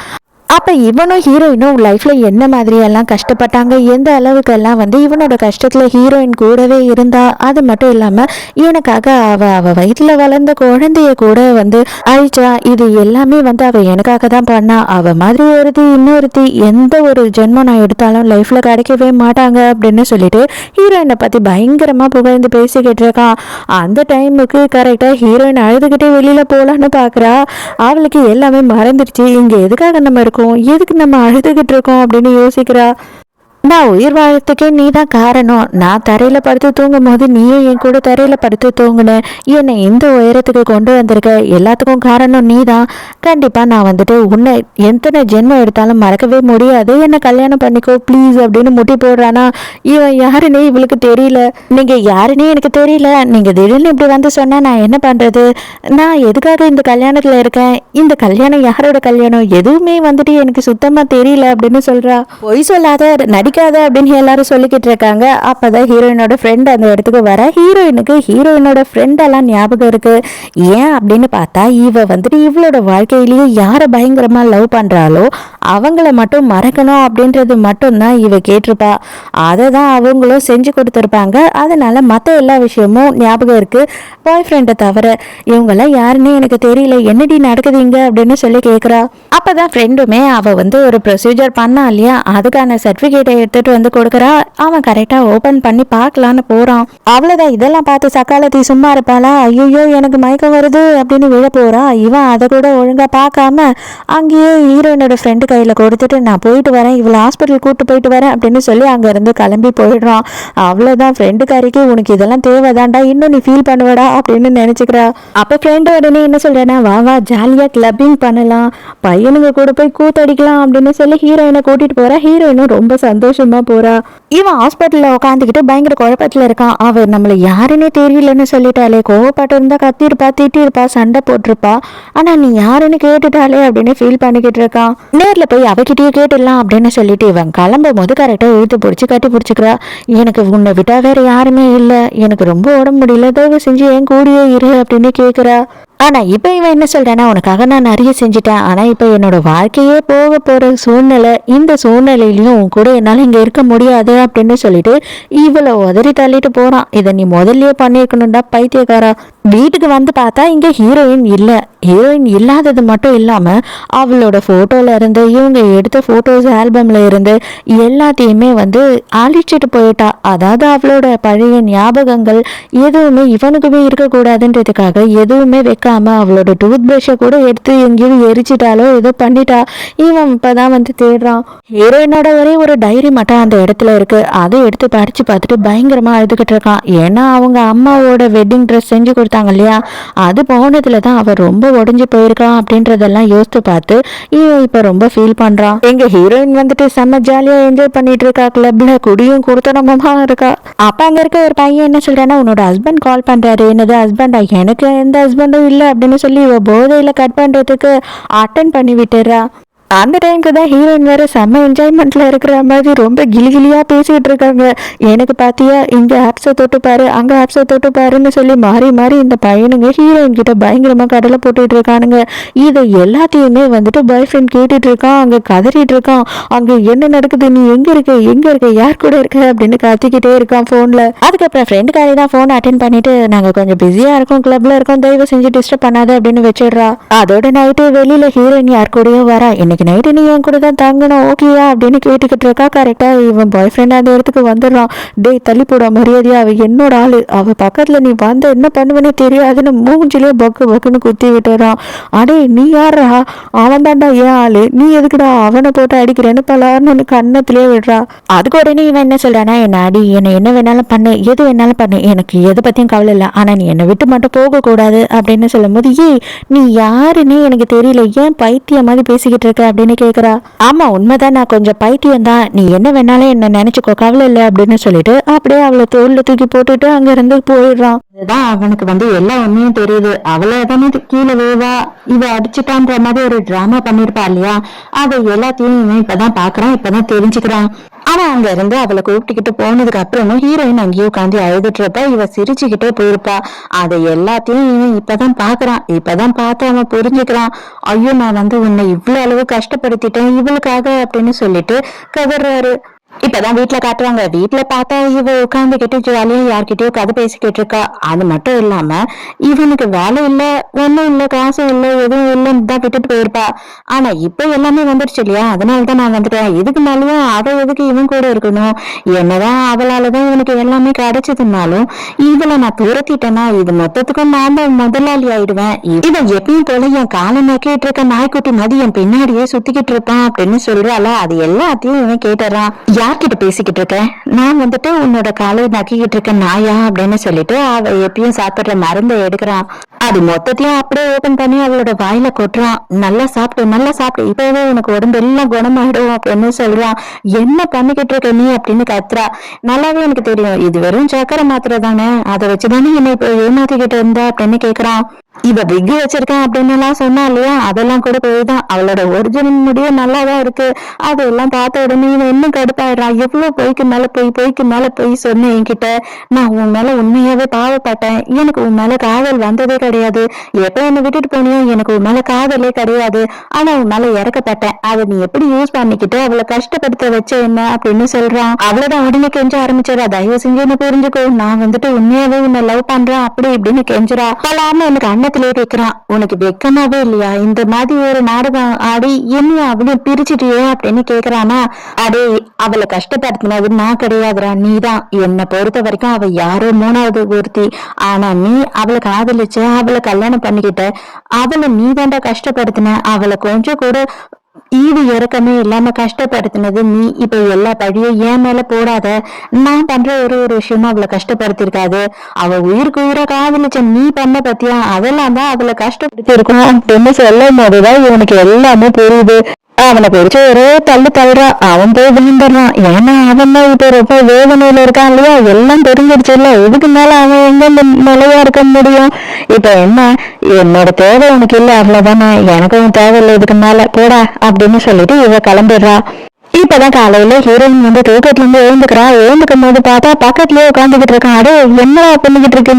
அப்போ இவனும் ஹீரோயினும் லைஃப்பில் என்ன மாதிரியெல்லாம் கஷ்டப்பட்டாங்க, எந்த அளவுக்கெல்லாம் வந்து இவனோட கஷ்டத்தில் ஹீரோயின் கூடவே இருந்தா. அது மட்டும் இல்லாமல் எனக்காக அவள் வயிற்றில் வளர்ந்த குழந்தைய கூட வந்து அழிச்சா. இது எல்லாமே வந்து அவள் எனக்காக தான் பண்ணா. அவள் மாதிரி ஒருத்தி இன்னொருத்தி எந்த ஒரு ஜென்மம் நான் எடுத்தாலும் லைஃப்பில் கிடைக்கவே மாட்டாங்க அப்படின்னு சொல்லிட்டு ஹீரோயினை பற்றி பயங்கரமாக புகழ்ந்து பேசிக்கிட்டு இருக்கான். அந்த டைமுக்கு கரெக்டாக ஹீரோயின் அழுதுகிட்டே வெளியில் போகலான்னு பார்க்குறா. அவளுக்கு எல்லாமே மறந்துடுச்சு. இங்கே எதுக்காக நம்ம இருக்கோம், எதுக்கு நம்ம அழுதுகிட்டு இருக்கோம் அப்படின்னு யோசிக்கிறா. நான் உயிர் வாழறதுக்கே நீ தான் காரணம். நான் தரையில படுத்து தூங்கும் போது நீயும் என் கூட தரையில படுத்து தூங்குன. என்னை இந்த உயரத்துக்கு கொண்டு வந்திருக்க. எல்லாத்துக்கும் காரணம் நீ தான். கண்டிப்பா நான் வந்துட்டு உன்னை எத்தனை ஜென்மம் எடுத்தாலும் மறக்கவே முடியாது. என்னை கல்யாணம் பண்ணிக்கோ ப்ளீஸ் அப்படின்னு முட்டி போடுறானா. இவன் யாருன்னே இவளுக்கு தெரியல. நீங்க யாருன்னே எனக்கு தெரியல. நீங்க திடீர்னு இப்படி வந்து சொன்னா நான் என்ன பண்றது? நான் எதுக்காக இந்த கல்யாணத்துல இருக்கேன்? இந்த கல்யாணம் யாரோட கல்யாணம்? எதுவுமே வந்துட்டு எனக்கு சுத்தமா தெரியல அப்படின்னு சொல்றா. பொய் சொல்லாத, நடிக்காத அப்படின்னு எல்லாரும் சொல்லிக்கிட்டு இருக்காங்க. அப்பதான் ஹீரோயினோட ஃப்ரெண்ட் அந்த இடத்துக்கு வர. ஹீரோயினுக்கு ஹீரோயினோட ஃப்ரெண்ட் எல்லாம் ஞாபகம் இருக்கு. ஏன் அப்படின்னு பார்த்தா இவ வந்துட்டு இவளோட வாழ்க்கையிலேயே யாரை பயங்கரமா லவ் பண்றாளோ அவங்கள மட்டும் மறக்கணும் அப்படின்றது மட்டும்தான் இவ கேட்டிருப்பா. அதை தான் அவங்களும் செஞ்சு கொடுத்துருப்பாங்க. அதனால மற்ற எல்லா விஷயமும் ஞாபகம் இருக்கு, பாய் ஃப்ரெண்டை தவிர. இவங்கெல்லாம் யாருன்னு எனக்கு தெரியல, என்னடி நடக்குதுங்க அப்படின்னு சொல்லி கேட்குறா. அப்பதான் ஃப்ரெண்டுமே அவ வந்து ஒரு ப்ரொசீஜர் பண்ணா இல்லையா, அதுக்கான சர்டிஃபிகேட்டை எடுத்துட்டு வந்து கொடுக்குறா. அவன் கரெக்டாக ஓப்பன் பண்ணி பார்க்கலான்னு போறான். அவ்வளோதான். இதெல்லாம் பார்த்து சக்காலத்தி சும்மா இருப்பாளா? ஐயோ எனக்கு மயக்கம் வருது அப்படின்னு விழ போறா. இவன் அதை கூட ஒழுங்கா பார்க்காம அங்கேயே ஹீரோயினோட ஃப்ரெண்டு கையில் கொடுத்துட்டு நான் போயிட்டு வரேன், இவளை ஹாஸ்பிட்டல் கூப்பிட்டு போயிட்டு வரேன் அப்படின்னு சொல்லி அங்கேருந்து கிளம்பி போயிடுறான். அவ்வளோதான். ஃப்ரெண்டுக்காரிக்கு உனக்கு இதெல்லாம் தேவைதான்டா, இன்னும் நீ ஃபீல் பண்ணுவடா அப்படின்னு நினச்சிக்கிறா. அப்போ ஃப்ரெண்டு உடனே என்ன சொல்கிறேன்னா, வா வா ஜாலியாக கிளப்பிங் பண்ணலாம், பையனுங்க கூட போய் கூத்தடிக்கலாம் அப்படின்னு சொல்லி ஹீரோயினை கூட்டிகிட்டு போகிறா. ஹீரோயினும் ரொம்ப சந்தோஷமாக போகிறா. இவன் ஹாஸ்பிட்டலில் உட்காந்துக்கிட்டு பயங்கர குழப்பத்தில் இருக்கான். அவர் நம்மளை யாருன்னே தெரியலன்னு சொல்லிட்டாலே, கோவப்பட்டு இருந்தா கத்திருப்பா, திட்டிருப்பா, சண்டை போட்டிருப்பா. ஆனால் நீ யாருன்னு கேட்டுட்டாலே அப்படின்னு ஃபீல் பண்ணிக்கிட்டு இருக்கான். நேரில் போய் அவகிட்டயே கேட்டுடலாம் அப்படின்னு சொல்லிட்டு இவன் கிளம்பும் போது கரெக்டாக இழுத்து பிடிச்சி கட்டி பிடிச்சிக்கிறா. எனக்கு உன்னை விட்டா வேற யாருமே இல்லை, எனக்கு ரொம்ப உடம்பு முடியல, தயவு செஞ்சு என் கூடயே இரு அப்படின்னு கேட்குறா. ஆனால் இப்போ இவன் என்ன சொல்கிறான்னா, உனக்காக நான் நிறைய செஞ்சுட்டேன், ஆனால் இப்போ என்னோட வாழ்க்கையே போக போகிற சூழ்நிலை, இந்த சூழ்நிலையிலையும் உன் கூட என்னால் இங்கே இருக்க முடியாது அப்படின்னு சொல்லிட்டு இவளை உதறி தள்ளிட்டு போகிறான். இதை நீ முதல்லயே பண்ணியிருக்கணும்டா பைத்தியக்காரா. வீட்டுக்கு வந்து பார்த்தா இங்கே ஹீரோயின் இல்லை. ஹீரோயின் இல்லாதது மட்டும் இல்லாமல் அவளோட ஃபோட்டோவில் இருந்து, இவங்க எடுத்த ஃபோட்டோஸ் ஆல்பமில் இருந்து எல்லாத்தையுமே வந்து அழிச்சிட்டு போயிட்டா. அதாவது அவளோட பழைய ஞாபகங்கள் எதுவுமே இவனுக்குமே இருக்கக்கூடாதுன்றதுக்காக எதுவுமே வைக்காம அவளோட டூத் பிரஷை கூட எடுத்து எங்கேயும் எரிச்சிட்டாலோ ஏதோ பண்ணிட்டா. இவன் இப்போதான் வந்து தேடுறான். ஹீரோயினோட ஒரே ஒரு டைரி மட்டும் அந்த இடத்துல இருக்கு. அதை எடுத்து படித்து பார்த்துட்டு பயங்கரமாக அழுதுகிட்டு இருக்கான். ஏன்னா அவங்க அம்மாவோட வெட்டிங் ட்ரெஸ் செஞ்சு கொடுத்தாங்க இல்லையா, அது போனதுல தான் அவ ரொம்ப உடஞ்சி போயிருக்கான் அப்படின்றதெல்லாம் யோசித்து பார்த்து இவன் இப்போ ரொம்ப ஃபீல் பண்றான். எங்க ஹீரோயின் வந்துட்டு செம்ம ஜாலியா என்ஜாய் பண்ணிட்டு இருக்கா, கிளப்ல குடியும் கொடுத்தனமா இருக்கா. அப்ப அங்க இருக்க ஒரு பையன் என்ன சொல்றான்னா, உன்னோட ஹஸ்பண்ட் கால் பண்றாரு. என்னது ஹஸ்பண்டா? எனக்கு எந்த ஹஸ்பண்டும் இல்லை அப்படின்னு சொல்லி இவ போதையில கட் பண்றதுக்கு அட்டன் பண்ணி விட்டுறா. அந்த டைமுக்கு தான் ஹீரோயின் வேற செம்ம என்ஜாய்மெண்ட்ல இருக்கிற மாதிரி ரொம்ப கிளிகிளியா பேசிட்டு இருக்காங்க. எனக்கு பாத்தியா, இங்க ஆப்ஸை தொட்டுப்பாரு, அங்க ஆப்ஸை தொட்டுப்பாருன்னு சொல்லி மாறி மாறி இந்த பையனுங்க ஹீரோயின் கிட்ட பயங்கரமா கடலை போட்டுட்டு இருக்கானுங்க. இதை எல்லாத்தையுமே வந்துட்டு பாய் ஃப்ரெண்ட் கேட்டுட்டு இருக்கான். அங்க கதறிட்டு இருக்கான். அங்க என்ன நடக்குது, நீ எங்க இருக்க, யார் கூட இருக்க அப்படின்னு கத்திக்கிட்டே இருக்கான் போன்ல. அதுக்கப்புறம் ஃப்ரெண்டுக்காரி தான் போன் அட்டென்ட் பண்ணிட்டு, நாங்க கொஞ்சம் பிஸியா இருக்கோம், கிளப்ல இருக்கோம், தயவு செஞ்சு டிஸ்டர்ப் பண்ணாத அப்படின்னு வச்சிடுறா. அதோட நைட்டு வெளியில ஹீரோயின் யார் கூடயோ வரா. இன்னைக்கு நைட்டு நீ என் கூட தான் தங்கணும், ஓகேயா அப்படின்னு கேட்டுக்கிட்டு இருக்கா. கரெக்டா இவன் பாய் ஃப்ரெண்ட் அந்த இடத்துக்கு வந்துடுறான். டே தள்ளி போட மரியாதையா, அவ என்னோட ஆளு, அவ பக்கத்துல நீ வந்த என்ன பண்ணுவேன்னு தெரியாதுன்னு மூஞ்சிலே பக்குன்னு குத்தி விட்டுறான். அடே நீ யாரா? அவன் தாண்டா ஏன் ஆளு, நீ எதுக்குடா அவனை போட்டு அடிக்கிறேன்னு பலாருன்னு கண்ணத்திலே விடுறா. அதுக்கு உடனே இவன் என்ன சொல்றானா, என்ன அடி, என்னை என்ன வேணாலும் பண்ணு, எது வேணாலும் பண்ணு, எனக்கு எதை பத்தியும் கவலை இல்லை, ஆனா நீ என்னை விட்டு மட்டும் போக கூடாது அப்படின்னு சொல்லும் போது, நீ யாருன்னு எனக்கு தெரியல, ஏன் பைத்தியம் மாதிரி பேசிக்கிட்டு இருக்க அப்படின்னு கேக்குறா. ஆமா உண்மைதான், நான் கொஞ்சம் பைத்தியம் தான், நீ என்ன வேணாலும் என்ன நினைச்சுக்கோ, கவலை இல்லை அப்படின்னு சொல்லிட்டு அப்படியே அவளை தோல்ல தூக்கி போட்டுட்டு அங்க இருந்து போயிடுறான். அதுதான் அவனுக்கு வந்து எல்லா உண்மையும் தெரியுது. அவளை தானே கீழே வேவா இவ அடிச்சுட்டான்ற மாதிரி ஒரு டிராமா பண்ணிருப்பா இல்லையா, அதை எல்லாத்தையும் இவன் இப்பதான் பாக்குறான், இப்பதான் தெரிஞ்சுக்கிறான். ஆனா அங்க இருந்து அவளை கூப்பிட்டுக்கிட்டு போனதுக்கு அப்புறமும் ஹீரோயின் அங்கேயே உட்காந்து அழுதுட்டு இருப்பா. இவ சிரிச்சுக்கிட்டே போயிருப்பா. அதை எல்லாத்தையும் இவன் இப்பதான் பாக்குறான். இப்பதான் பார்த்து அவன் புரிஞ்சுக்கிறான். ஐயோ நான் வந்து உன்னை இவ்வளவு அளவு கஷ்டப்படுத்திட்டேன் இவளுக்காக அப்படின்னு சொல்லிட்டு கதறாரு. இப்பதான் வீட்டுல காட்டுவாங்க. வீட்டுல பார்த்தா இவ உட்காந்துக்கிட்டு ஜாலியா யார்கிட்டயோ கதை பேசிக்கிட்டு இருக்கா. அது மட்டும் இல்லாம இவனுக்கு வேலை இல்ல, ஒண்ணும் இல்ல, காசும் இல்ல, எதுவும் இல்லைன்னு தான் விட்டுட்டு போயிருப்பா. ஆனா இப்ப எல்லாமே வந்துடுச்சு இல்லையா, அதனாலதான் நான் வந்துட்டேன். இதுக்கு மேலேயும் அவ எதுக்கு இவன் கூட இருக்கணும்? என்னதான் அவளாலதான் இவனுக்கு எல்லாமே கிடைச்சதுனாலும் இவளை நான் துரத்திட்டேன்னா இது மொத்தத்துக்கும் நான் தான் முதலாளி ஆயிடுவேன். இவன் எப்பயும் போல என் காலை நக்கிட்டு இருக்க நாய்க்குட்டி மாதிரி என் பின்னாடியே சுத்திக்கிட்டு இருப்பான் அப்படின்னு சொல்றாள. அது எல்லாத்தையும் இவன் கேட்டுறான். யார்கிட்ட பேசிக்கிட்டு இருக்கேன், நான் வந்துட்டு உன்னோட காலை நக்கிக்கிட்டு இருக்கேன் நாயா அப்படின்னு சொல்லிட்டு அவ எப்பயும் சாப்பிடுற மருந்தை எடுக்கிறான். அது மொத்தத்தையும் அப்படியே ஓபன் பண்ணி அவளோட வாயில கொட்டுறான். நல்லா சாப்பிட்டு நல்லா சாப்பிட்டு இப்பவே உனக்கு உடம்பு எல்லாம் குணமாயிடும் அப்படின்னு சொல்றான். என்ன பண்ணிக்கிட்டு இருக்க நீ அப்படின்னு கத்துறா. நல்லாவே எனக்கு தெரியும் இது வெறும் சக்கரை மாத்திரை தானே, அதை வச்சுதானே என்ன இப்ப ஏமாத்திக்கிட்டு இருந்த அப்படின்னு கேக்குறான். இவ விக்கு வச்சிருக்கேன் அப்படின்னு எல்லாம் சொன்னா இல்லையா, அதெல்லாம் கூட போய்தான். அவளோட ஒரிஜினல் முடிவு நல்லாதான் இருக்கு. அதெல்லாம் பார்த்த உடனே இவன் இன்னும் கடுப்பாயிடுறான். எவ்வளவு பொய்க்கு மேல போய் சொன்னேன் என்கிட்ட. நான் உன் மேல உண்மையாவே பாவப்பட்டேன். எனக்கு உன் மேல காதல் வந்ததே கிடையாது. எப்ப என்ன விட்டுட்டு போனியோ எனக்கு உன் மேல காதலே கிடையாது. ஆனா உன் மேல இறக்கப்பட்டேன். அதை நீ எப்படி யூஸ் பண்ணிக்கிட்டு அவளை கஷ்டப்படுத்த வச்ச என்ன அப்படின்னு சொல்றான். அவ்வளவுதான் உடனே கெஞ்ச ஆரம்பிச்சிடா. தயவு செஞ்சு என்ன புரிஞ்சுக்கோ, நான் வந்துட்டு உண்மையாவே உன்னை லவ் பண்றேன் அப்படி இப்படின்னு கெஞ்சுறா. பலாம எனக்கு அண்ணத்திலே கேக்குறான். உனக்கு வெக்கமாவே இல்லையா இந்த மாதிரி ஒரு நாடகம் ஆடி என்ன அவளை பிரிச்சுட்டியே அப்படின்னு கேக்குறானா. அடே அவளை கஷ்டப்படுத்தினது நான் கிடையாதுடா, நீதான். என்னை பொறுத்த வரைக்கும் அவ யாரோ மூணாவது ஒருத்தி. ஆனா நீ அவளை காதலிச்ச, அவளை கல்யாணம் பண்ணிக்கிட்ட, அவளை நீ தாண்டா கஷ்டப்படுத்தின. அவளை கொஞ்சம் கூட ஈடு இறக்கமே இல்லாம கஷ்டப்படுத்தினது நீ. இப்ப எல்லா பழியும் ஏன் மேல போடாத. நான் பண்ற ஒரு விஷயமா அவளை கஷ்டப்படுத்திருக்காது. அவ உயிருக்கு உயிரை காதலிச்ச நீ பண்ண பத்தியா, அதெல்லாம் தான் அவளை கஷ்டப்படுத்தி இருக்கும் அப்படின்னு சொல்லும் போதுதான் இவனுக்கு எல்லாமே புரியுது. அவனை பிடிச்ச ஒரே தள்ளு தள்ளுறான். அவன் போய் விழுந்துடுறான். ஏன்னா அவன் தான் இப்ப ரொம்ப வேதனையில இருக்கான் இல்லையா, எல்லாம் தெரிஞ்சிருச்சு இல்ல. இதுக்கு மேல அவன் எங்க நிலையா இருக்க முடியும். இப்ப என்ன, என்னோட தேவை உனக்கு இல்ல அவ்வளவுதானே, எனக்கும் தேவை இல்லை இதுக்கு மேல போடா அப்படின்னு சொல்லிட்டு இவ கிளம்பிடுறா. இப்பதான் காலையில ஹீரோயின் வந்து தூக்கத்துல இருந்து எழுந்துக்கிறா. எழுந்துக்கும் போது பார்த்தா பக்கத்துலயே உட்காந்துக்கிட்டு இருக்கான். அடே என்னடா பண்ணிக்கிட்டு இருக்க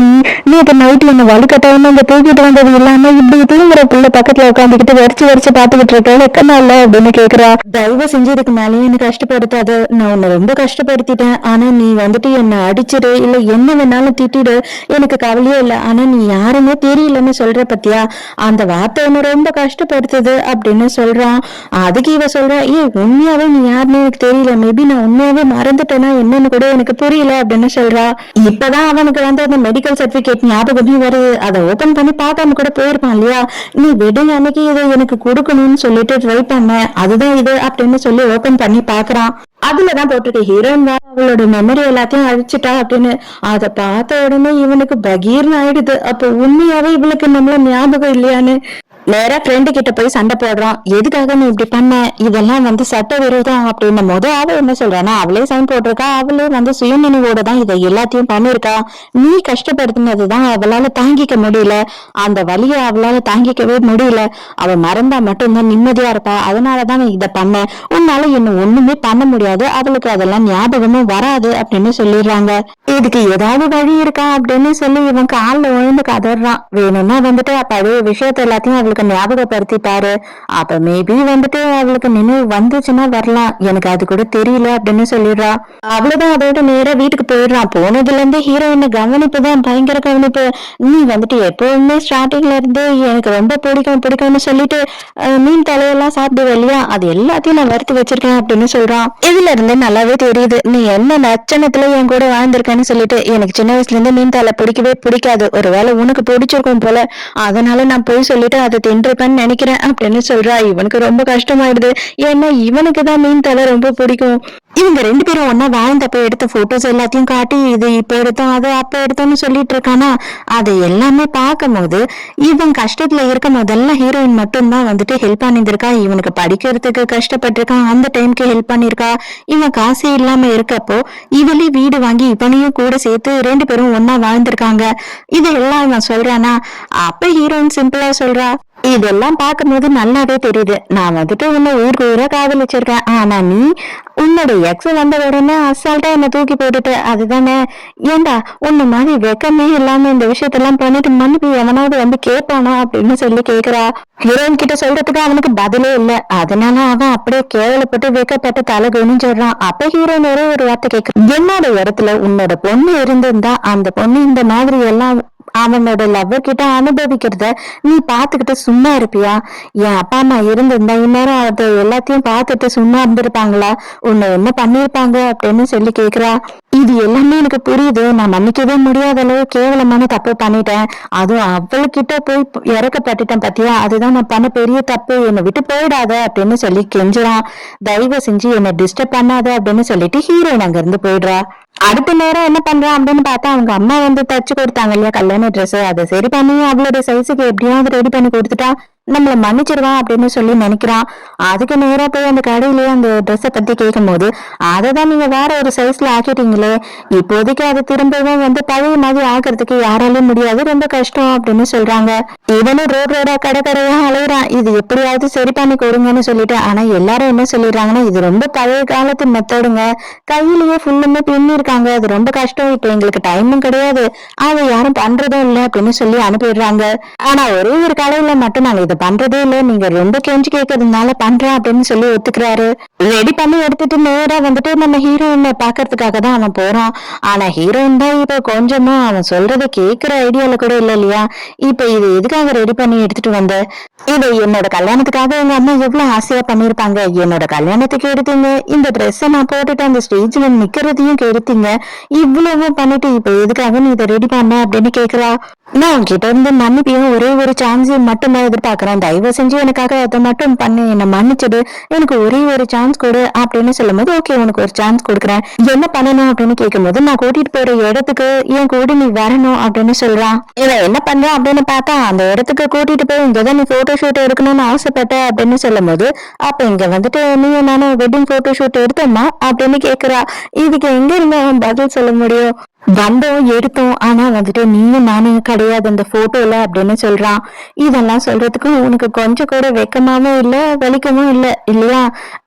நீ இப்ப நைட்ல இந்த வலுக்கட்டாயமா இந்த தூக்கிட்டு வந்தது இல்லாம இப்படி தூங்குற புள்ள பக்கத்துல உட்காந்துக்கிட்டு வரிச்சு பாத்துக்கிட்டு இருக்க வெக்கமா இல்ல அப்படின்னு கேக்குறா. தயவு செஞ்சு இதுக்கு மேலேயே என்ன கஷ்டப்படுத்தாது. நான் உன்னை ரொம்ப கஷ்டப்படுத்திட்டேன். ஆனா நீ வந்துட்டு என்ன அடிச்சிடு இல்ல என்ன வேணாலும் திட்டிடு, எனக்கு கவலையே இல்லை. ஆனா நீ யாருமே தெரியலன்னு சொல்ற பத்தியா, அந்த வார்த்தை என்ன ரொம்ப கஷ்டப்படுத்துது அப்படின்னு சொல்றான். அதுக்கு இவ சொல்ற, உண்மையாவே நீ யாருன்னு எனக்கு தெரியல, மேபி நான் உண்மையாவே மறந்துட்டேன்னா என்னன்னு கூட எனக்கு புரியல அப்படின்னு சொல்றா. இப்பதான் அவனுக்கு வந்து அந்த மெடிக்கல் சர்டிபிகேட் ஞாபகமே வருது. அதை ஓபன் பண்ணி பார்க்காம கூட போயிருப்பான் இல்லையா. நீ வெட்டிங் அன்னைக்கு இதை எனக்கு கொடுக்கணும்னு சொல்லிட்டு ட்ரை பண்ண, அதுதான் இது அப்படின்னு சொல்லி ஓபன் பண்ணி பாக்குறான். அதுலதான் போட்டிருக்கு ஹீரோயின் அவளோட மெமரி எல்லாத்தையும் அழிச்சிட்டா அப்படின்னு. அதை பார்த்த உடனே இவனுக்கு பகீர்னு ஆயிடுது. அப்ப உண்மையாவே இவளுக்கு நம்மள ஞாபகம் இல்லையான்னு நேரா ஃப்ரெண்டு கிட்ட போய் சண்டை போடுறான். எதுக்காக நீ இப்படி பண்ண, இதெல்லாம் வந்து சட்ட விரோதம் அப்படின்னும் போது அவ என்ன சொல்றானா, அவளே சைன் போட்டிருக்கா, அவளே வந்து சுயநினைவோட தான் இதை எல்லாத்தையும் பண்ணிருக்கா. நீ கஷ்டப்படுத்தினதுதான் அவளால தாங்கிக்க முடியல, அந்த வலியை அவளால தாங்கிக்கவே முடியல. அவ மறந்தா மட்டும்தான் நிம்மதியா இருப்பா, அதனாலதான் இதை பண்ண. உன்னால என்ன ஒண்ணுமே பண்ண முடியாது, அவளுக்கு அதெல்லாம் ஞாபகமும் வராது அப்படின்னு சொல்லிடுறாங்க. இதுக்கு ஏதாவது வழி இருக்கா அப்படின்னு சொல்லி இவன் காலில் விழுந்து கதறான். வேணும்னா வந்துட்டு பழைய விஷயத்த எல்லாத்தையும் அவளுக்கு ஞாபகப்படுத்தி பாரு, அப்ப மேபி வந்துட்டு அவளுக்கு நினைவு வந்துச்சுன்னா வரலாம், எனக்கு அது கூட தெரியல அப்படின்னு சொல்லிடுறா. அவ்வளவுதான், அதோட நேரா வீட்டுக்கு போயிடுறான். போனதுல இருந்து ஹீரோயின் கவனிப்பு தான் பயங்கர கவனிப்பு. நீ வந்துட்டு எப்பவுமே ஸ்டார்டிங்ல இருந்து எனக்கு ரொம்ப பிடிக்கும்னு சொல்லிட்டு மீன் தலையெல்லாம் சாப்பிடுவ இல்லையா, அது எல்லாத்தையும் நான் வறுத்து வச்சிருக்கேன் அப்படின்னு சொல்றான். இதுல இருந்து நல்லாவே தெரியுது நீ என்ன லட்சணத்துல என் கூட வாழ்ந்திருக்கேன்னு சொல்லிட்டு. எனக்கு சின்ன வயசுல இருந்து மீன் தலை பிடிக்கவே பிடிக்காது, ஒருவேளை உனக்கு பிடிச்சிருக்கும் போல, அதனால நான் போய் சொல்லிட்டு அதை தின்றுப்பேன்னு நினைக்கிறேன் அப்படின்னு சொல்றா. இவனுக்கு ரொம்ப கஷ்டமாயிடுது. ஏன்னா இவனுக்கு தான் மீன் தலை ரொம்ப பிடிக்கும். இவங்க ரெண்டு பேரும் ஒன்னா வாழ்ந்தப்ப எடுத்த போட்டோஸ் எல்லாத்தையும் காட்டி இது இப்ப எடுத்தோம் அது அப்ப எடுத்தோம்னு சொல்லிட்டு இருக்கானா. அதை எல்லாமே பார்க்கும் போது இவன் கஷ்டத்துல இருக்கும் போதெல்லாம் ஹீரோயின் மட்டும்தான் வந்துட்டு ஹெல்ப் பண்ணிருக்கா. இவனுக்கு படிக்கிறதுக்கு கஷ்டப்பட்டிருக்கான், அந்த டைம்க்கு ஹெல்ப் பண்ணிருக்கா. இவன் காசே இல்லாம இருக்கப்போ இவளே வீடு வாங்கி இவனையும் கூட சேர்த்து ரெண்டு பேரும் ஒன்னா வாழ்ந்திருக்காங்க. இதெல்லாம் இவன் சொல்றானா. அப்ப ஹீரோயின் சிம்பிளா சொல்றா, இதெல்லாம் பார்க்கும்போது நல்லாவே தெரியுது நான் வந்துட்டு உன்னை ஊருக்கு ஊரா காதலிச்சிருக்கேன். ஆனா நீ உன்னோட எக்ஸ் வந்த உடனே அசால்ட்டா என்ன தூக்கி போட்டுட்டு, அதுதானே. ஏண்டா உன்ன மாதிரி வெக்கமே இல்லாம இந்த விஷயத்தெல்லாம் பண்ணிட்டு மன்னிப்பு எவனாவது வந்து கேட்பானா அப்படின்னு சொல்லி கேக்குறா. ஹீரோயின் கிட்ட சொல்றதுக்கு அவனுக்கு பதிலே இல்லை. அதனால அவன் அப்படியே கேவலப்பட்டு வெக்கப்பட்டு தலை குனிஞ்சிடுறான். அப்ப ஹீரோயின் ஒரு வார்த்தை கேட்க, என்னோட இடத்துல உன்னோட பொண்ணு இருந்திருந்தா அந்த பொண்ணு இந்த மாதிரி எல்லாம் அவனோட லவ்வர் கிட்ட அனுபவிக்கிறத நீ பாத்துக்கிட்டு சும்மா இருப்பியா? என் அப்பா அம்மா இருந்திருந்தா இந்நேரம் அதை எல்லாத்தையும் பார்த்துட்டு சும்மா இருந்திருப்பாங்களா? உன்னை என்ன பண்ணிருப்பாங்க அப்படின்னு சொல்லி கேக்குறா. இது எல்லாமே எனக்கு புரியுது. நான் மன்னிக்கவே முடியாத அளவு கேவலமான தப்பு பண்ணிட்டேன். அதுவும் அவளுக்கிட்ட போய் இறக்கப்பட்டுட்டேன் பாத்தியா, அதுதான் நான் பண்ண பெரிய தப்பு. என்னை விட்டு போயிடாத அப்படின்னு சொல்லி கெஞ்சுறான். தயவு செஞ்சு என்னை டிஸ்டர்ப் பண்ணாத அப்படின்னு சொல்லிட்டு ஹீரோயின் அங்க இருந்து போயிடுறா. அடுத்த நேரம் என்ன பண்றான் அப்படின்னு பார்த்தா, அவங்க அம்மா வந்து தச்சு கொடுத்தாங்க இல்லையா கல்யாண ட்ரெஸ், அதை சரி பண்ணி அவளோட சைஸுக்கு எப்படியாவது ரெடி பண்ணி கொடுத்துட்டா நம்மள மன்னிச்சிருவான் அப்படின்னு சொல்லி நினைக்கிறான். அதுக்கு நேரா போய் அந்த கடையிலேயே அந்த ட்ரெஸ்ஸை பத்தி கேட்கும் போது, அதைதான் நீங்க வேற ஒரு சைஸ்ல ஆக்கிட்டீங்களே, இப்போதைக்கு அது திரும்பவும் வந்து பழைய மாதிரி ஆக்குறதுக்கு யாராலும் முடியாது, ரொம்ப கஷ்டம் அப்படின்னு சொல்றாங்க. இவனும் ரோடா கடை கடையா அலையிறான், இது எப்படியாவது சரி பண்ணி கொடுங்கன்னு சொல்லிட்டு. ஆனா எல்லாரும் என்ன சொல்லிடுறாங்கன்னா, இது ரொம்ப பழைய காலத்து மெத்தடுங்க, கையிலேயே ஃபுல்லுமே பின்னி இருக்காங்க, அது ரொம்ப கஷ்டம், இப்ப எங்களுக்கு டைமும் கிடையாது, அதை யாரும் பண்றதும் இல்லை அப்படின்னு சொல்லி அனுப்பிடுறாங்க. ஆனா ஒரே ஒரு கடையில மட்டும் நாங்க இதை பண்றதே இல்ல, நீங்க ரொம்ப கெஞ்சி கேட்கறதுனால பண்றேன் அப்படின்னு சொல்லி ஒத்துக்கிறாரு. ரெடி பண்ணி எடுத்துட்டு நேரா வந்துட்டு நம்ம ஹீரோயினை பாக்குறதுக்காக தான் அவன் போறான். ஆனா ஹீரோயின் தான் இப்ப கொஞ்சமா அவன் சொல்றதை கேட்கிற ஐடியால கூட இல்ல இல்லையா. இப்ப இது எதுக்காக ரெடி பண்ணி எடுத்துட்டு வந்த, இது என்னோட கல்யாணத்துக்காக எங்க அம்மா எவ்வளவு ஆசையா பண்ணிருப்பாங்க, என்னோட கல்யாணத்துக்கு எடுத்தீங்க, இந்த ட்ரெஸ்ஸை நான் போட்டுட்டு அந்த ஸ்டேஜ்ல நிக்கிறதையும் கெடுத்தீங்க, இவ்வளவு பண்ணிட்டு இப்ப எதுக்காக நீ இதை ரெடி பண்ண அப்படின்னு கேக்குறா. நான் உன்கிட்ட இருந்து மன்னிப்பையும் ஒரே ஒரு சான்ஸ் மட்டும்தான் எதிர்பார்க்கிறேன், தயவு செஞ்சு எனக்காக அதை மட்டும் பண்ணி என்ன மன்னிச்சிடு, எனக்கு ஒரே ஒரு சான்ஸ் கொடு அப்படின்னு சொல்லும் போது, ஓகே உனக்கு ஒரு சான்ஸ் கொடுக்குறேன், என்ன பண்ணணும் அப்படின்னு கேட்கும் போது, நான் கூட்டிட்டு போற இடத்துக்கு என் கூட நீ வரணும் அப்படின்னு சொல்றான். இவன் என்ன பண்றான் அப்படின்னு பார்த்தா, அந்த இடத்துக்கு கூட்டிட்டு போய் இங்கதான் நீ போட்டோ ஷூட் எடுக்கணும்னு ஆசைப்பட்ட அப்படின்னு சொல்லும் போது, அப்ப இங்க வந்துட்டு நீ நானும் வெட்டிங் போட்டோ ஷூட் எடுத்தோமா அப்படின்னு கேக்குறா. இதுக்கு எங்க இருந்து அவன் பதில் சொல்ல முடியும், வந்தோம் எடுத்தோம், ஆனா வந்துட்டு நீயும் நானும் கிடையாது அந்த போட்டோல அப்படின்னு சொல்றான். இதெல்லாம் சொல்றதுக்கு உனக்கு கொஞ்சம் கூட வெக்கமாவும் இல்ல வலிக்கவும் இல்ல இல்லையா,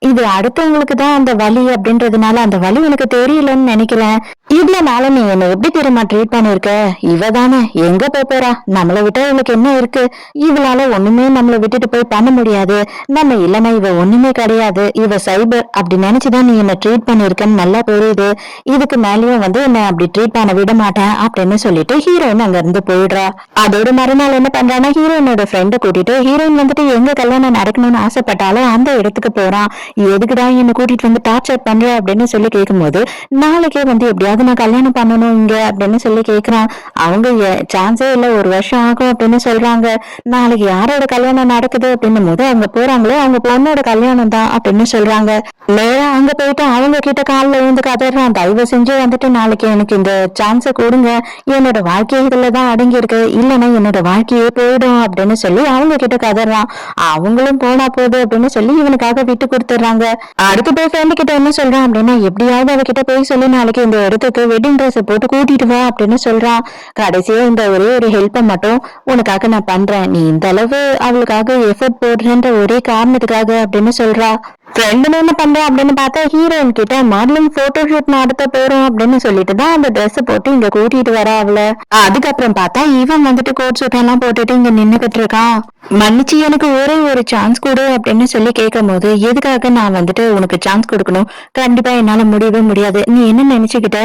இது அடுத்தவங்களுக்கு தான் அந்த வலி அப்படின்றதுனால அந்த வலி உனக்கு தெரியலன்னு நினைக்கிறேன். இவ்வளவு நாள நீ என்ன எப்படி தெரியுமா ட்ரீட் பண்ணிருக்க, இவ தானே எங்க போறா, நம்மளை விட்டா இவளுக்கு என்ன இருக்கு, இவளால ஒண்ணுமே நம்மளை விட்டுட்டு போய் பண்ண முடியாது, நம்ம இல்லைன்னா இவ ஒண்ணுமே கிடையாது, இவ சைபர் அப்படி நினைச்சுதான் நீ என்ன ட்ரீட் பண்ணிருக்கன்னு நல்லா புரியுது, இதுக்கு மேலேயும் வந்து என்ன அப்படி ட்ரீட் பண்ண விட மாட்டேன் அப்படின்னு சொல்லிட்டு ஹீரோயின் அங்க இருந்து போயிடுறா. அதோட மறுநாள் என்ன பண்றான்னா, ஹீரோயினோட ஃப்ரெண்டை கூட்டிட்டு ஹீரோயின் வந்துட்டு எங்க கல்யாணம் நடக்கணும்னு ஆசைப்பட்டாலும் அந்த இடத்துக்கு போறான். எதுக்குடா என்ன கூட்டிட்டு வந்து டார்ச்சர் பண்ற அப்படின்னு சொல்லி கேட்கும் போது, நாளைக்கே வந்து எப்படியாவது நான் கல்யாணம் பண்ணணும் இங்க அப்படின்னு சொல்லி கேக்குறான். அவங்க சான்ஸே இல்ல, ஒரு வருஷம் ஆகும் அப்படின்னு சொல்றாங்க. நாளைக்கு யாரோட கல்யாணம் நடக்குது அப்படின்னும் போது, அவங்க போறாங்களே அவங்க பொண்ணோட கல்யாணம் தான் அப்படின்னு சொல்றாங்க. நேரா அங்க போயிட்டு அவங்க கிட்ட காலில் இருந்து கதறான், தயவு செஞ்சு வந்துட்டு நாளைக்கு எனக்கு இந்த சான்ஸை கொடுங்க, என்னோட வாழ்க்கை இதுலதான் அடங்கி இருக்கு, இல்லைன்னா என்னோட வாழ்க்கையே போயிடும் அப்படின்னு சொல்லி அவங்க கிட்ட கதறான். அவங்களும் போனா போகுது அப்படின்னு சொல்லி இவனுக்காக விட்டு கொடுத்துடுறாங்க. அடுத்து போய் ஃப்ரெண்டு கிட்ட என்ன சொல்றான் அப்படின்னா, எப்படியாவது அவகிட்ட போய் சொல்லி நாளைக்கு இந்த இடத்துக்கு வெட்டிங் ட்ரெஸ் போட்டு கூட்டிட்டு வா அப்படின்னு சொல்றான். கடைசியா இந்த ஒரே ஒரு ஹெல்ப்பை மட்டும் உனக்காக நான் பண்றேன், நீ இந்த அளவு அவளுக்காக எஃபர்ட் போடுறன்ற ஒரே காரணத்துக்காக அப்படின்னு சொல்றா. ஃப்ரெண்டு என்ன பண்ற அப்படின்னு பார்த்தா, ஹீரோயின் கிட்ட மாடலிங் போட்டோ ஷூட் நடத்த போறோம் அப்படின்னு சொல்லிட்டு தான் அந்த ட்ரெஸ் போட்டு இங்க கூட்டிட்டு வர அவள. அதுக்கப்புறம் பார்த்தா இவன் வந்துட்டு கோட் சூட் எல்லாம் போட்டுட்டு இங்க நின்னுகிட்டு இருக்கான். மன்னிச்சு எனக்கு ஒரே ஒரு சான்ஸ் கொடு அப்படின்னு சொல்லி கேட்கும் போது, எதுக்காக நான் வந்துட்டு உனக்கு சான்ஸ் கொடுக்கணும், கண்டிப்பா என்னால முடியவே முடியாது, நீ என்ன நினைச்சுக்கிட்ட,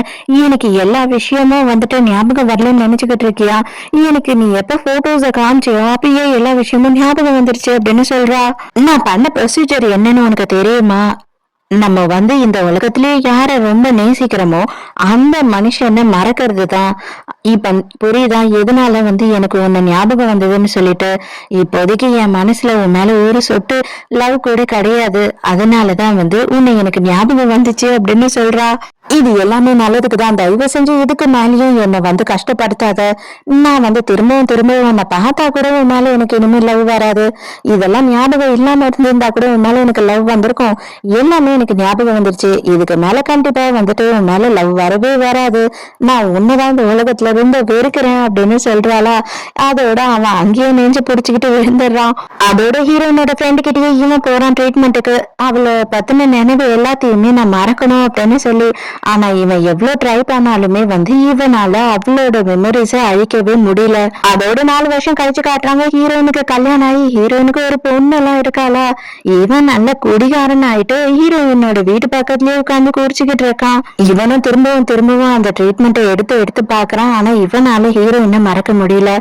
எனக்கு எல்லா விஷயமும் வந்துட்டு ஞாபகம் வரலன்னு நினைச்சுக்கிட்டு இருக்கியா, எனக்கு நீ எப்ப போட்டோஸ காமிச்சியோ அப்பயே எல்லா விஷயமும் ஞாபகம் வந்துருச்சு அப்படின்னு சொல்றா. நான் பண்ண ப்ரொசீஜர் என்னன்னு உனக்கு தெரியுமா, நம்ம வந்து இந்த உலகத்திலேயே யார ரொம்ப நேசிக்கிறோமோ அந்த மனுஷனை மறக்கிறது தான். இப்ப புரியுதா எதனால வந்து எனக்கு உன்னை ஞாபகம் வந்ததுன்னு சொல்லிட்டு, இப்போதைக்கு என் மனசுல உன் மேல ஒரு சொட்டு லவ் கூட கிடையாது, அதனாலதான் வந்து உன்னை எனக்கு ஞாபகம் வந்துச்சு அப்படின்னு சொல்றா. இது எல்லாமே நல்லதுக்கு தான், தயவு செஞ்சு இதுக்கு மேலேயும் என்னை வந்து கஷ்டப்படுத்தாத, நான் வந்து திரும்பவும் உன்னை பார்த்தா கூட உன் மேல எனக்கு இனிமேல் லவ் வராது, இதெல்லாம் ஞாபகம் இல்லாம இருந்திருந்தா கூட உன் மேல எனக்கு லவ் வந்திருக்கும், எல்லாமே எனக்கு ஞாபகம் வந்துருச்சு, இதுக்கு மேல கண்டிப்பா வந்துட்டு உன் மேல லவ் வரவே வராது, நான் உன்னதான் இந்த உலகத்துல ரொம்ப வெறுக்கிறேன் அப்படின்னு சொல்றாளா. அதோட அவன் அங்கேயே நெஞ்சு புடிச்சுக்கிட்டு விழுந்துடுறான். அதோட ஹீரோனோட ஃப்ரெண்டு கிட்டயே இவன் போறான் ட்ரீட்மெண்ட்டுக்கு, அவளை பத்தின நினைவு எல்லாத்தையுமே நான் மறக்கணும் அப்படின்னு சொல்லி. ஆனா இவன் எவ்வளவு ட்ரை பண்ணாலுமே வந்து இவனால அவளோட மெமரிஸ அழிக்கவே முடியல. அதோட 4 வருஷம் கழிச்சு காட்டுறாங்க, ஹீரோயினுக்கு கல்யாணம் ஆகி ஹீரோயினுக்கு ஒரு பொண்ணு எல்லாம் இருக்காளா. இவன் நல்ல குடிகாரன் ஆயிட்டு ஹீரோயினோட வீட்டு பக்கத்துலயே உட்கார்ந்து குடிச்சுக்கிட்டு இருக்கான். இவனும் திரும்பவும் அந்த ட்ரீட்மெண்ட்டை எடுத்து பாக்குறான். ஆனா இவனால ஹீரோயினை மறக்க முடியல.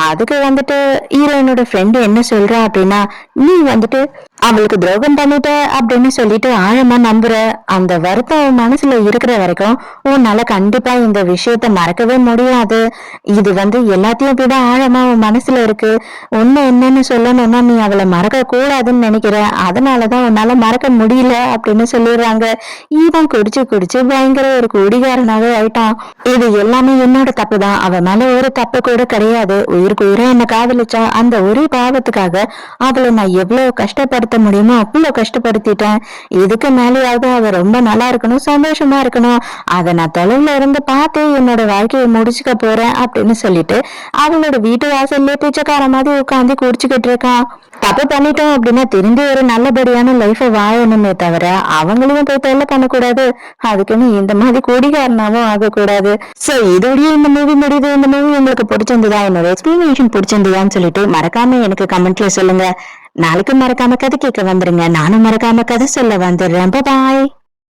அதுக்கு வந்துட்டு ஹீரோயினோட ஃப்ரெண்டு என்ன சொல்றா அப்படின்னா, நீ வந்துட்டு அவளுக்கு துரோகம் பண்ணிட்ட அப்படின்னு சொல்லிட்டு ஆழமா நம்புற. அந்த வருத்தம் உன் மனசுல இருக்கிற வரைக்கும் உன்னால கண்டிப்பா இந்த விஷயத்த மறக்கவே முடியாது. இது எல்லாத்தையும் விட ஆழமா உன் மனசுல இருக்கு. உண்மை என்னன்னு சொல்லணும்னா நீ அவளை மறக்க கூடாதுன்னு நினைக்கிற, அதனாலதான் உன்னால மறக்க முடியல அப்படின்னு சொல்லிடுறாங்க. இவன் குடிச்சு குடிச்சு பயங்கர ஒரு குடிகாரனாவே ஆயிட்டான். இது எல்லாமே என்னோட தப்பு தான், அவ மேல ஒரு தப்பு கூட கிடையாது. உயிருக்கு உயிரை என்ன காதலிச்சா, அந்த ஒரே பாவத்துக்காக அவளை நான் எவ்வளவு கஷ்டப்படுத்த முடியுமோ அவ்வளவு கஷ்டப்படுத்திட்டேன். இதுக்கு மேலேயாவது அவ ரொம்ப நல்லா இருக்கணும், சந்தோஷமா இருக்கணும். அதை நான் தொலைவுல இருந்து பார்த்து என்னோட வாழ்க்கையை முடிச்சுக்க போறேன் அப்படின்னு சொல்லிட்டு அவளோட வீட்டு வாசல்ல பிச்சைக்கார மாதிரி உட்காந்து குடிச்சுக்கிட்டு இருக்கான். தப்பு பண்ணிட்டோம் அப்படின்னா திரும்பி ஒரு நல்லபடியான லைஃப வாழணுமே தவிர அவங்களையும் போய் தொல்லை பண்ணக்கூடாது. அதுக்குன்னு இந்த மாதிரி குடிகாரனாவும் ஆகக்கூடாது. சோ இதோடய இந்த மூவி முடியுது. இந்த மூவி உங்களுக்கு பிடிச்சிருந்ததா, என்னோட எக்ஸ்பிளனேஷன் பிடிச்சிருந்ததான்னு சொல்லிட்டு மறக்காம எனக்கு கமெண்ட்ல சொல்லுங்க. நாளைக்கு மறக்காம கதை கேட்க வந்துருங்க. நானும் மறக்காம கதை சொல்ல வந்துடுறேன். பாய்.